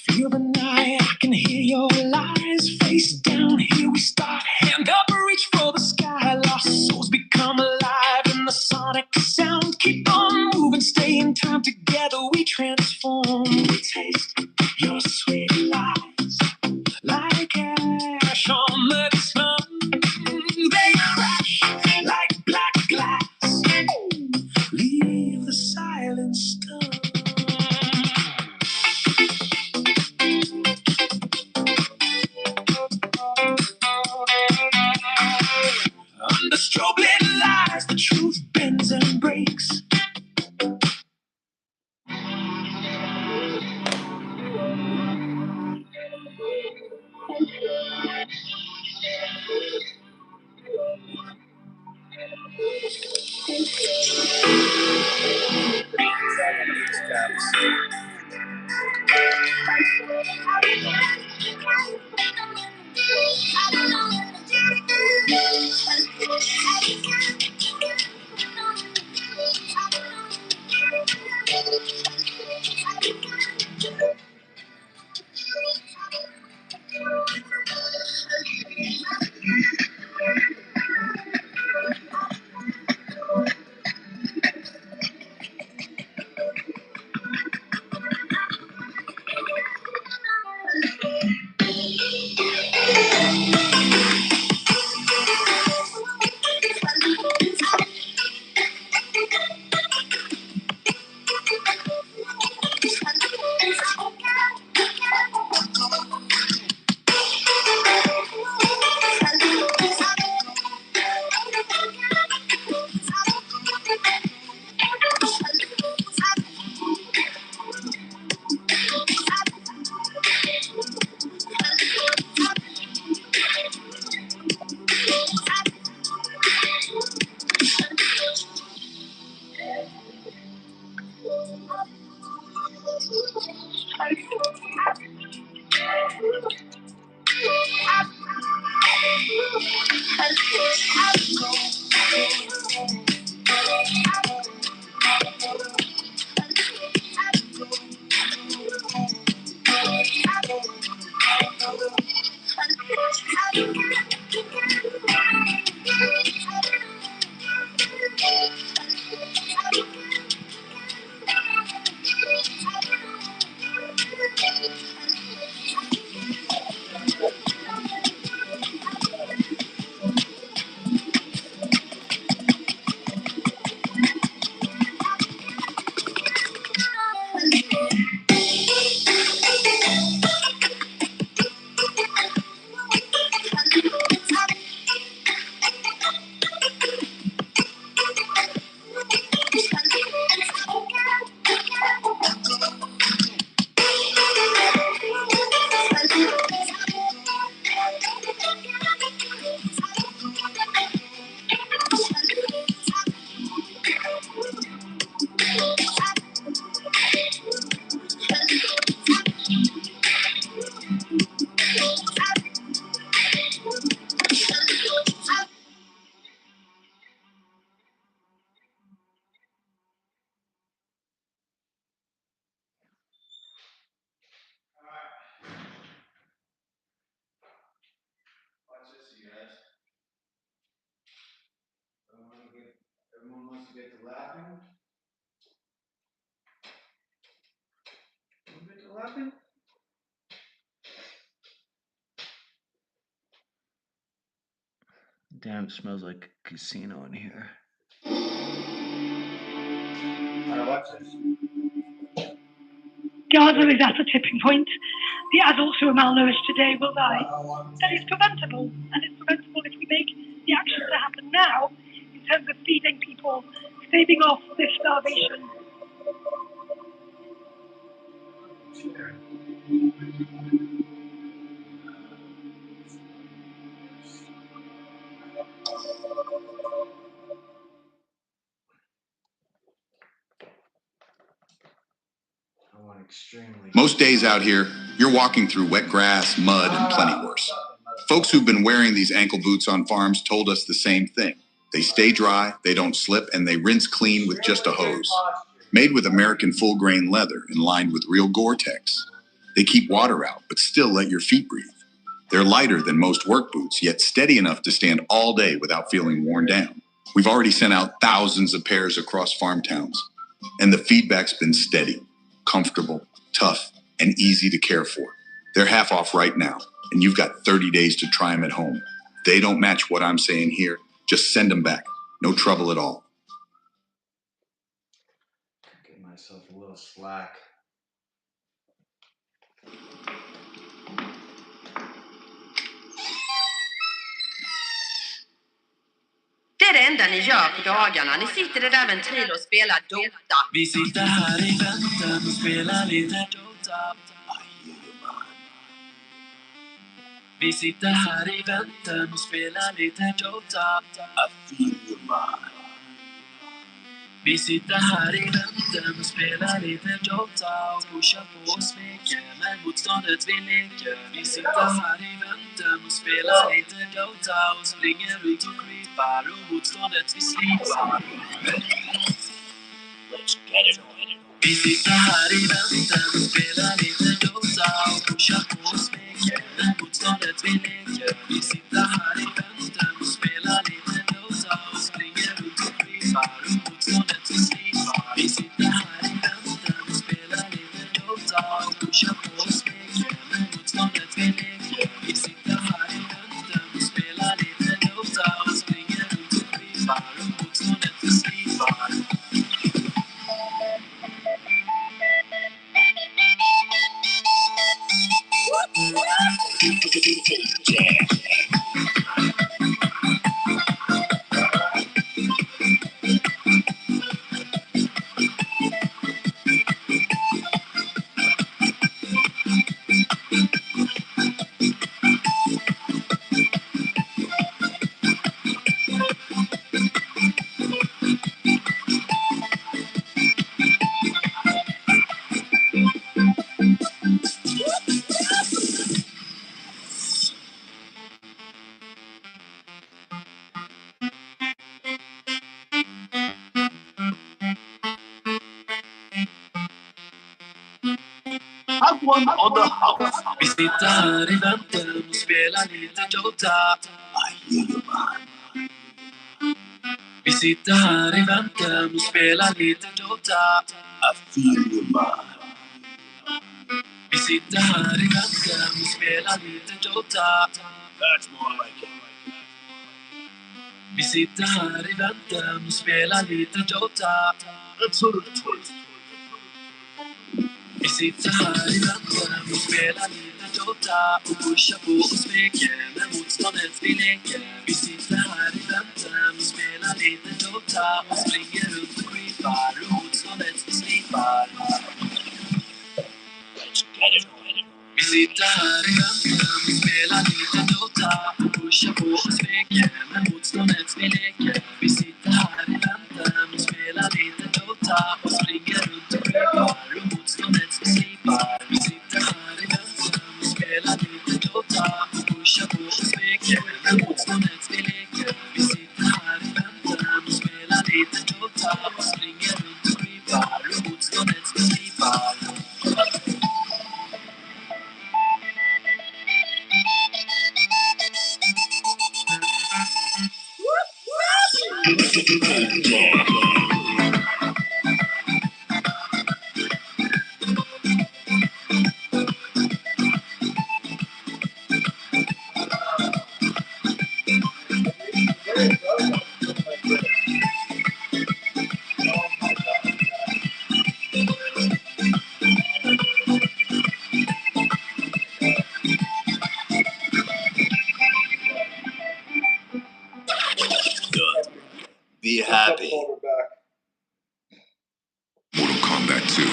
Feel the night, I can hear your lies. Face down, here we start. Hand up, reach for the sky. Lost souls become alive in the sonic sound. Keep on moving, stay in time. Together we transform. We taste your sweet lies like ash on the sun. They crash like black glass. Leave the silence stunned. Under strobe lit lies, the truth bends and breaks. Watch this, you guys. Everyone wants to get to laughing. Want to get to laughing? Damn, it smells like a casino in here. Alright, watch this. Gaza is at a tipping point. The adults who are malnourished today will die. That is preventable, and it's preventable if we make the actions that happen now in terms of feeding people, staving off this starvation. Most days out here, you're walking through wet grass, mud, and plenty worse. Folks who've been wearing these ankle boots on farms told us the same thing. They stay dry, they don't slip, and they rinse clean with just a hose. Made with American full-grain leather and lined with real Gore-Tex. They keep water out, but still let your feet breathe. They're lighter than most work boots, yet steady enough to stand all day without feeling worn down. We've already sent out thousands of pairs across farm towns, and the feedback's been steady, comfortable, tough, and easy to care for. They're half off right now, and you've got 30 days to try them at home. They don't match what I'm saying here. Just send them back. No trouble at all. Give myself a little slack. Det är det enda ni gör på dagarna. Ni sitter i där ventil och spelar Dota. Vi sitter här i väntan och spelar lite Dota. Vi sitter här i väntan och spelar lite Dota. Vi sitter här i väntan och spelar lite Dota och pushar på och smeker med motståndet vi leker. Vi sitter här i väntan och spelar lite Dota och springer runt och creepar och motståndet vi slipar. Vi sitter här i väntan och spelar lite Dota och pushar på och smeker med motståndet vi leker. Vi sitter här i väntan och spelar lite Dota och springer runt och creepar och motståndet vi slipar. Vi sitter här i väntan och spelar lite Dota och pushar på och smeker med motståndet vi leker. Vi sitter här i väntan och spelar lite Dota och springer runt och creepar och motståndet vi slipar. one on the house. Vi sitter här i väntan och spelar lite Dota. I hear you man. Vi sitter här i väntan och spelar lite Dota. I feel you man. Vi sitter här i väntan och spelar lite Dota. That's more like it. Vi sitter här i väntan och spelar lite Dota. Vi sitter här i väntan och spelar lite Dota. Och pushar på och smeker med motståndet vi leker. Vi sitter här i väntan och spelar lite Dota. Och springer runt och creepar och motståndet vi slipar. Vi sitter här i väntan och spelar lite Dota. Och pushar på och smeker med motståndet vi leker. Vi sitter här i väntan och spelar lite Dota. Och springer runt och creepar och motståndet vi slipar. Vi sitter här i väntan och spelar lite Dota. Och pushar på och smeker med motståndet vi leker. Vi sitter här i väntan och spelar lite Dota. Och springer runt och creepar och motståndet vi slipar. Be happy. Mortal Kombat 2.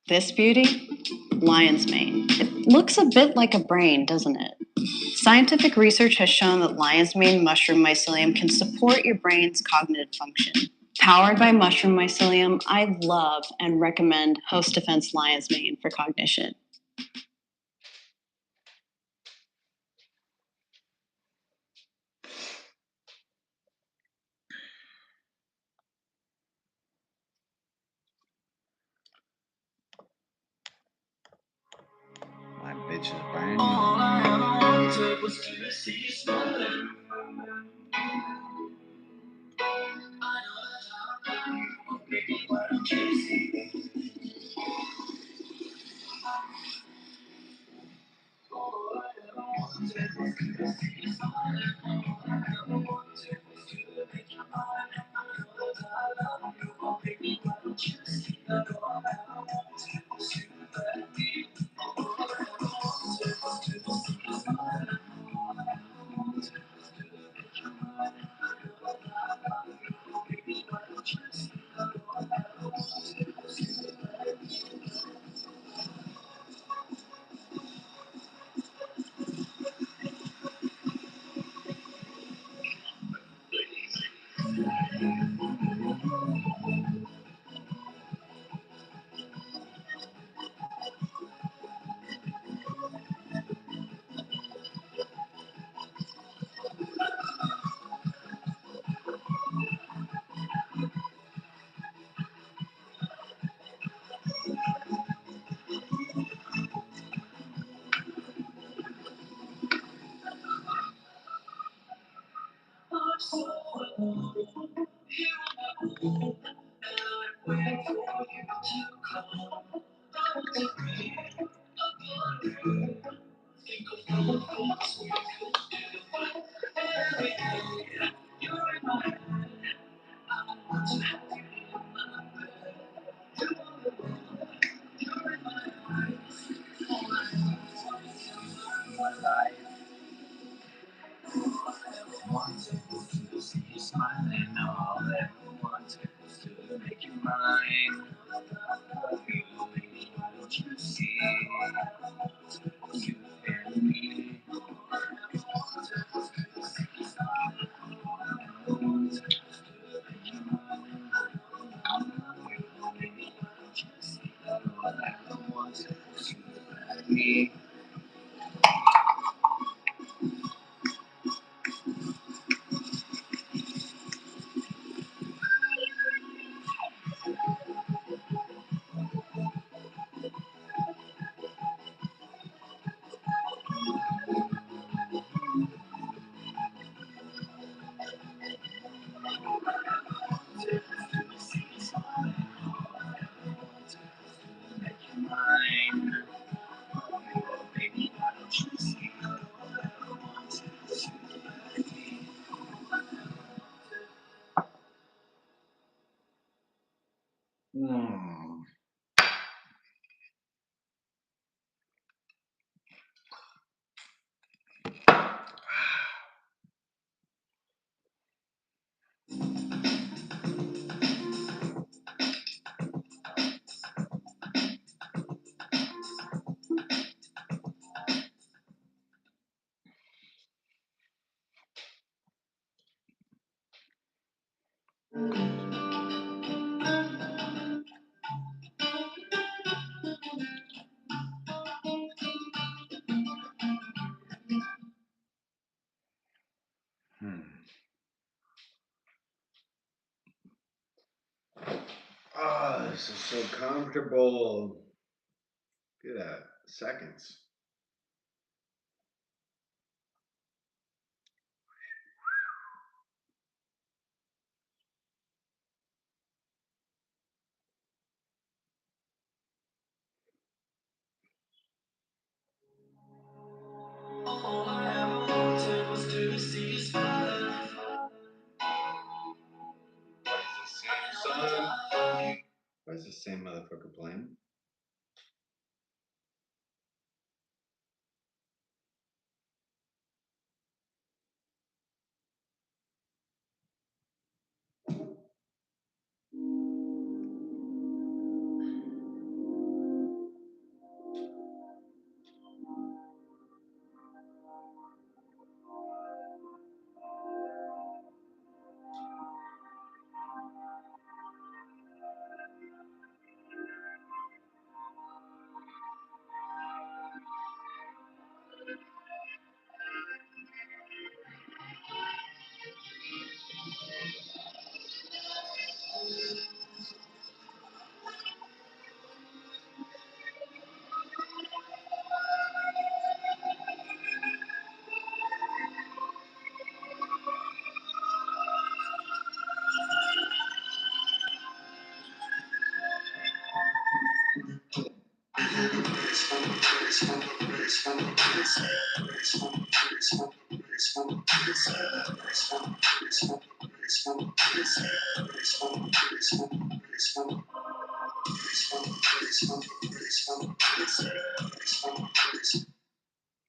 This beauty? Lion's mane. It looks a bit like a brain, doesn't it? Scientific research has shown that lion's mane mushroom mycelium can support your brain's cognitive function. Powered by mushroom mycelium, I love and recommend Host Defense Lion's Mane for cognition. My bitch is brand new. All I ever wanted was to see you smiling. comfortable. Look at that, seconds. All I ever wanted was to see you smile. Why is the same motherfucker playing?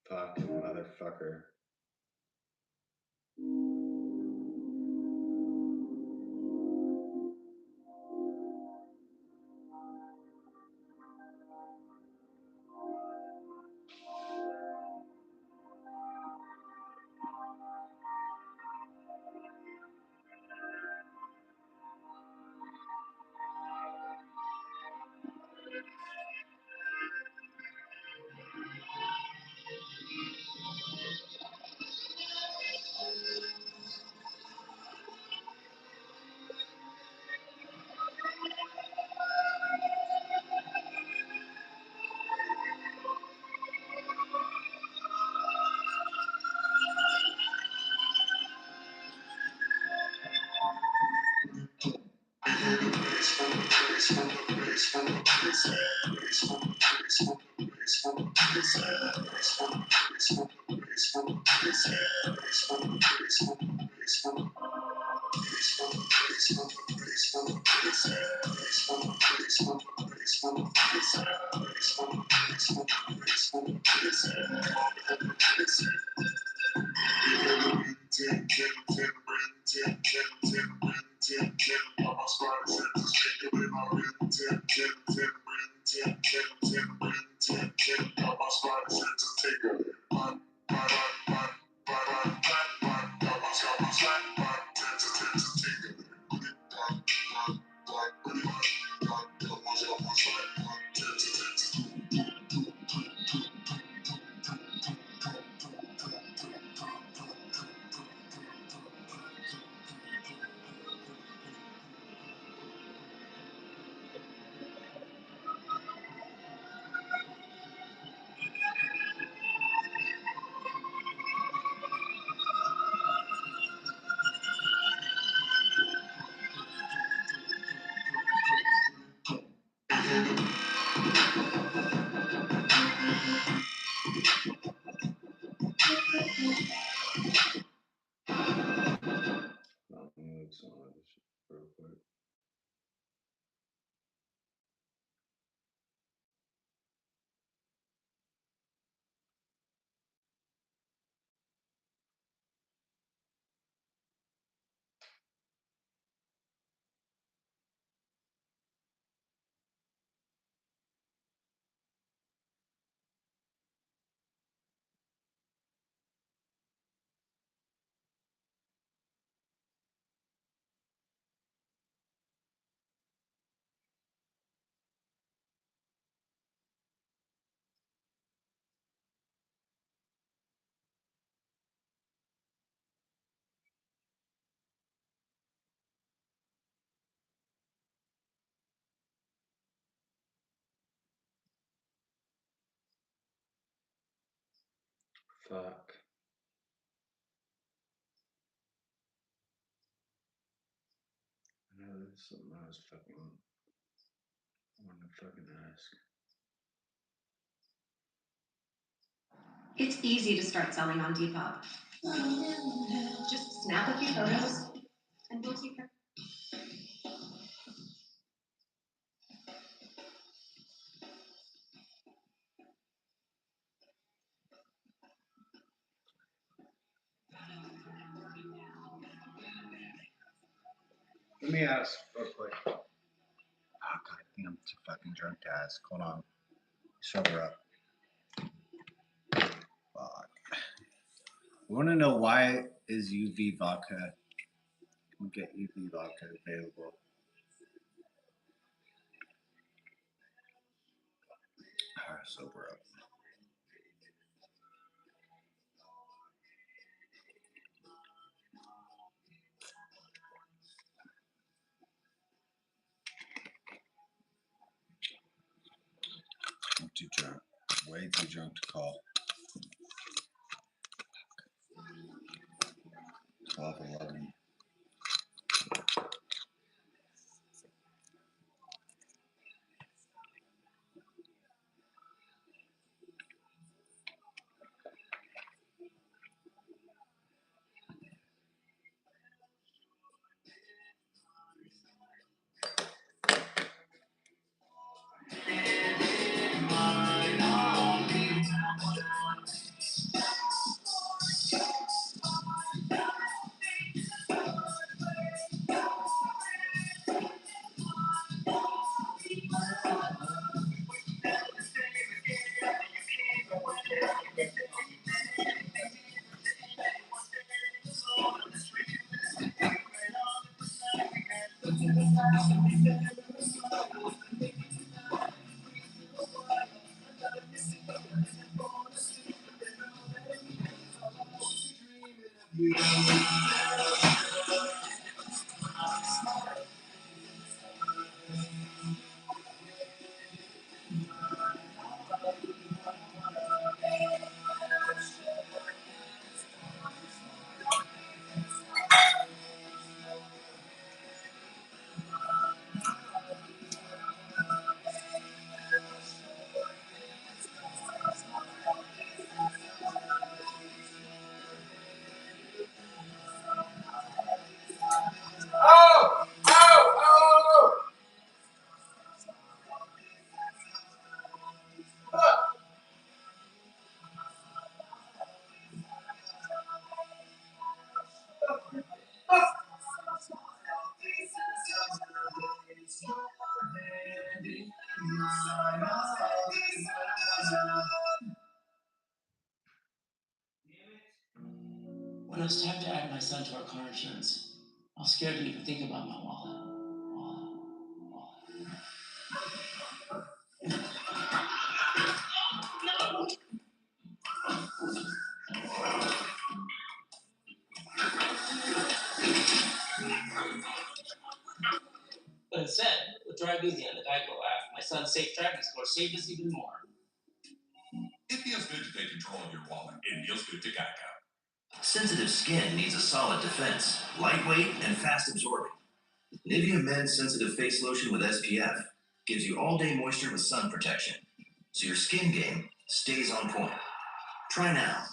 Fucking motherfucker. Fuck. I know there's something I was fucking wanting to fucking ask. It's easy to start selling on Depop. Just snap a few photos and we'll keep her. Let me ask real quick. Oh, God, I think I'm too fucking drunk to ask. Hold on. Sober up. Fuck. We want to know why is UV vodka? Can we get UV vodka available? All right, sober up. I'm too drunk. Way too drunk to call. 12:11. When it was time to add my son to our car insurance, I was scared to even think about my wallet. But instead, with Drive Easy on the Geico app, my son's safe driving score saved us even more. It feels good to take control of your wallet. It feels good to Geico. Sensitive skin needs a solid defense, lightweight and fast absorbing. Nivea Men's Sensitive Face Lotion with SPF gives you all-day moisture with sun protection, so your skin game stays on point. Try now.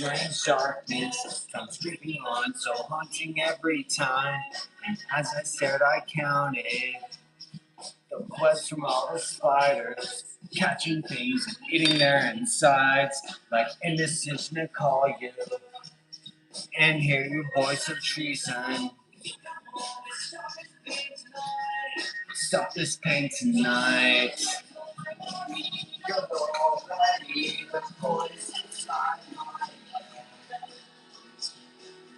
strange darkness comes creeping on, so haunting every time. And as I stared, I counted the webs from all the spiders, catching things and eating their insides, like indecision to call you and hear your voice of treason. Stop this pain tonight. You're already the voice inside my head.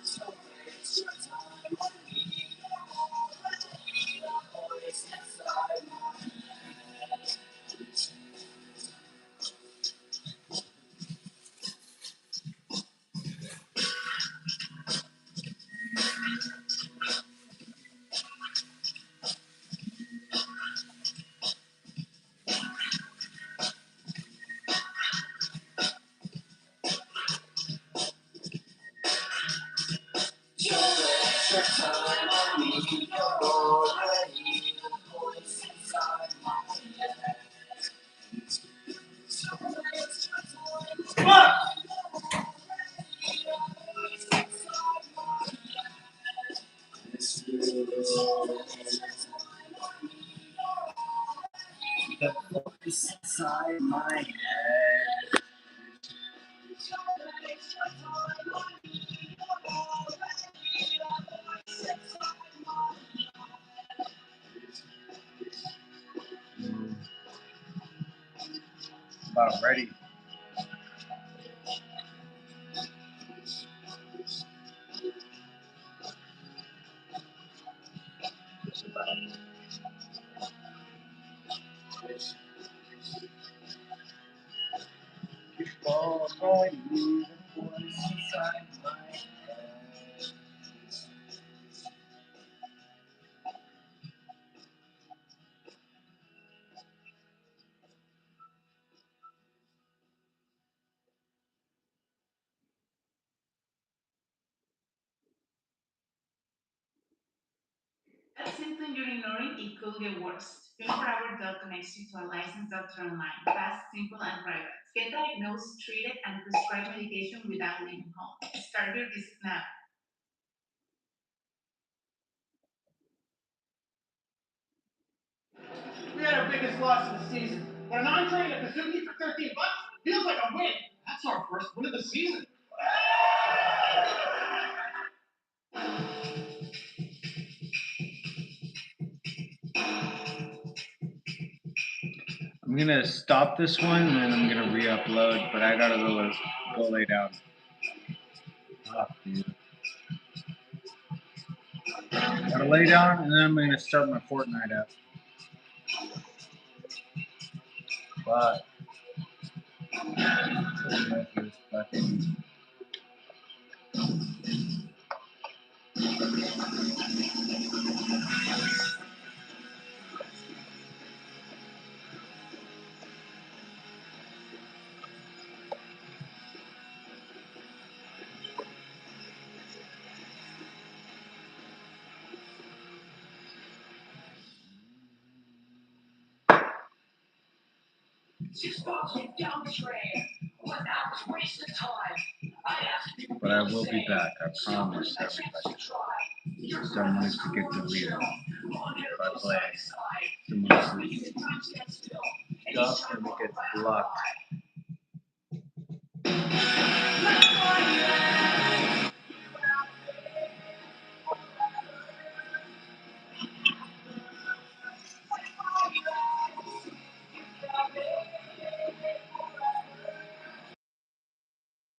So waste your time on me. Already the voice inside my head. You're extra time on me. You're already the voice inside my head. So waste your time on me. The voice inside my head. About ready. Already the voice inside my head. That symptom you're ignoring, it could get worse. 24-hour Doc connects you to a licensed doctor online, fast, simple, and private. Get diagnosed, treated, and prescribed medication without leaving home. Start your visit now. We had our biggest loss of the season. But an entree and a Kazuki for $13 feels like a win. That's our first win of the season. I'm gonna stop this one and then I'm gonna re-upload, but I gotta go lay down. Oh, dude. Gotta lay down and then I'm gonna start my Fortnite up. But fucking but I will be back, I promise everybody. Someone is to get deleted. If I play someone's stuff and it gets blocked.